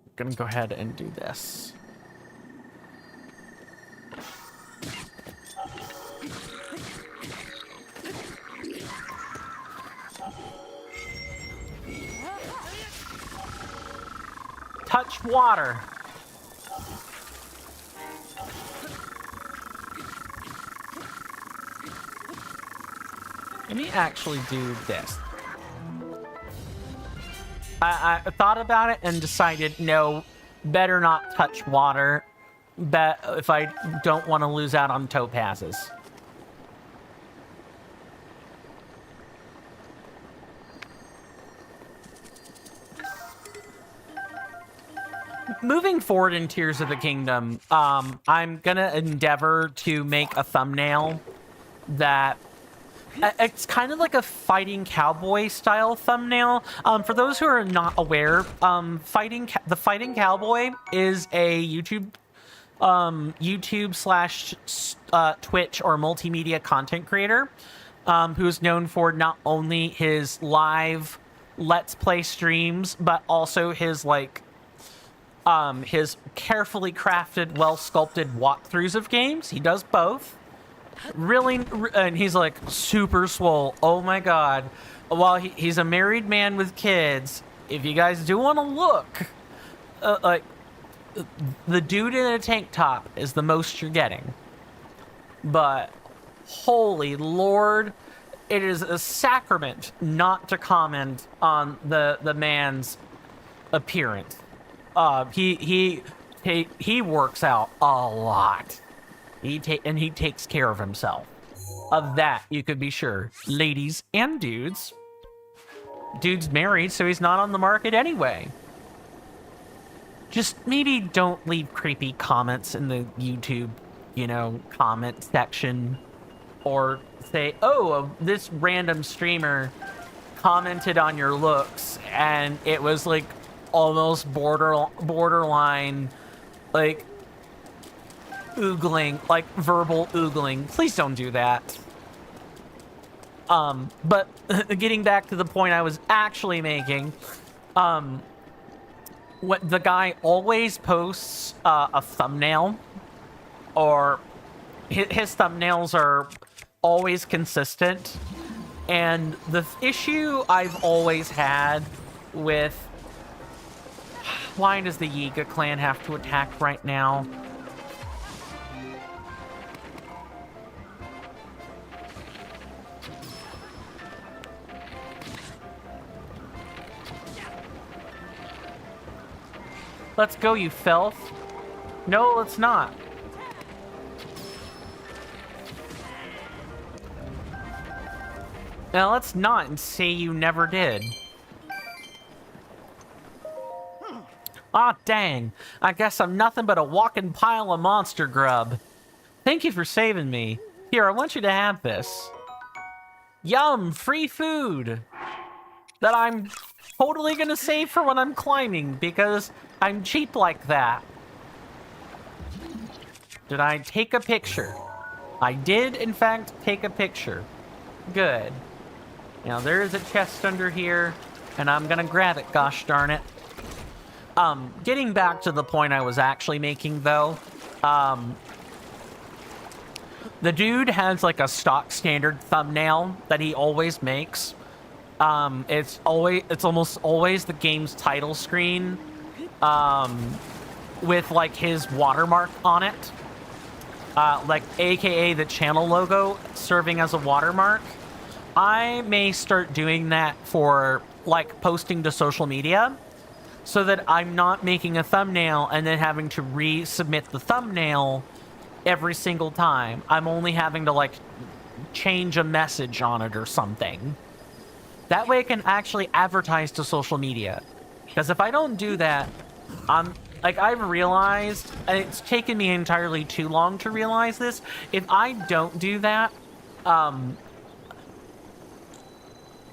I'm gonna go ahead and do this. Touch water. Let me actually do this. I thought about it and decided, no, better not touch water. If I don't want to lose out on topazes. Moving forward in Tears of the Kingdom, I'm gonna endeavor to make a thumbnail that it's kind of like a fighting cowboy style thumbnail. For those who are not aware, the fighting cowboy is a YouTube slash Twitch or multimedia content creator who is known for not only his live Let's Play streams, but also his his carefully crafted, well-sculpted walkthroughs of games. He does both. Really, and he's like super swole. Oh my god. While he's a married man with kids, if you guys do want to look, the dude in a tank top is the most you're getting. But holy lord, it is a sacrament not to comment on the man's appearance. He works out a lot. He takes care of himself. Of that, you could be sure. Ladies and dudes. Dude's married, so he's not on the market anyway. Just maybe don't leave creepy comments in the YouTube, comment section. Or say, oh, this random streamer commented on your looks, and it was like almost borderline, like oogling, like verbal oogling. Please don't do that. But getting back to the point I was actually making, what the guy always posts a thumbnail, or his thumbnails are always consistent. And the issue I've always had with... Why does the Yiga clan have to attack right now? Let's go, you filth. No, let's not. Now, let's not and say you never did. Ah, dang. I guess I'm nothing but a walking pile of monster grub. Thank you for saving me. Here, I want you to have this. Yum, free food. That I'm totally gonna save for when I'm climbing, because I'm cheap like that. Did I take a picture? I did, in fact, take a picture. Good. Now, there is a chest under here, and I'm gonna grab it, gosh darn it. Getting back to the point I was actually making, though, the dude has, like, a stock standard thumbnail that he always makes. It's almost always the game's title screen, with, like, his watermark on it. Like, aka the channel logo serving as a watermark. I may start doing that for, like, posting to social media, so that I'm not making a thumbnail and then having to resubmit the thumbnail every single time. I'm only having to, like, change a message on it or something. That way I can actually advertise to social media. Because if I don't do that, I've realized, and it's taken me entirely too long to realize this, if I don't do that,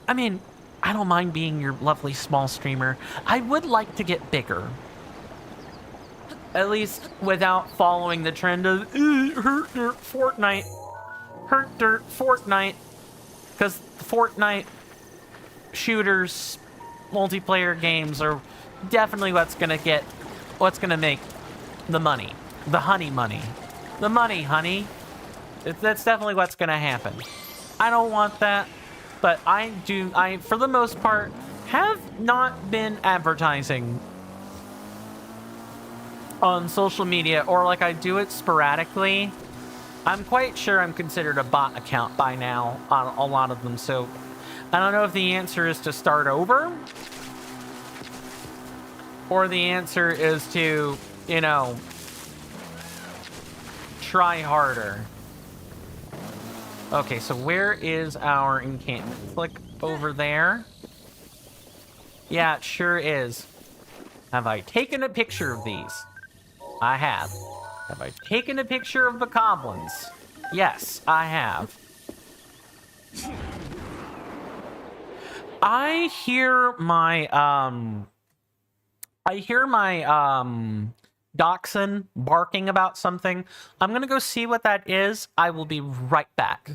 I mean, I don't mind being your lovely small streamer. I would like to get bigger. At least without following the trend of hurt dirt Fortnite. Hurt dirt Fortnite. Because Fortnite shooters, multiplayer games are definitely what's gonna make the money. The honey money. The money, honey. That's definitely what's gonna happen. I don't want that. But I, for the most part, have not been advertising on social media, or like I do it sporadically. I'm quite sure I'm considered a bot account by now on a lot of them, so I don't know if the answer is to start over, or the answer is to, you know, try harder. Okay, so where is our encampment? Click over there. Yeah, it sure is. Have I taken a picture of these? I have. Have I taken a picture of the goblins? Yes, I have. I hear my dachshund barking about something. I'm gonna go see what that is. I will be right back.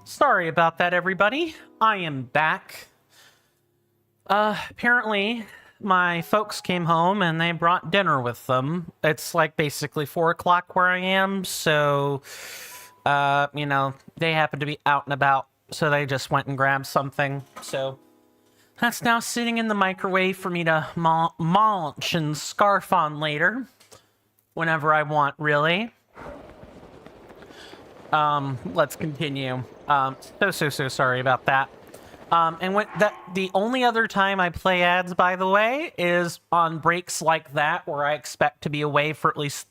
Sorry about that, everybody. I am back. Apparently, my folks came home and they brought dinner with them. It's like basically 4 o'clock where I am, so, you know, they happen to be out and about, so they just went and grabbed something. So that's now sitting in the microwave for me to munch and scarf on later, whenever I want, really. Let's continue. So sorry about that. And the only other time I play ads, by the way, is on breaks like that, where I expect to be away for at least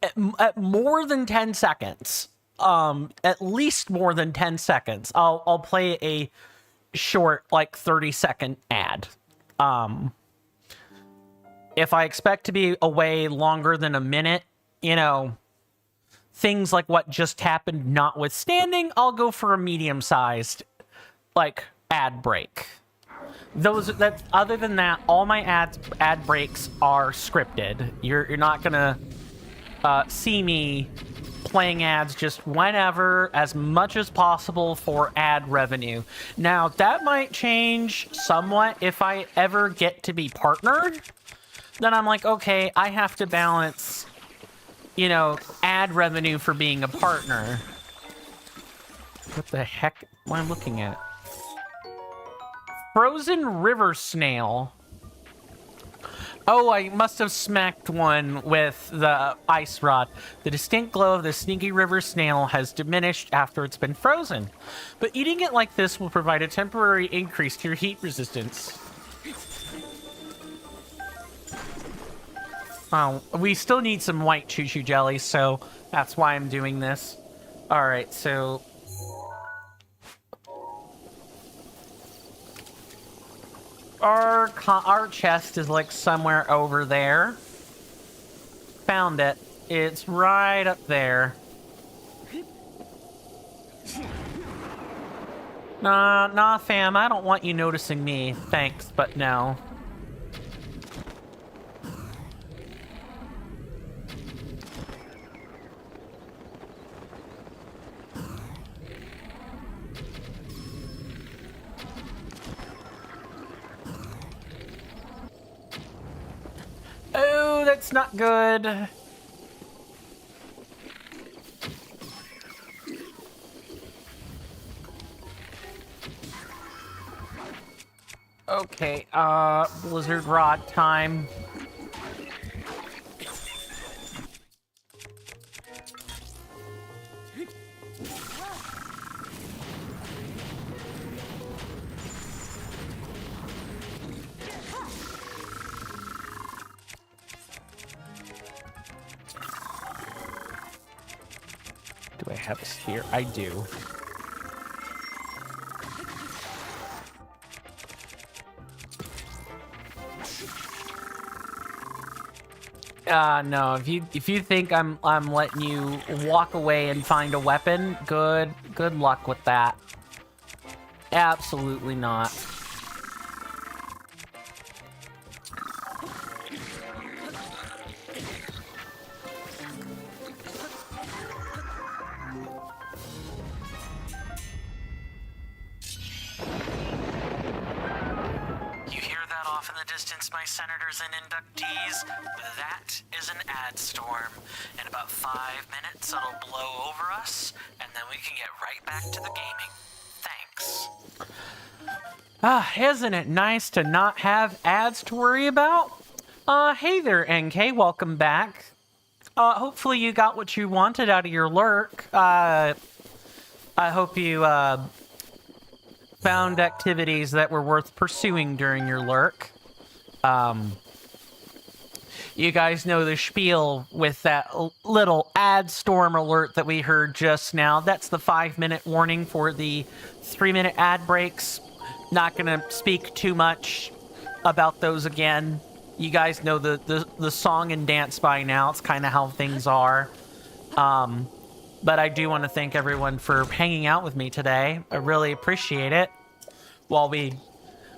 at more than 10 seconds. At least more than 10 seconds. I'll play a short, like 30-second ad. If I expect to be away longer than a minute, you know, things like what just happened notwithstanding, I'll go for a medium-sized, like, ad break. Other than that, all my ad breaks are scripted. You're not gonna see me playing ads just whenever, as much as possible for ad revenue. Now, that might change somewhat if I ever get to be partnered. Then I'm like, okay, I have to balance, you know, ad revenue for being a partner. What the heck am I looking at? Frozen river snail. Oh, I must have smacked one with the ice rod. The distinct glow of the sneaky river snail has diminished after it's been frozen. But eating it like this will provide a temporary increase to your heat resistance. Oh, we still need some white choo-choo jelly, so that's why I'm doing this. Alright, so... Our chest is, like, somewhere over there. Found it. It's right up there. Nah, fam, I don't want you noticing me. Thanks, but no. Oh, that's not good. Okay, blizzard rod time. Do I have a sphere? I do. No, if you think I'm letting you walk away and find a weapon, good luck with that. Absolutely not. My senators and inductees, that is an ad storm. In about 5 minutes, it'll blow over us, and then we can get right back to the gaming. Thanks. Isn't it nice to not have ads to worry about? Hey there, NK, welcome back. Hopefully you got what you wanted out of your lurk. I hope you, found activities that were worth pursuing during your lurk. You guys know the spiel with that little ad storm alert that we heard just now. That's the 5-minute warning for the 3-minute ad breaks. Not gonna speak too much about those again. You guys know the song and dance by now. It's kind of how things are. But I do want to thank everyone for hanging out with me today. I really appreciate it. While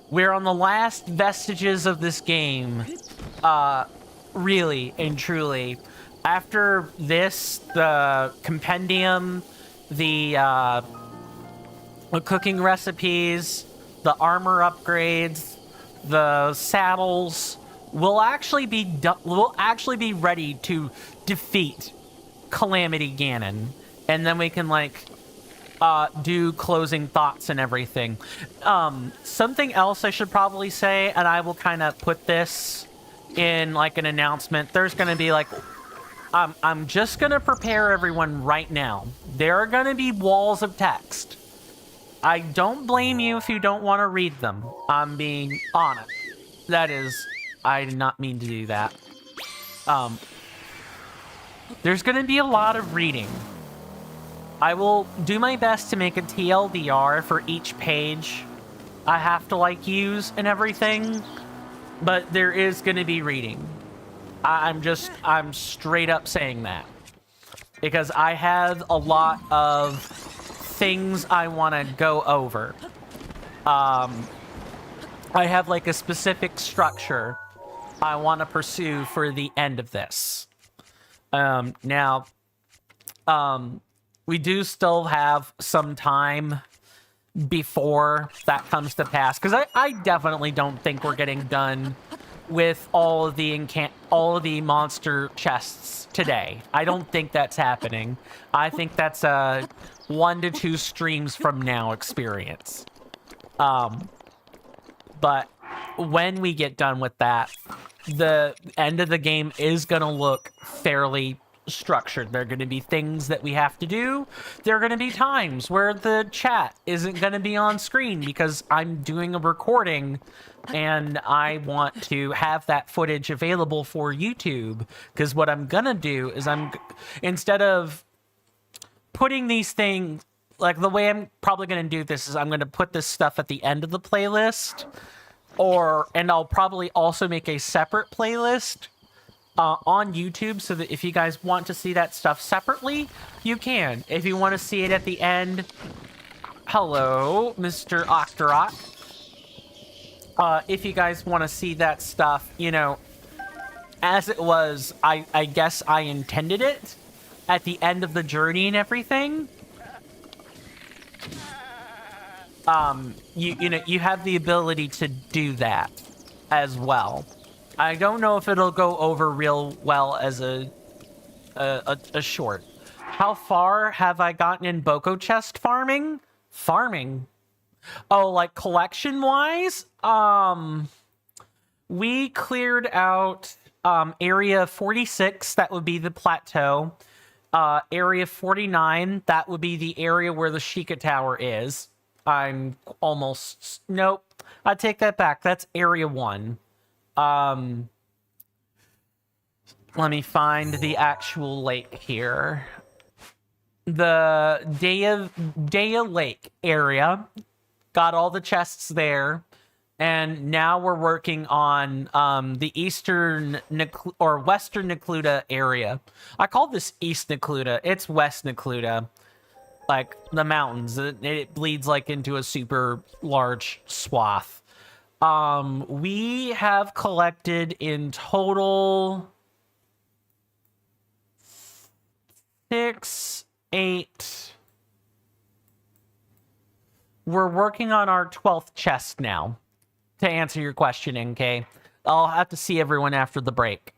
we're on the last vestiges of this game, really and truly. After this, the compendium, the the cooking recipes, the armor upgrades, the saddles will actually be ready to defeat Calamity Ganon, and then we can like do closing thoughts and everything. Something else I should probably say, and I will kind of put this in like an announcement. There's going to be like, I'm just going to prepare everyone right now. There are going to be walls of text. I don't blame you if you don't want to read them. I'm being honest. That is, I did not mean to do that. There's going to be a lot of reading. I will do my best to make a TLDR for each page I have to like use and everything, but there is going to be reading. I'm straight up saying that because I have a lot of things I want to go over. I have like a specific structure I want to pursue for the end of this. Now, we do still have some time before that comes to pass, because I definitely don't think we're getting done with all of the monster chests today. I don't think that's happening. I think that's a 1 to 2 streams from now experience. But when we get done with that, the end of the game is going to look fairly structured. There are going to be things that we have to do. There are going to be times where the chat isn't going to be on screen because I'm doing a recording and I want to have that footage available for YouTube. Because what I'm going to do is instead of putting these things, like the way I'm probably going to do this is I'm going to put this stuff at the end of the playlist, and I'll probably also make a separate playlist on YouTube so that if you guys want to see that stuff separately, you can. If you want to see it at the end, hello, Mr. Octorok. If you guys want to see that stuff, you know, as it was, I guess I intended it at the end of the journey and everything. You know, you have the ability to do that as well. I don't know if it'll go over real well as a short. How far have I gotten in Boko chest farming? Farming? Oh, like collection-wise? We cleared out area 46, that would be the plateau. Area 49, that would be the area where the Sheikah Tower is. Nope. I take that back. That's area 1. Let me find the actual lake here. The Daya Lake area. Got all the chests there. And now we're working on the eastern or western Necluda area. I call this East Necluda. It's West Necluda. Like the mountains. It bleeds like into a super large swath. We have collected in total 6, 8. We're working on our 12th chest now. To answer your question, NK. I'll have to see everyone after the break.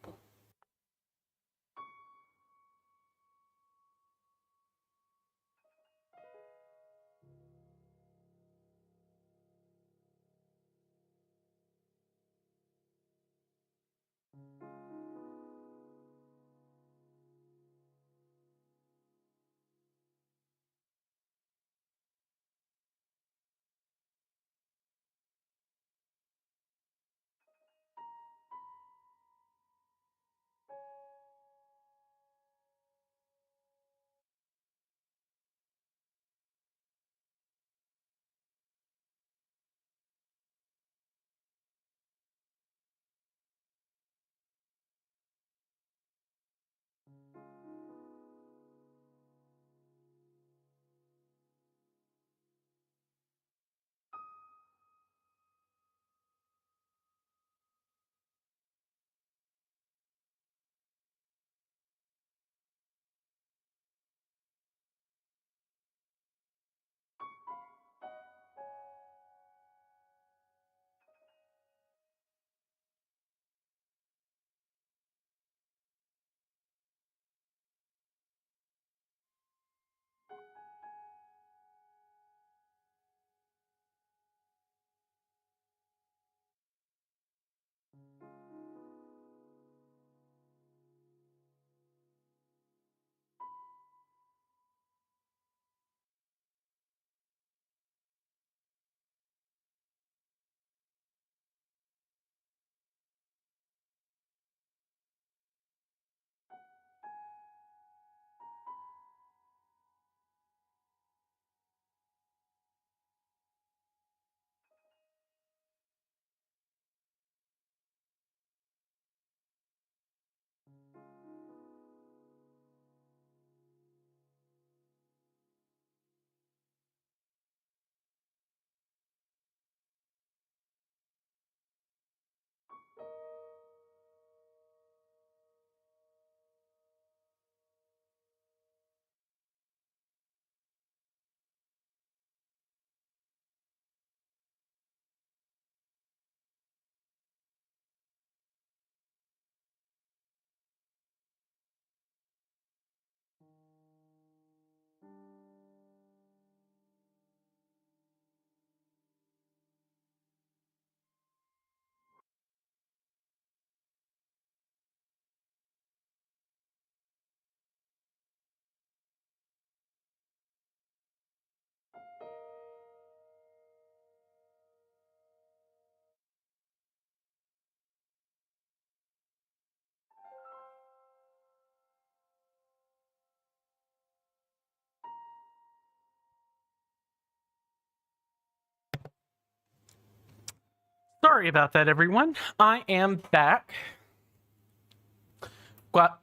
Sorry about that, everyone. I am back.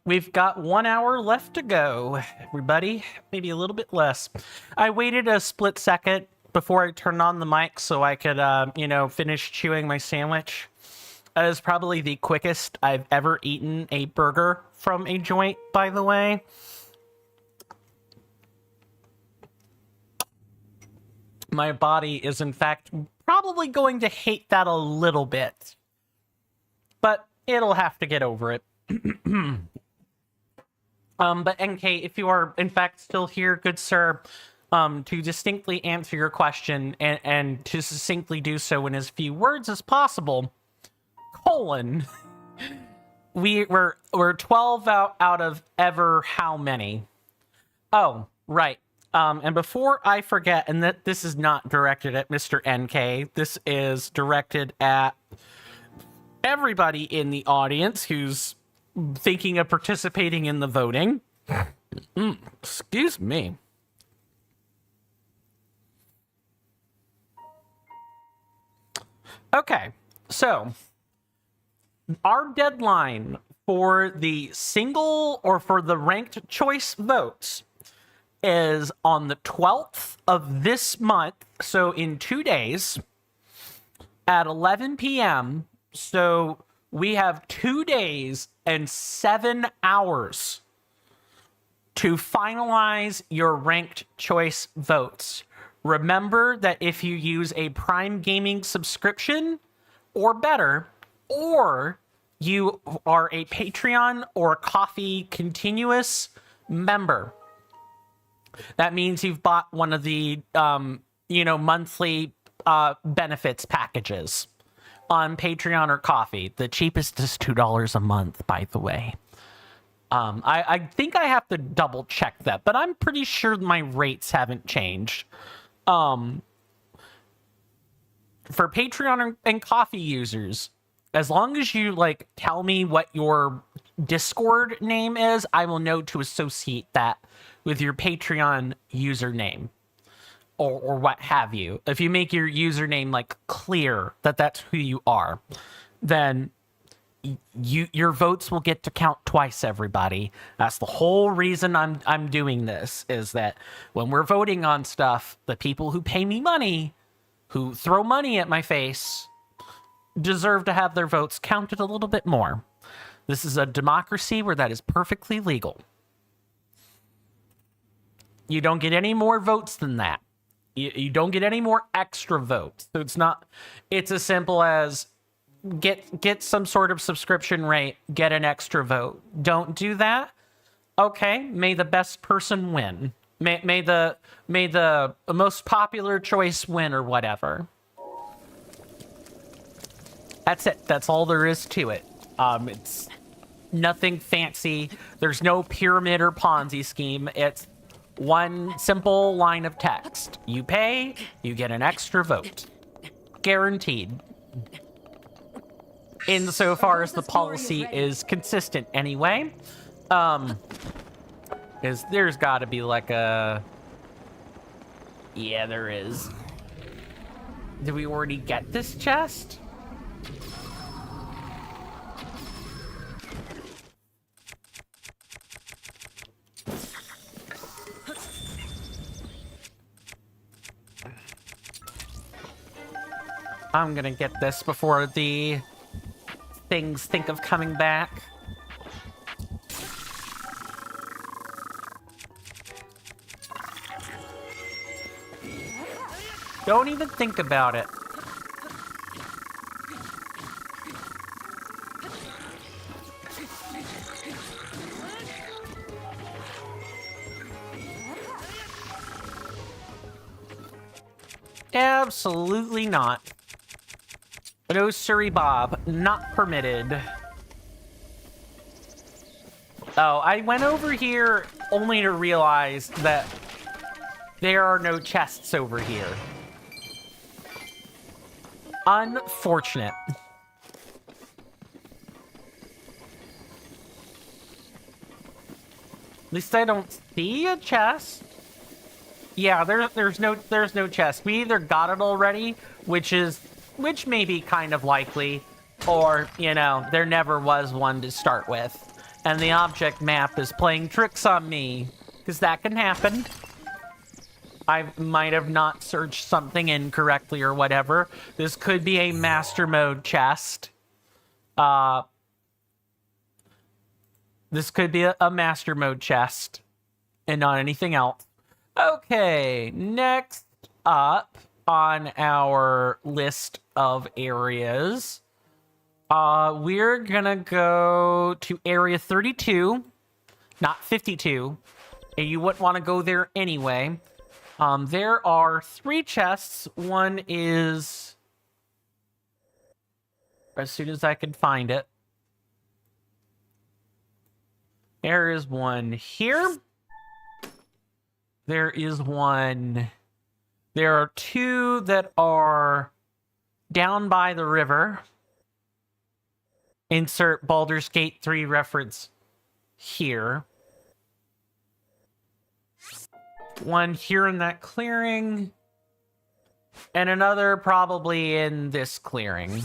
We've got 1 hour left to go, everybody. Maybe a little bit less. I waited a split second before I turned on the mic so I could, finish chewing my sandwich. That is probably the quickest I've ever eaten a burger from a joint, by the way. My body is, in fact, probably going to hate that a little bit. But it'll have to get over it. But NK, if you are, in fact, still here, good sir, to distinctly answer your question and to succinctly do so in as few words as possible, we're 12 out of ever how many? Oh, right. And before I forget, and that this is not directed at Mr. NK, this is directed at everybody in the audience who's thinking of participating in the voting. Excuse me. Okay, so our deadline for the single or for the ranked choice votes is on the 12th of this month, so in 2 days at 11 p.m. So we have 2 days and 7 hours to finalize your ranked choice votes. Remember that if you use a Prime Gaming subscription or better, or you are a Patreon or Coffee continuous member, that means you've bought one of the, monthly benefits packages on Patreon or Coffee. The cheapest is $2 a month, by the way. I think I have to double check that, but I'm pretty sure my rates haven't changed. For Patreon and Coffee users, as long as you tell me what your Discord name is, I will know to associate that with your Patreon username or what have you. If you make your username clear that that's who you are, then your votes will get to count twice, everybody. That's the whole reason I'm doing this, is that when we're voting on stuff, the people who pay me money, who throw money at my face, deserve to have their votes counted a little bit more. This is a democracy where that is perfectly legal. You don't get any more votes than that. You don't get any more extra votes. So it's as simple as get some sort of subscription rate, get an extra vote. Don't do that. Okay, may the best person win. May the most popular choice win, or whatever. That's it. That's all there is to it. It's nothing fancy. There's no pyramid or Ponzi scheme. It's one simple line of text. You pay, you get an extra vote. Guaranteed. Insofar as the policy is consistent anyway. There's gotta be yeah, there is. Did we already get this chest? I'm gonna get this before the things think of coming back. Don't even think about it. Absolutely not. No siree Bob, not permitted. Oh, I went over here only to realize that there are no chests over here. Unfortunate. At least I don't see a chest. Yeah, there's no chest. We either got it already, which is which may be kind of likely, or, you know, there never was one to start with, and the object map is playing tricks on me, because that can happen. I might have not searched something incorrectly or whatever. This could be a master mode chest. This could be a master mode chest and not anything else. Okay, next up on our list of areas, we're gonna go to area 32, not 52. And you wouldn't want to go there anyway. There are 3 chests. One is, as soon as I can find it. There is one here. There is one. There are 2 that are down by the river. Insert Baldur's Gate 3 reference here. One here in that clearing. And another probably in this clearing.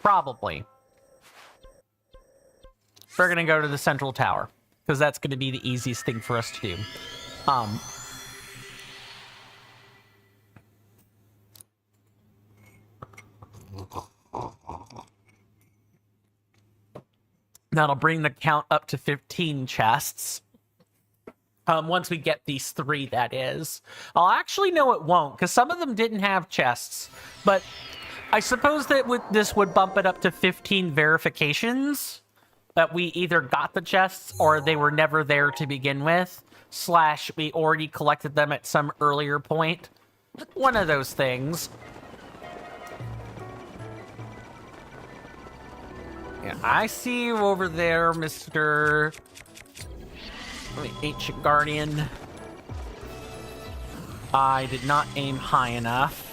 Probably. We're going to go to the central tower, because that's going to be the easiest thing for us to do. That'll bring the count up to 15 chests. Once we get these 3, that is. I'll actually know it won't, because some of them didn't have chests. But I suppose that this would bump it up to 15 verifications that we either got the chests or they were never there to begin with, / we already collected them at some earlier point. One of those things. Yeah, I see you over there, Mr. Ancient Guardian. I did not aim high enough.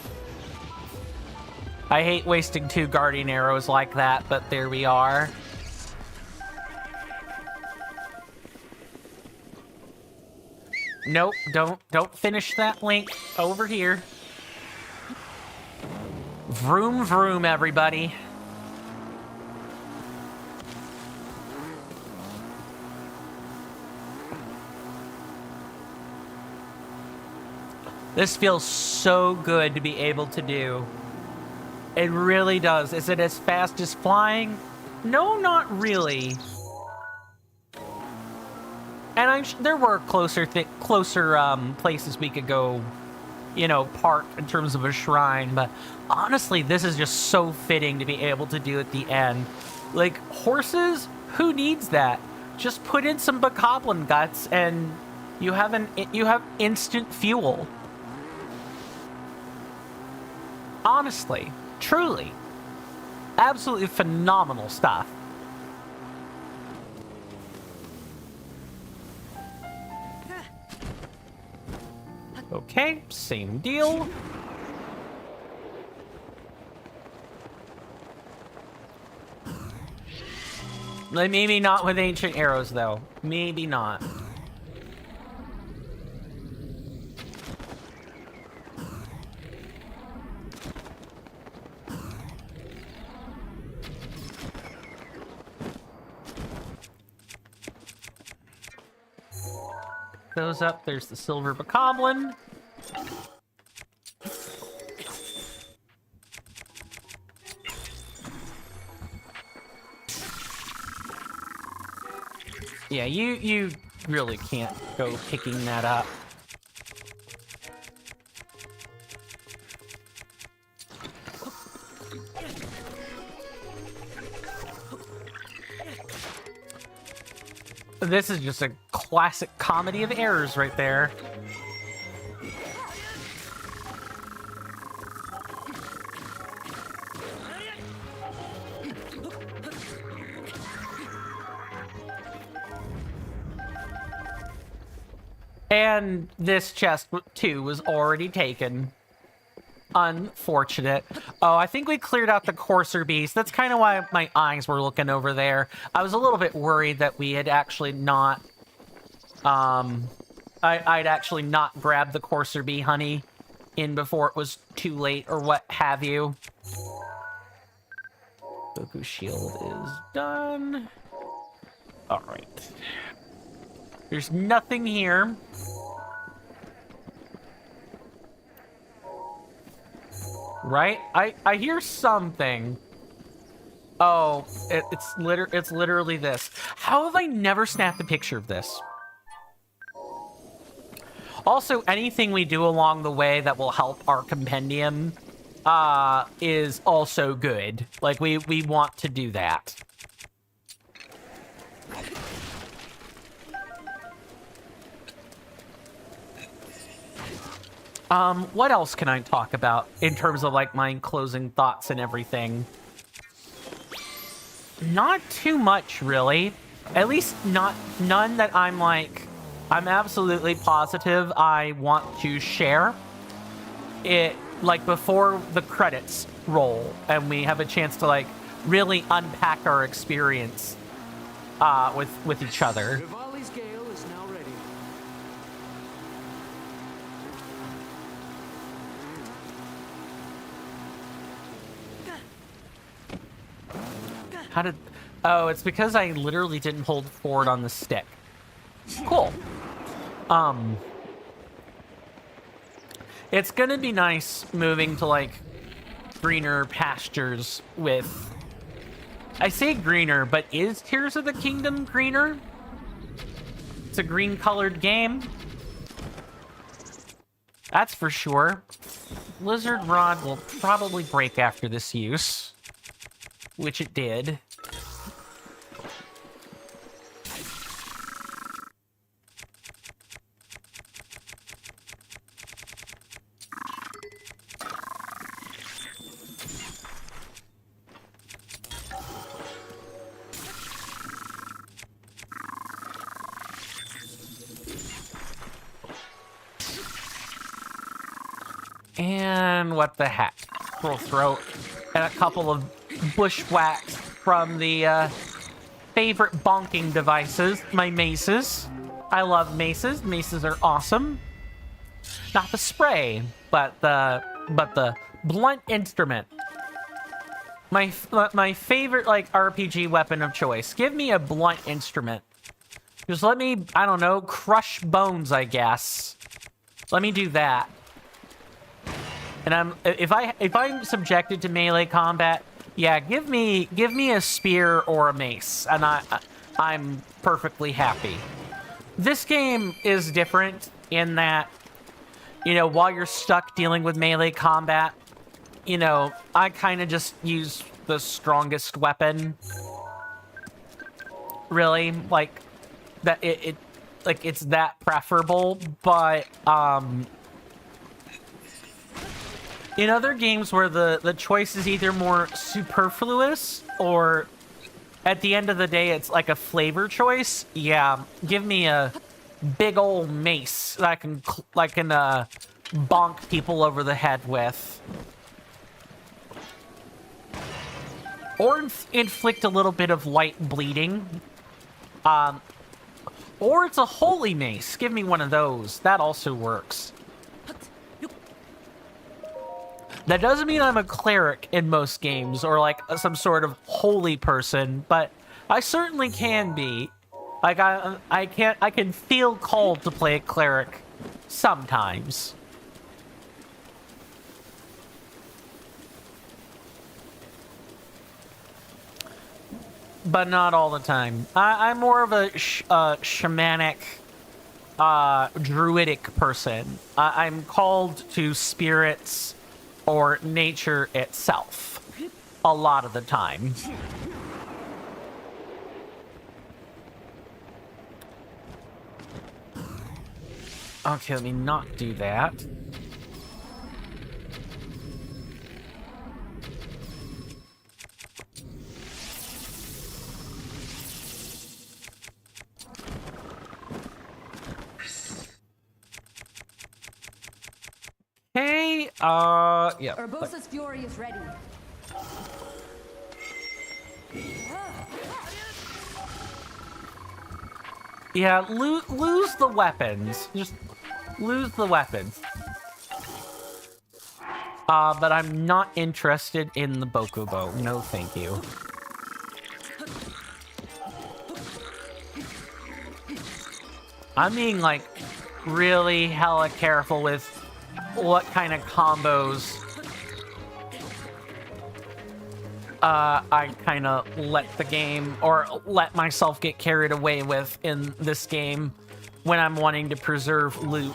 I hate wasting 2 guardian arrows like that, but there we are. Nope, don't finish that link over here. Vroom vroom, everybody. This feels so good to be able to do. It really does. Is it as fast as flying? No, not really. And there were closer places we could go, you know, park in terms of a shrine. But honestly, this is just so fitting to be able to do at the end. Like, horses? Who needs that? Just put in some bokoblin guts and you have instant fuel. Honestly, truly, absolutely phenomenal stuff. Okay, same deal. Maybe not with ancient arrows, though. Maybe not. Those up. There's the silver bokoblin. Yeah, you really can't go picking that up. This is just a classic comedy of errors right there. And this chest, too, was already taken. Unfortunate. Oh, I think we cleared out the courser beast. That's kind of why my eyes were looking over there. I was a little bit worried that we had actually not... I'd actually not grabbed the courser bee honey in before it was too late or what have you. Goku shield is done. All right. There's nothing here. Right? I hear something. Oh, it's literally this. How have I never snapped a picture of this? Also, anything we do along the way that will help our compendium is also good. Like, we want to do that. What else can I talk about in terms of, like, my closing thoughts and everything? Not too much, really. At least none that I'm, like, I'm absolutely positive I want to share it, like, before the credits roll and we have a chance to, like, really unpack our experience with each other. Rivali's gale is now ready. How did... Oh, it's because I literally didn't hold forward on the stick. Cool. It's gonna be nice moving to, like, greener pastures with... I say greener, but is Tears of the Kingdom greener? It's a green-colored game. That's for sure. Lizard Rod will probably break after this use. Which it did. And what the heck? We'll throw and a couple of bushwhacks from the favorite bonking devices, my maces. I love maces. Maces are awesome. Not the spray, but the blunt instrument. My favorite, like, RPG weapon of choice. Give me a blunt instrument. Just let me, I don't know, crush bones, I guess. Let me do that. And if I'm subjected to melee combat, yeah, give me a spear or a mace, and I'm perfectly happy. This game is different in that, you know, while you're stuck dealing with melee combat, you know, I kind of just use the strongest weapon. Really, like that like it's that preferable, but in other games where the choice is either more superfluous or at the end of the day it's like a flavor choice, yeah, give me a big old mace that I can bonk people over the head with. Or inflict a little bit of light bleeding. Or it's a holy mace. Give me one of those. That also works. That doesn't mean I'm a cleric in most games or like some sort of holy person, but I certainly can be. Like I can feel called to play a cleric sometimes. But not all the time. I'm more of a shamanic, druidic person. I'm called to spirits or nature itself a lot of the time. Okay, let me not do that. Hey, yeah. Urbosa's fury is ready. Yeah, lose the weapons. Just lose the weapons. But I'm not interested in the Bokobo. No, thank you. I'm being, like, really hella careful with what kind of combos I kind of let the game, or let myself get carried away with in this game when I'm wanting to preserve loot.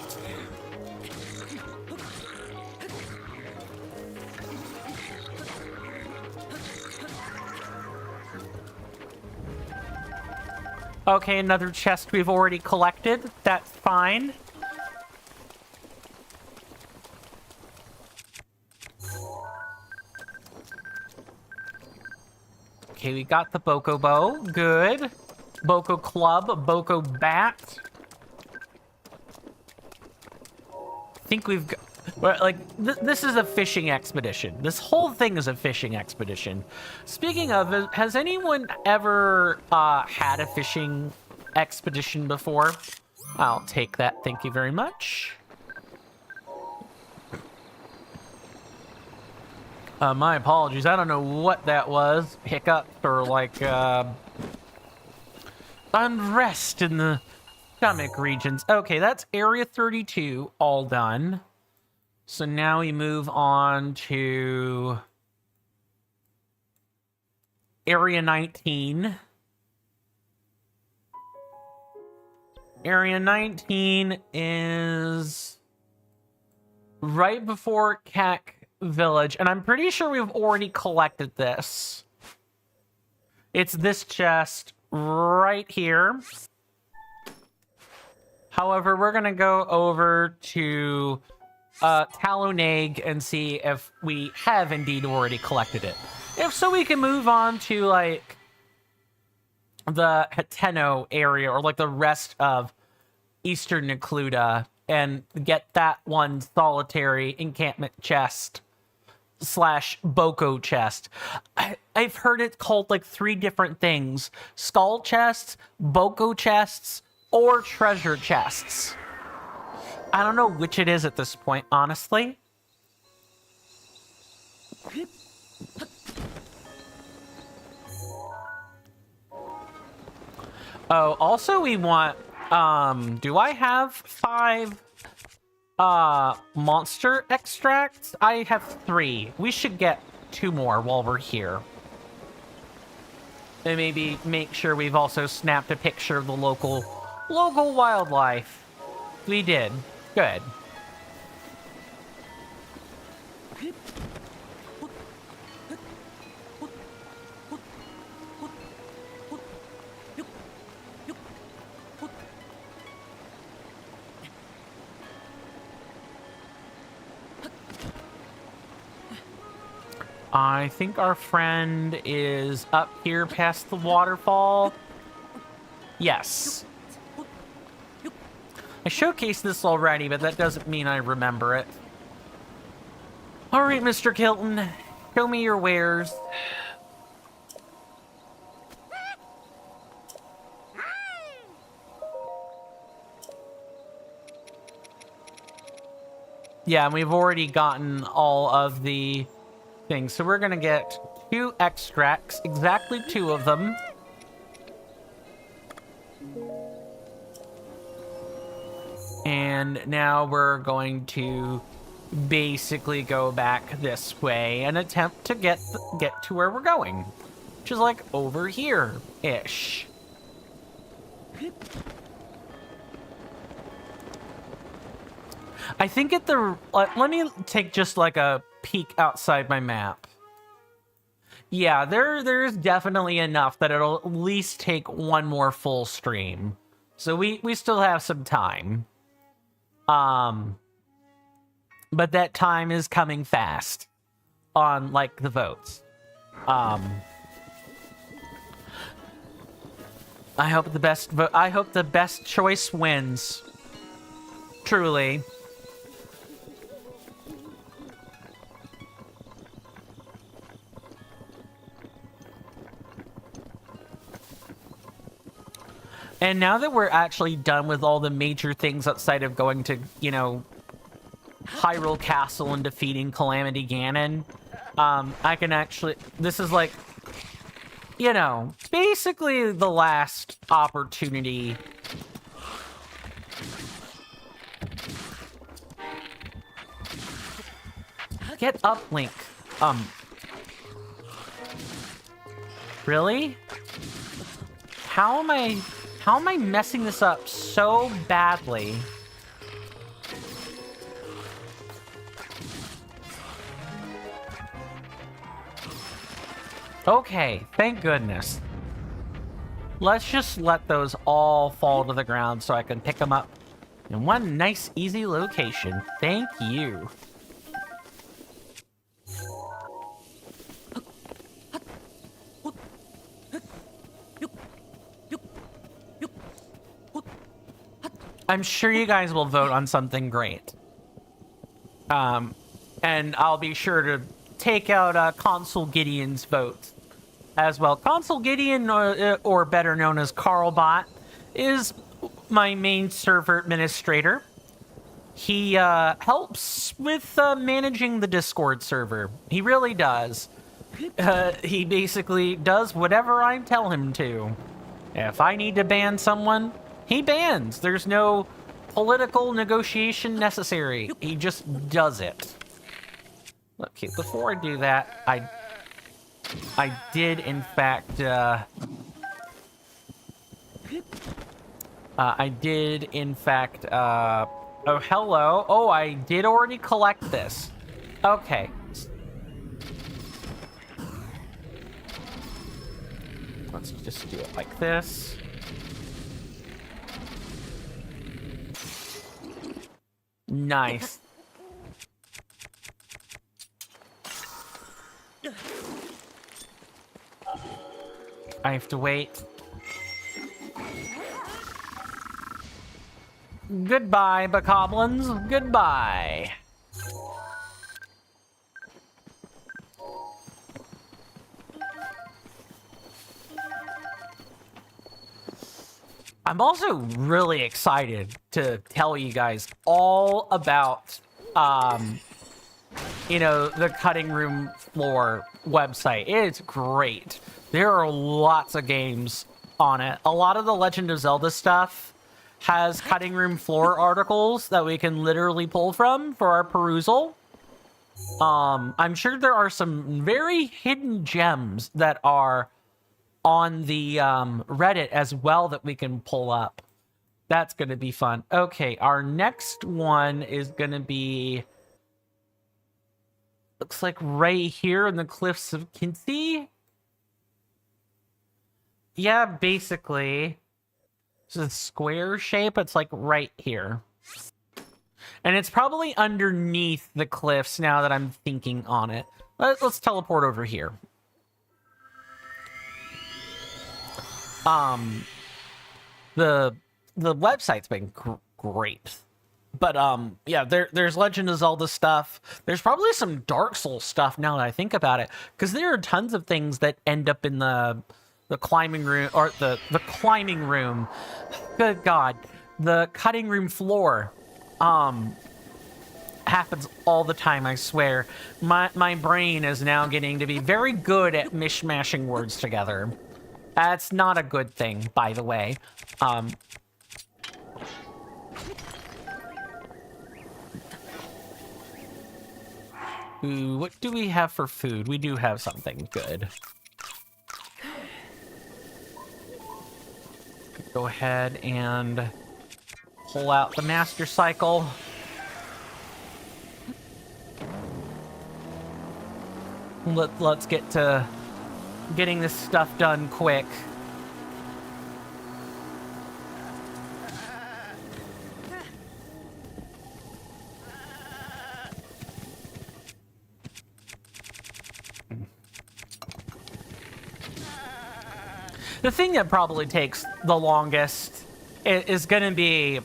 Okay, another chest we've already collected. That's fine. Okay, we got the Bokobo. Good. Boko Club, Boko Bat. I think we've got... Well, like, this is a fishing expedition. This whole thing is a fishing expedition. Speaking of, has anyone ever had a fishing expedition before? I'll take that. Thank you very much. My apologies. I don't know what that was. Hiccup or, like, unrest in the stomach regions. Okay, that's Area 32 all done. So now we move on to Area 19. Area 19 is right before Kek Village, and I'm pretty sure we've already collected this. It's this chest right here. However, we're gonna go over to Taloneg and see if we have indeed already collected it. If so, we can move on to, like, the Hateno area, or, like, the rest of Eastern Necluda, and get that one solitary encampment chest / Boko chest. I've heard it called, like, 3 different things. Skull chests, Boko chests, or treasure chests. I don't know which it is at this point, honestly. Oh, also we want, do I have 5, monster extracts? I have 3. We should get 2 more while we're here. And maybe make sure we've also snapped a picture of the local wildlife. We did. Good. I think our friend is up here past the waterfall. Yes. I showcased this already, but that doesn't mean I remember it. Alright, Mr. Kilton. Show me your wares. Yeah, and we've already gotten all of the things. So we're gonna get 2 extracts, exactly 2 of them. And now we're going to basically go back this way and attempt to get to where we're going, which is like over here-ish. I think at the... let me take just like a peek outside my map. Yeah, there's definitely enough that it'll at least take 1 more full stream. So we still have some time. But that time is coming fast on, like, the votes. I hope the best choice wins. Truly. And now that we're actually done with all the major things outside of going to, you know, Hyrule Castle and defeating Calamity Ganon, I can actually... This is like, you know, basically the last opportunity. Get up, Link. Really? How am I messing this up so badly? Okay, thank goodness. Let's just let those all fall to the ground so I can pick them up in one nice, easy location. Thank you. I'm sure you guys will vote on something great. And I'll be sure to take out Consul Gideon's vote as well. Consul Gideon, or better known as Carlbot, is my main server administrator. He helps with managing the Discord server. He really does. He basically does whatever I tell him to. If I need to ban someone, he bans. There's no political negotiation necessary. He just does it. Okay, before I do that, I did in fact oh, hello. Oh, I did already collect this. Okay. Let's just do it like this. Nice. I have to wait. Goodbye, bokoblins. Goodbye. I'm also really excited to tell you guys all about, you know, the Cutting Room Floor website. It's great. There are lots of games on it. A lot of the Legend of Zelda stuff has Cutting Room Floor articles that we can literally pull from for our perusal. I'm sure there are some very hidden gems that are on the Reddit as well that we can pull up. That's going to be fun. Okay, our next one is going to be... looks like right here in the Cliffs of Kinsey. Yeah, basically. It's a square shape. It's like right here. And it's probably underneath the cliffs now that I'm thinking on it. Let's teleport over here. The website's been great. But, yeah, there's Legend of Zelda stuff. There's probably some Dark Souls stuff now that I think about it. Because there are tons of things that end up in the climbing room, or the climbing room. Good God. The cutting room floor. Happens all the time, I swear. My brain is now getting to be very good at mishmashing words together. That's not a good thing, by the way. Ooh, what do we have for food? We do have something good. Go ahead and pull out the Master Cycle. Let's get to getting this stuff done quick. The thing that probably takes the longest is going to be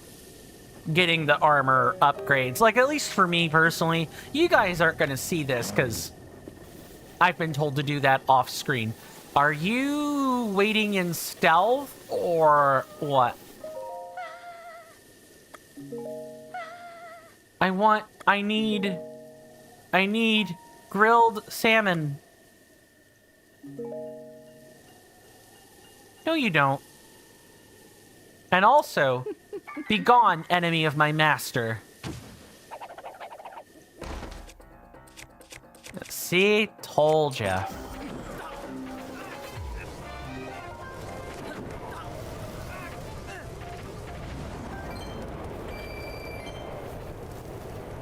getting the armor upgrades. Like, at least for me personally, you guys aren't going to see this because I've been told to do that off screen. Are you waiting in stealth or what? I need grilled salmon. No, you don't. And also, be gone, enemy of my master. See? Told ya.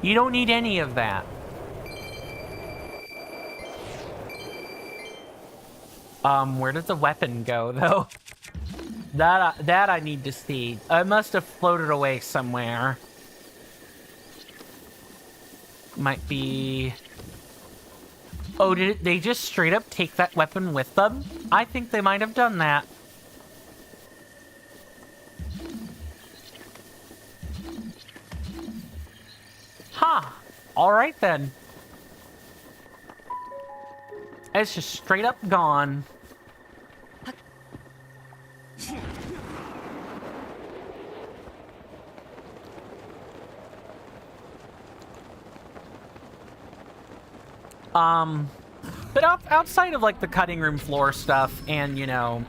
You don't need any of that. Where does the weapon go, though? That I need to see. It must have floated away somewhere. Might be... Oh, did they just straight up take that weapon with them? I think they might have done that. Huh. Alright then. It's just straight up gone. But outside of, like, the cutting room floor stuff and, you know...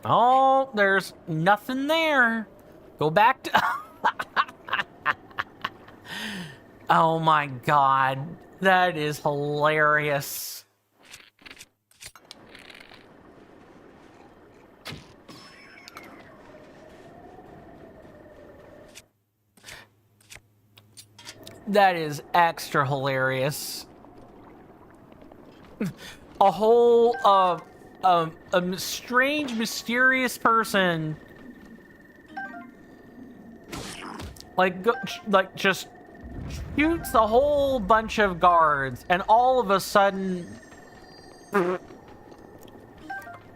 Oh, there's nothing there. Go back to... Oh my god. That is hilarious. That is extra hilarious. A whole, a strange, mysterious person, like, just shoots a whole bunch of guards, and all of a sudden,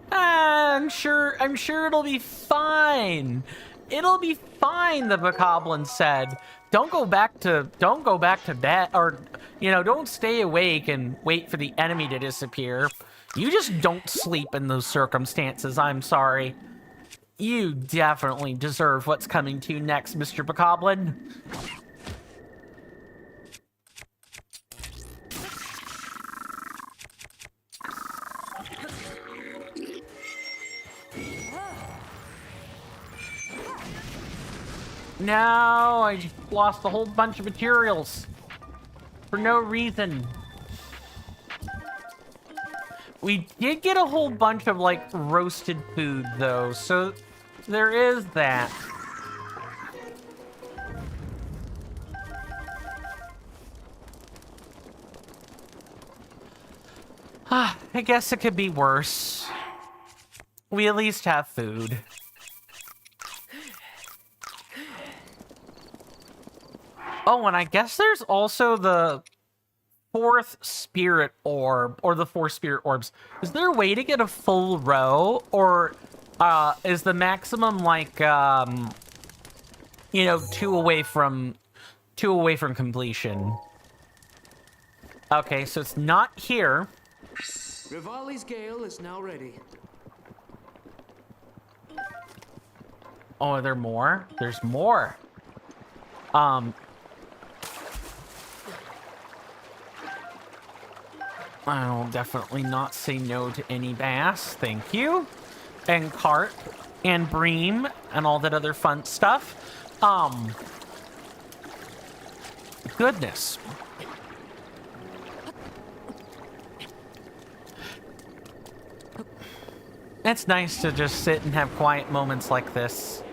I'm sure it'll be fine. It'll be fine, the Bokoblin said. Don't go back to bed, or, you know, don't stay awake and wait for the enemy to disappear. You just don't sleep in those circumstances, I'm sorry. You definitely deserve what's coming to you next, Mr. Bokoblin. No, I just lost a whole bunch of materials for no reason. We did get a whole bunch of, like, roasted food, though, so there is that. I guess it could be worse. We at least have food. Oh, and I guess there's also the fourth spirit orb, or the 4 spirit orbs. Is there a way to get a full row, or is the maximum, like, you know, 2 away from completion? Okay, so it's not here. Rivali's Gale is now ready. Oh, are there more? There's more. I'll definitely not say no to any bass, thank you. And carp, and bream, and all that other fun stuff. Goodness. It's nice to just sit and have quiet moments like this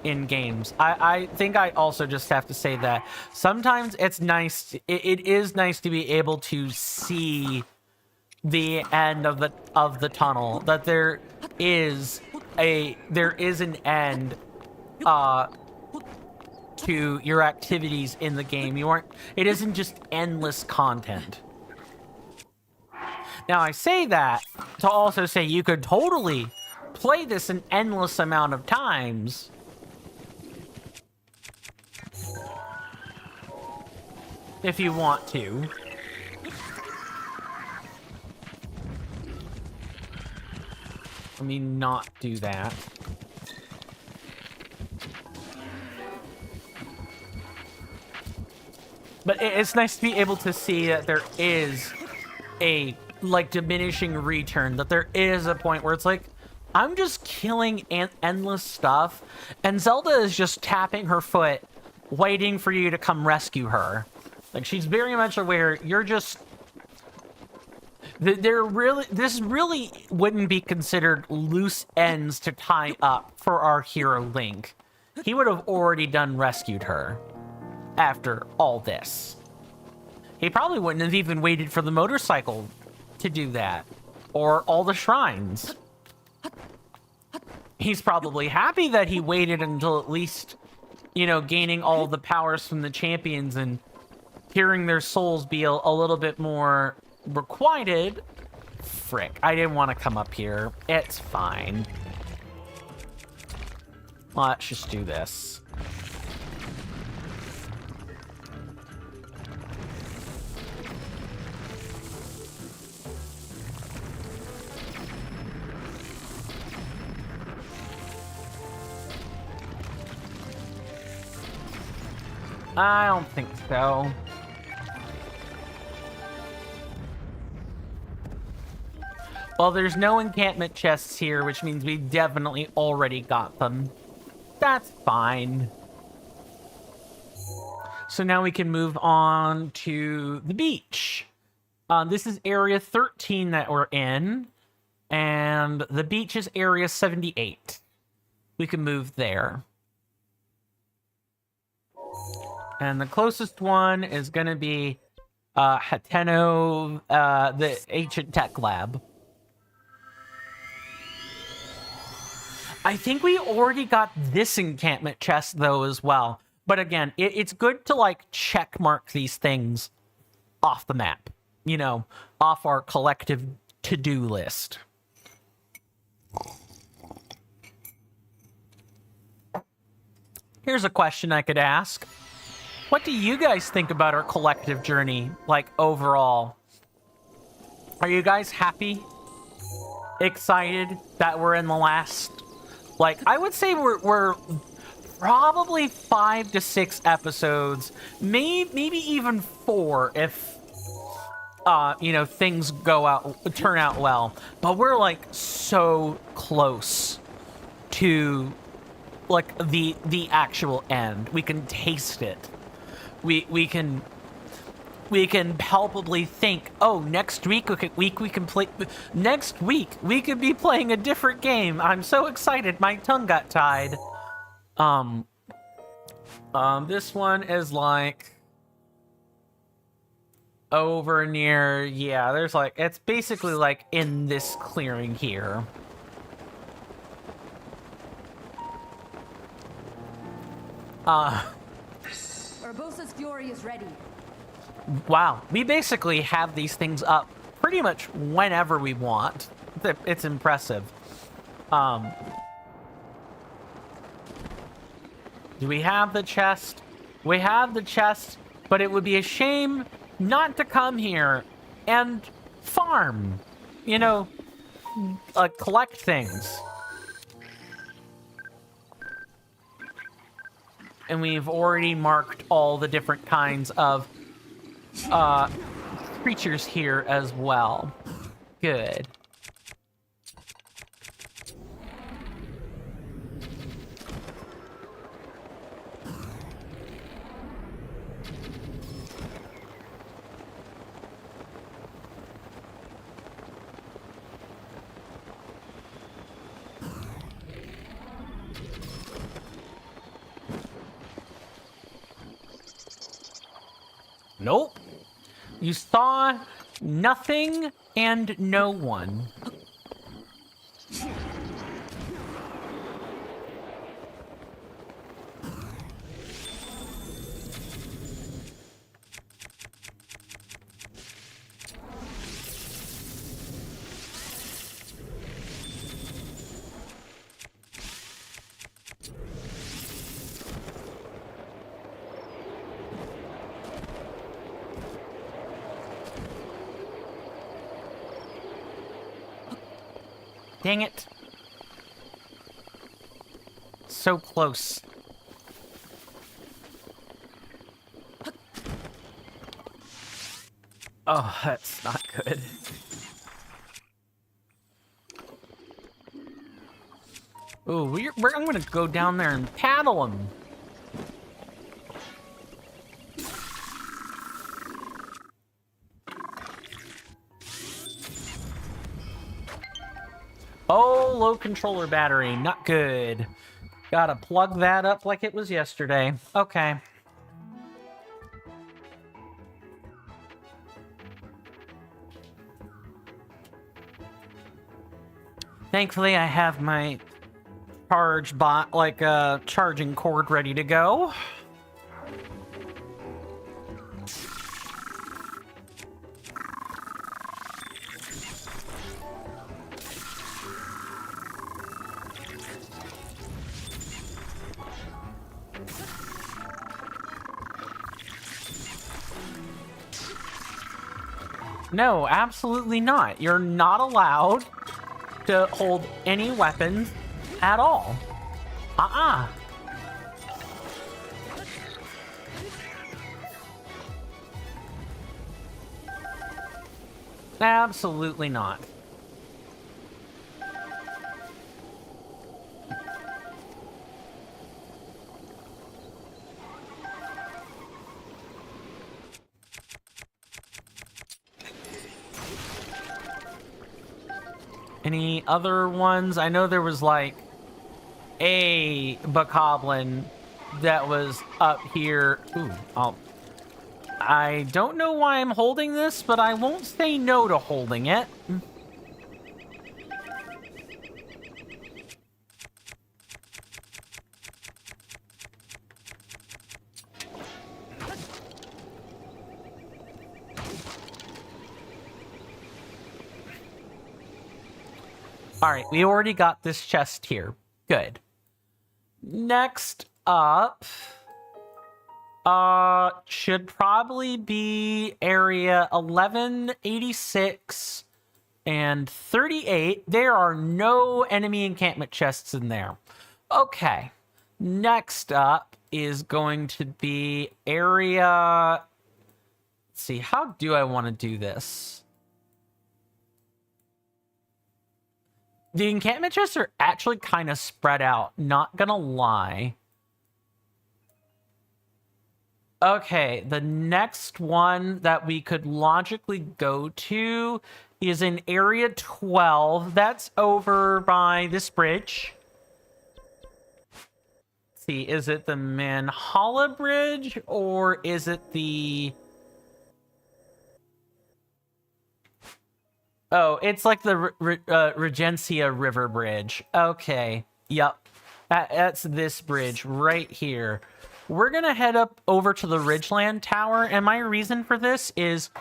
in games. I think I also just have to say that sometimes it's nice, it is nice to be able to see the end of the tunnel, that there is an end to your activities in the game. It isn't just endless content. Now I say that to also say you could totally play this an endless amount of times. if you want to. Let me not do that. But it's nice to be able to see that there is a, like, diminishing return. That there is a point where it's like, I'm just killing endless stuff, and Zelda is just tapping her foot, waiting for you to come rescue her. Like, she's very much aware you're just... This really wouldn't be considered loose ends to tie up for our hero Link. He would have already done rescued her after all this. He probably wouldn't have even waited for the motorcycle to do that, or all the shrines. He's probably happy that he waited until at least, you know, gaining all the powers from the champions and hearing their souls be a little bit more requited. Frick, I didn't want to come up here. It's fine. Let's just do this. I don't think so. Well, there's no encampment chests here, which means we definitely already got them. That's fine. So now we can move on to the beach. This is area 13 that we're in, and the beach is area 78. We can move there. And the closest one is going to be Hateno, the Ancient Tech Lab. I think we already got this encampment chest, though, as well. But again, it's good to, like, check mark these things off the map. You know, off our collective to-do list. Here's a question I could ask. What do you guys think about our collective journey, like, overall? Are you guys happy? Excited that we're in the last... Like, I would say we're probably 5 to 6 episodes, maybe even 4 if, you know, things turn out well. But we're, like, so close to, like, the actual end. We can taste it. We can palpably think, oh, next week we can play. Next week we could be playing a different game. I'm so excited. My tongue got tied. This one is like over near. Yeah, there's like it's basically like in this clearing here. Urbosa's fury is ready. Wow, we basically have these things up pretty much whenever we want. It's impressive. Do we have the chest? We have the chest, but it would be a shame not to come here and farm. You know, collect things. And we've already marked all the different kinds of creatures here as well. Good. Nope. You saw nothing and no one. dang it. So close. Oh, that's not good. Ooh, I'm gonna go down there and paddle him. Oh, low controller battery, not good. Gotta plug that up like it was yesterday. Okay. Thankfully, I have my charge bot, like a charging cord ready to go. No, absolutely not. You're not allowed to hold any weapons at all. Absolutely not. Any other ones? I know there was like a bokoblin that was up here. Ooh, I don't know why I'm holding this, but I won't say no to holding it. All right, we already got this chest here. Good. Next up, should probably be area 1186 and 38. There are no enemy encampment chests in there. Okay. Next up is going to be area... Let's see, how do I want to do this? The encampment chests are actually kind of spread out, not gonna lie. Okay, the next one that we could logically go to is in area 12. That's over by this bridge. Let's see, is it the Manhala Bridge or is it the... Oh, it's like the Regencia River Bridge. Okay, yep. That's this bridge right here. We're gonna head up over to the Ridgeland Tower, and my reason for this is,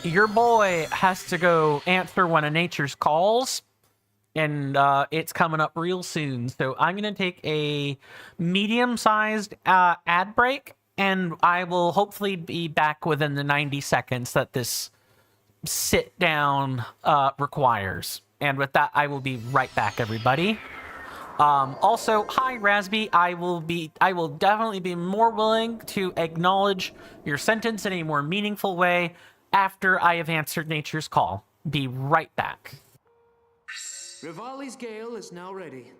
your boy has to go answer one of nature's calls, and it's coming up real soon. So I'm gonna take a medium-sized ad break, and I will hopefully be back within the 90 seconds that this sit down requires. And with that, I will be right back, everybody. Also, hi Rasby, I will definitely be more willing to acknowledge your sentence in a more meaningful way after I have answered nature's call. Be right back. Rivali's Gale is now ready.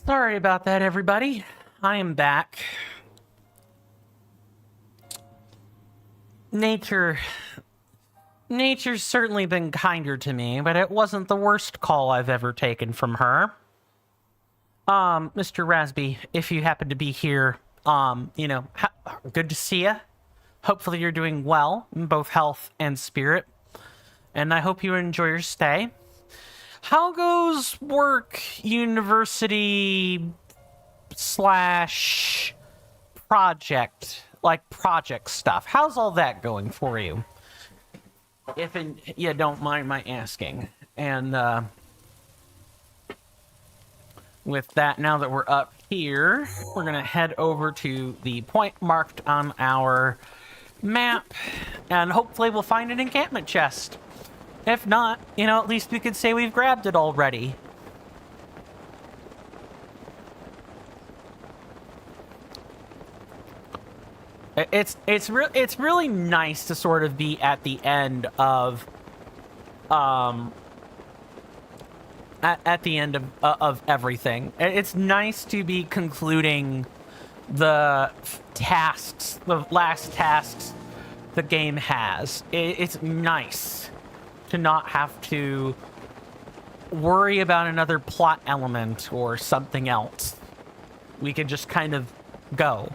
Sorry about that, everybody. I am back. Nature's certainly been kinder to me, but it wasn't the worst call I've ever taken from her. Mr. Rasby, if you happen to be here, good to see you. Hopefully you're doing well in both health and spirit, and I hope you enjoy your stay. How goes work, university / project stuff? How's all that going for you? If you don't mind my asking. And with that, now that we're up here, we're going to head over to the point marked on our map, and hopefully we'll find an encampment chest. If not, at least we could say we've grabbed it already. It's really nice to sort of be at the end of at the end of everything. It's nice to be concluding the tasks, the last tasks the game has. It's nice to not have to worry about another plot element or something else. We can just kind of go.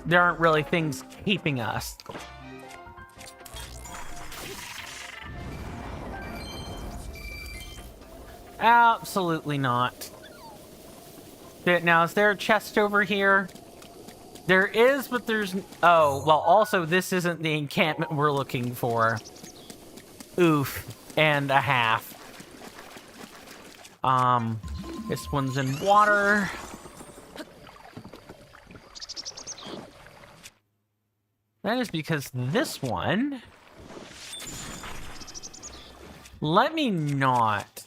There aren't really things keeping us. Absolutely not. Now, is there a chest over here? There is, but there's... Oh, well, also, this isn't the encampment we're looking for. Oof. And a half. This one's in water. That is because this one... Let me not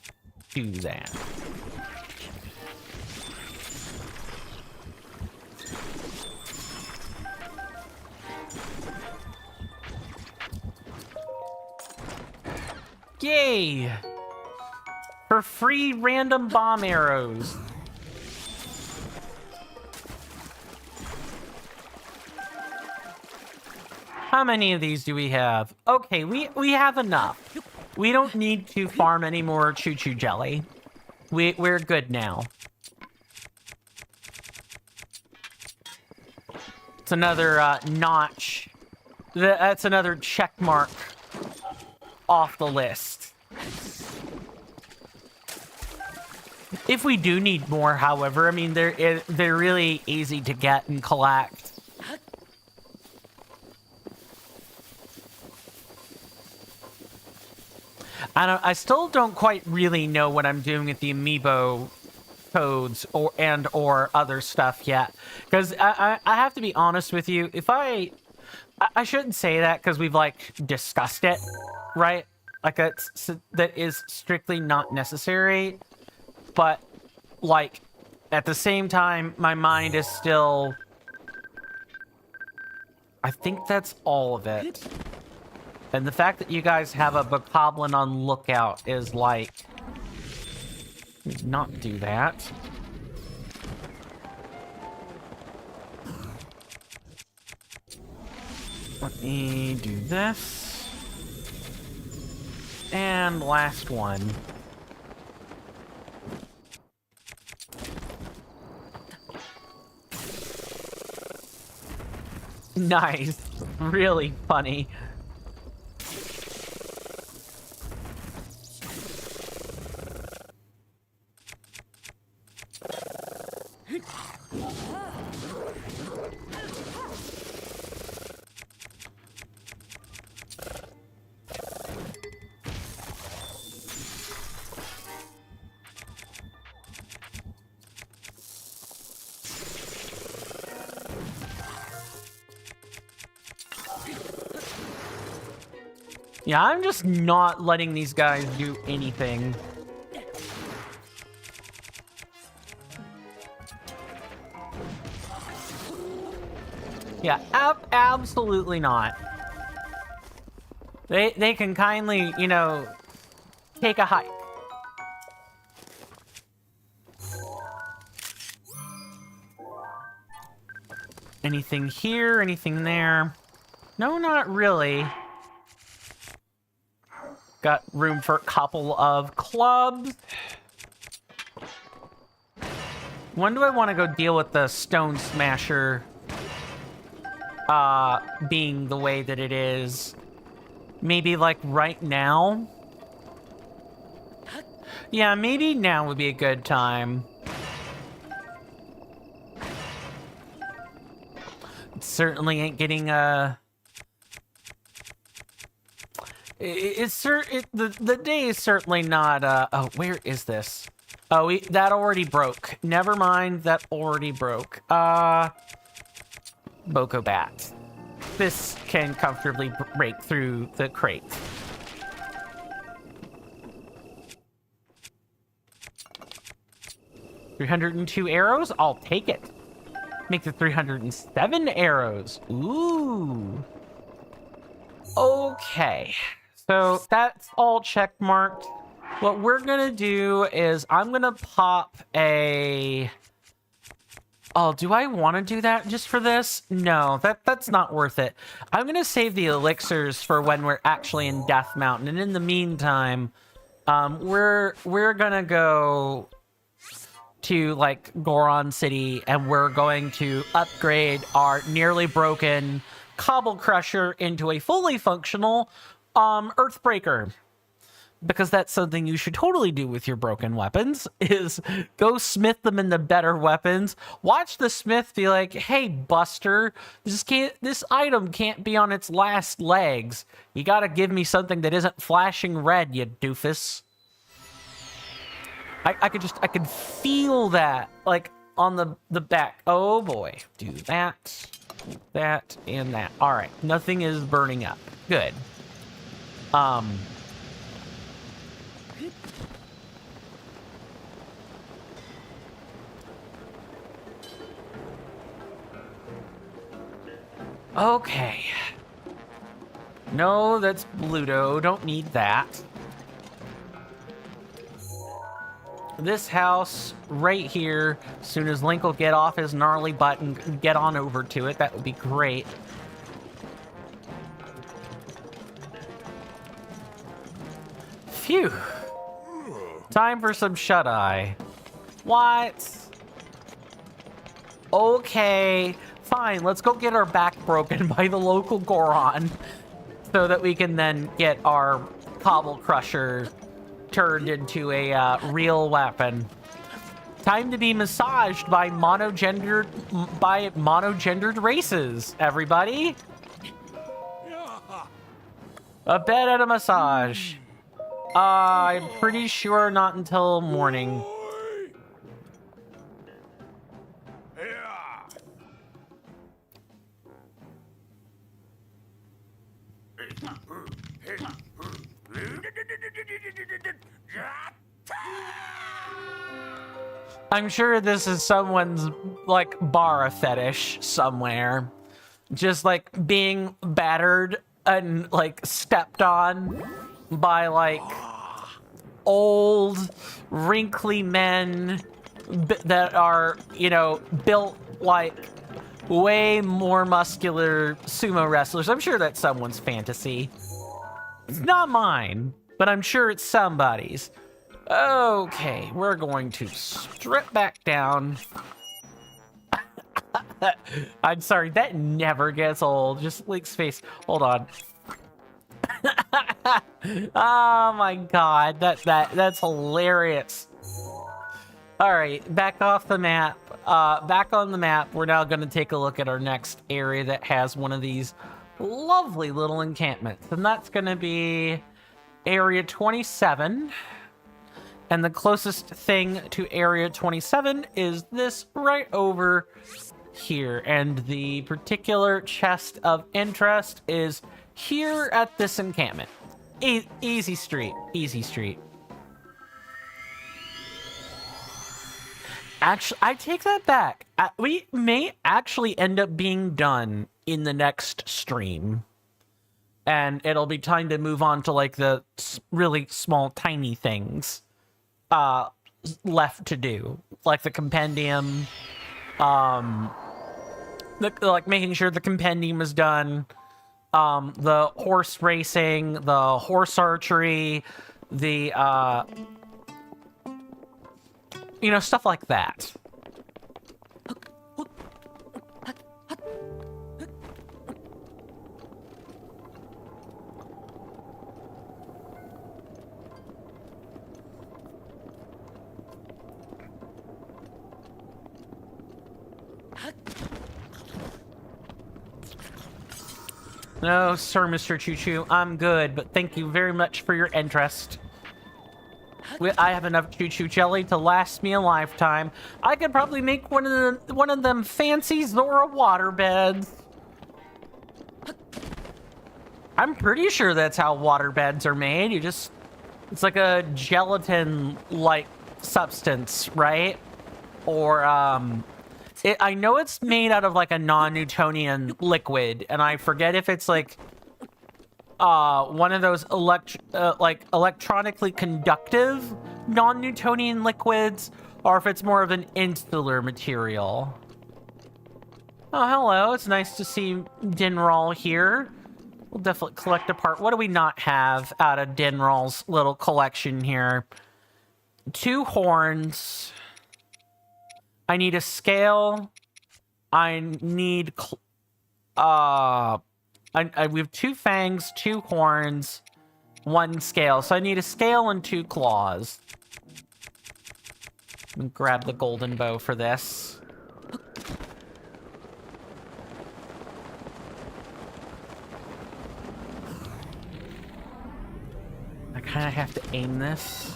do that. Yay! For free random bomb arrows. How many of these do we have? Okay, we have enough. We don't need to farm any more choo-choo jelly. We're good now. It's another notch. That's another check mark off the list. If we do need more, however, I mean, they're really easy to get and collect. I still don't quite really know what I'm doing with the amiibo codes or other stuff yet, because I have to be honest with you. If I shouldn't say that because we've like discussed it, right? Like that is strictly not necessary, but like at the same time, my mind is still. I think that's all of it. And the fact that you guys have a bokoblin on lookout is like... Not do that. Let me do this. And last one. Nice. Really funny. Yeah, I'm just not letting these guys do anything. Yeah, absolutely not. They can kindly, you know, take a hike. Anything here? Anything there? No, not really. Got room for a couple of clubs. When do I want to go deal with the Stone Smasher being the way that it is? Maybe like right now? Yeah, maybe now would be a good time. It certainly ain't getting the day is certainly not oh, where is this? Oh, that already broke. Never mind, that already broke. Boko Bat. This can comfortably break through the crate. $302 arrows? I'll take it. Make it 307 arrows. Ooh. Okay. So that's all check marked. What we're gonna do is I'm gonna pop a... Oh, do I want to do that just for this? No, that's not worth it. I'm gonna save the elixirs for when we're actually in Death Mountain, and in the meantime, we're gonna go to like Goron City, and we're going to upgrade our nearly broken Cobble Crusher into a fully functional Earthbreaker. Because that's something you should totally do with your broken weapons, is go smith them into better weapons. Watch the smith be like, hey, Buster, this item can't be on its last legs. You gotta give me something that isn't flashing red, you doofus. I could feel that, like, on the back. Oh boy, do that, and that. All right, nothing is burning up. Good. Okay. No, that's Bluto. Don't need that. This house right here, as soon as Link will get off his gnarly butt and get on over to it, that would be great. Phew. Time for some shut-eye. What? Okay. Fine, let's go get our back broken by the local Goron so that we can then get our Cobble Crusher turned into a real weapon. Time to be massaged by monogendered races, everybody. A bed and a massage. I'm pretty sure not until morning. I'm sure this is someone's, like, bara fetish somewhere. Just, like, being battered and, like, stepped on by, like, old, wrinkly men that are, you know, built like way more muscular sumo wrestlers. I'm sure that's someone's fantasy. It's not mine, but I'm sure it's somebody's. Okay, we're going to strip back down. I'm sorry, that never gets old. Just Link's face. Hold on. Oh my god, that's hilarious. All right, back off the map. Back on the map, we're now going to take a look at our next area that has one of these lovely little encampments, and that's going to be Area 27. And the closest thing to Area 27 is this right over here. And the particular chest of interest is here at this encampment. Easy street, easy street. Actually, I take that back. We may actually end up being done in the next stream. and it'll be time to move on to like the really small, tiny things left to do, like the compendium, like making sure the compendium is done, the horse racing, the horse archery, the stuff like that. No, sir, Mr. Choo-Choo, I'm good, but thank you very much for your interest. I have enough choo-choo jelly to last me a lifetime. I could probably make one of them fancy Zora waterbeds. I'm pretty sure that's how waterbeds are made. It's like a gelatin-like substance, right? Or, I know it's made out of like a non-Newtonian liquid, and I forget if it's like one of those electronically conductive non-Newtonian liquids, or if it's more of an insular material. Oh, hello. It's nice to see Dinral here. We'll definitely collect a part. What do we not have out of Dinral's little collection here? 2 horns. I need a scale. I need... we have 2 fangs, 2 horns, 1 scale. So I need a scale and 2 claws. Let me grab the golden bow for this. I kind of have to aim this.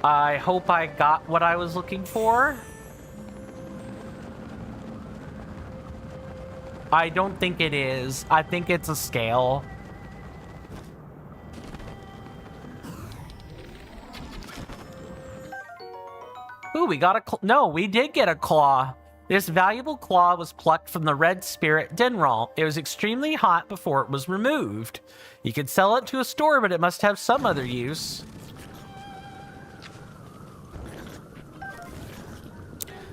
I hope I got what I was looking for. I don't think it is. I think it's a scale. Ooh, we got a no, we did get a claw. This valuable claw was plucked from the red spirit Dinral. It was extremely hot before it was removed. You could sell it to a store, but it must have some other use.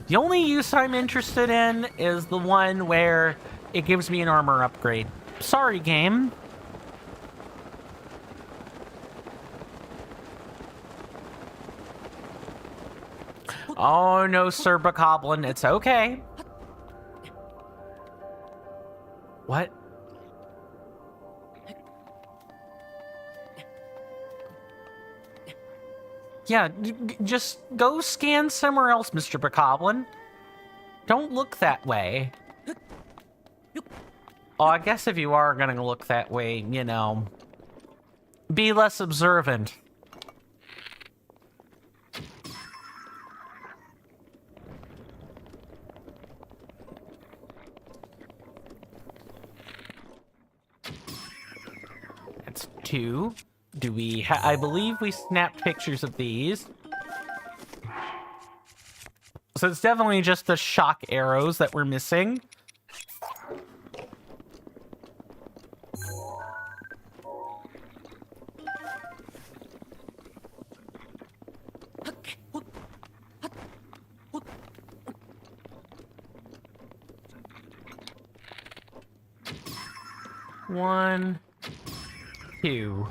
The only use I'm interested in is the one where it gives me an armor upgrade. Sorry, game. Oh, no, Sir Bokoblin. It's okay. What? Yeah, just go scan somewhere else, Mr. Bokoblin. Don't look that way. Oh, I guess if you are gonna look that way, be less observant. That's 2. Do we I believe we snapped pictures of these. So it's definitely just the shock arrows that we're missing. One, 2.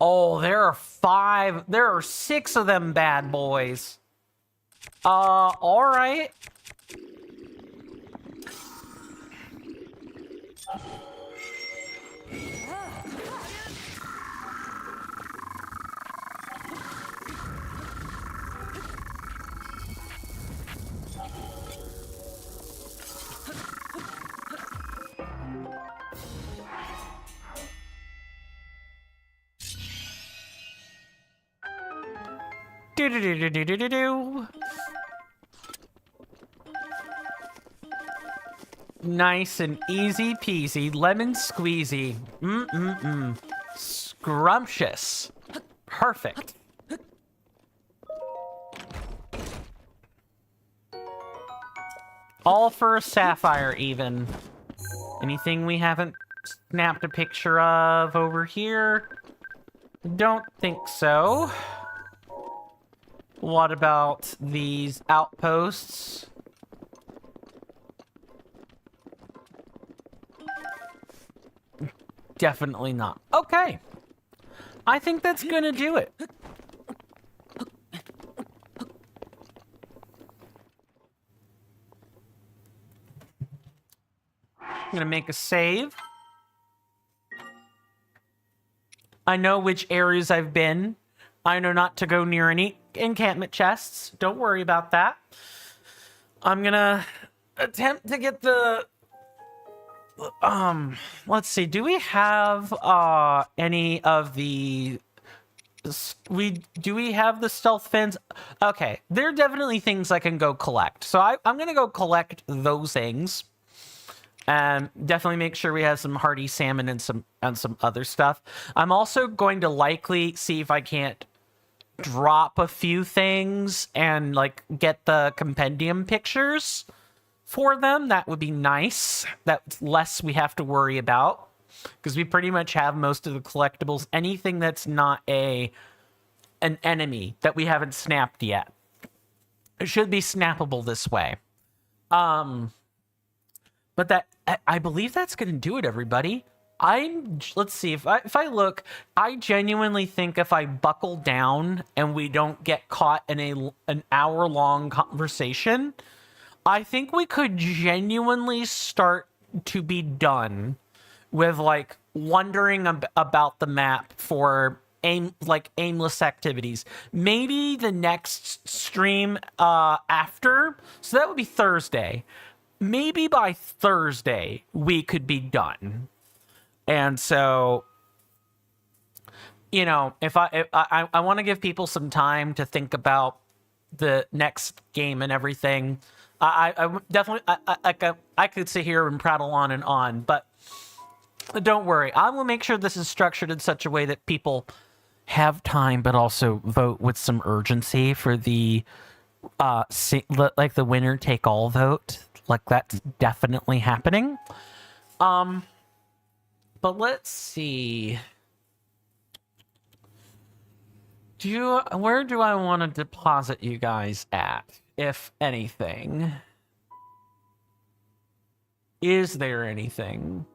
Oh, there are 5. There are 6 of them bad boys. All right. Do-do-do-do-do-do-do. Nice and easy peasy, lemon squeezy. Scrumptious. Perfect. All for a sapphire, even. Anything we haven't snapped a picture of over here? Don't think so. What about these outposts? Definitely not. Okay. I think that's gonna do it. I'm gonna make a save. I know which areas I've been. I know not to go near any encampment chests. Don't worry about that. I'm gonna attempt to get the... let's see. Do we have any of the... Do we have the stealth fins? Okay, there are definitely things I can go collect. So I'm gonna go collect those things. And definitely make sure we have some hardy salmon and some other stuff. I'm also going to likely see if I can't drop a few things and like get the compendium pictures for them. That would be nice. That's less we have to worry about because we pretty much have most of the collectibles. Anything that's not an enemy that we haven't snapped yet, it should be snappable this way. But that, I believe that's going to do it, everybody. Let's see, if I look, I genuinely think if I buckle down and we don't get caught in an hour-long conversation, I think we could genuinely start to be done with, like, wondering about the map for aimless activities. Maybe the next stream after, so that would be Thursday. Maybe by Thursday, we could be done. And so, you know, if I want to give people some time to think about the next game and everything, I definitely, I could sit here and prattle on, but don't worry. I will make sure this is structured in such a way that people have time, but also vote with some urgency for the, like the winner take all vote. Like, that's definitely happening. But let's see. Where do I want to deposit you guys at, if anything? Is there anything?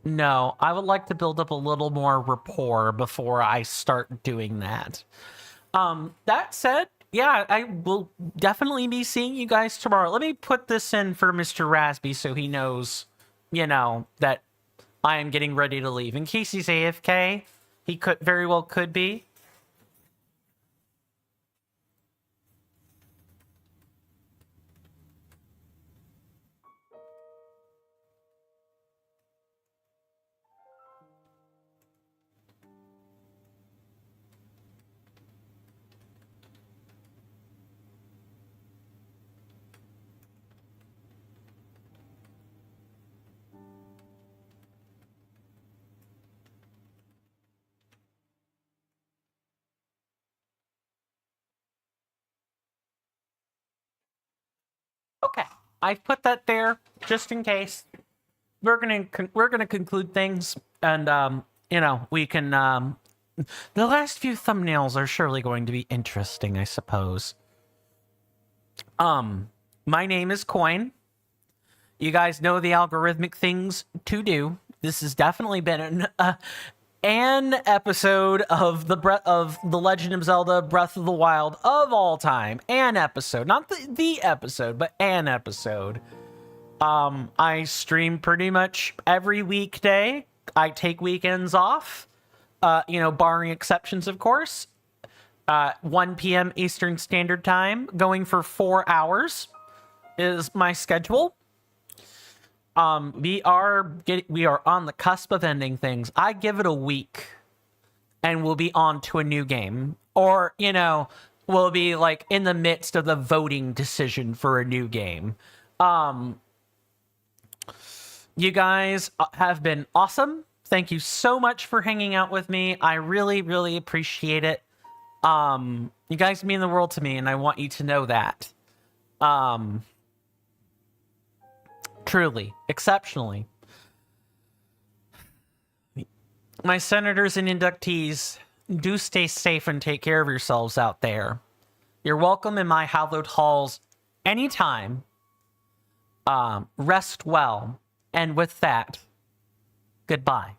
No, I would like to build up a little more rapport before I start doing that. That said, yeah, I will definitely be seeing you guys tomorrow. Let me put this in for Mr. Rasby so he knows, you know, that I am getting ready to leave. In case he's AFK, he very well could be. Okay, I've put that there just in case. We're gonna conclude things, and you know, we can. The last few thumbnails are surely going to be interesting, I suppose. My name is Coin. You guys know the algorithmic things to do. This has definitely been an episode of the Legend of Zelda Breath of the Wild of all time. An episode, not the episode, but an episode. I stream pretty much every weekday. I take weekends off, you know, barring exceptions, of course. 1 p.m. Eastern Standard Time, going for 4 hours is my schedule. We are on the cusp of ending things. I give it a week and we'll be on to a new game. Or, you know, we'll be like in the midst of the voting decision for a new game. You guys have been awesome. Thank you so much for hanging out with me. I really, really appreciate it. You guys mean the world to me, and I want you to know that. Truly, exceptionally. My senators and inductees, do stay safe and take care of yourselves out there. You're welcome in my hallowed halls anytime. Rest well. And with that, goodbye.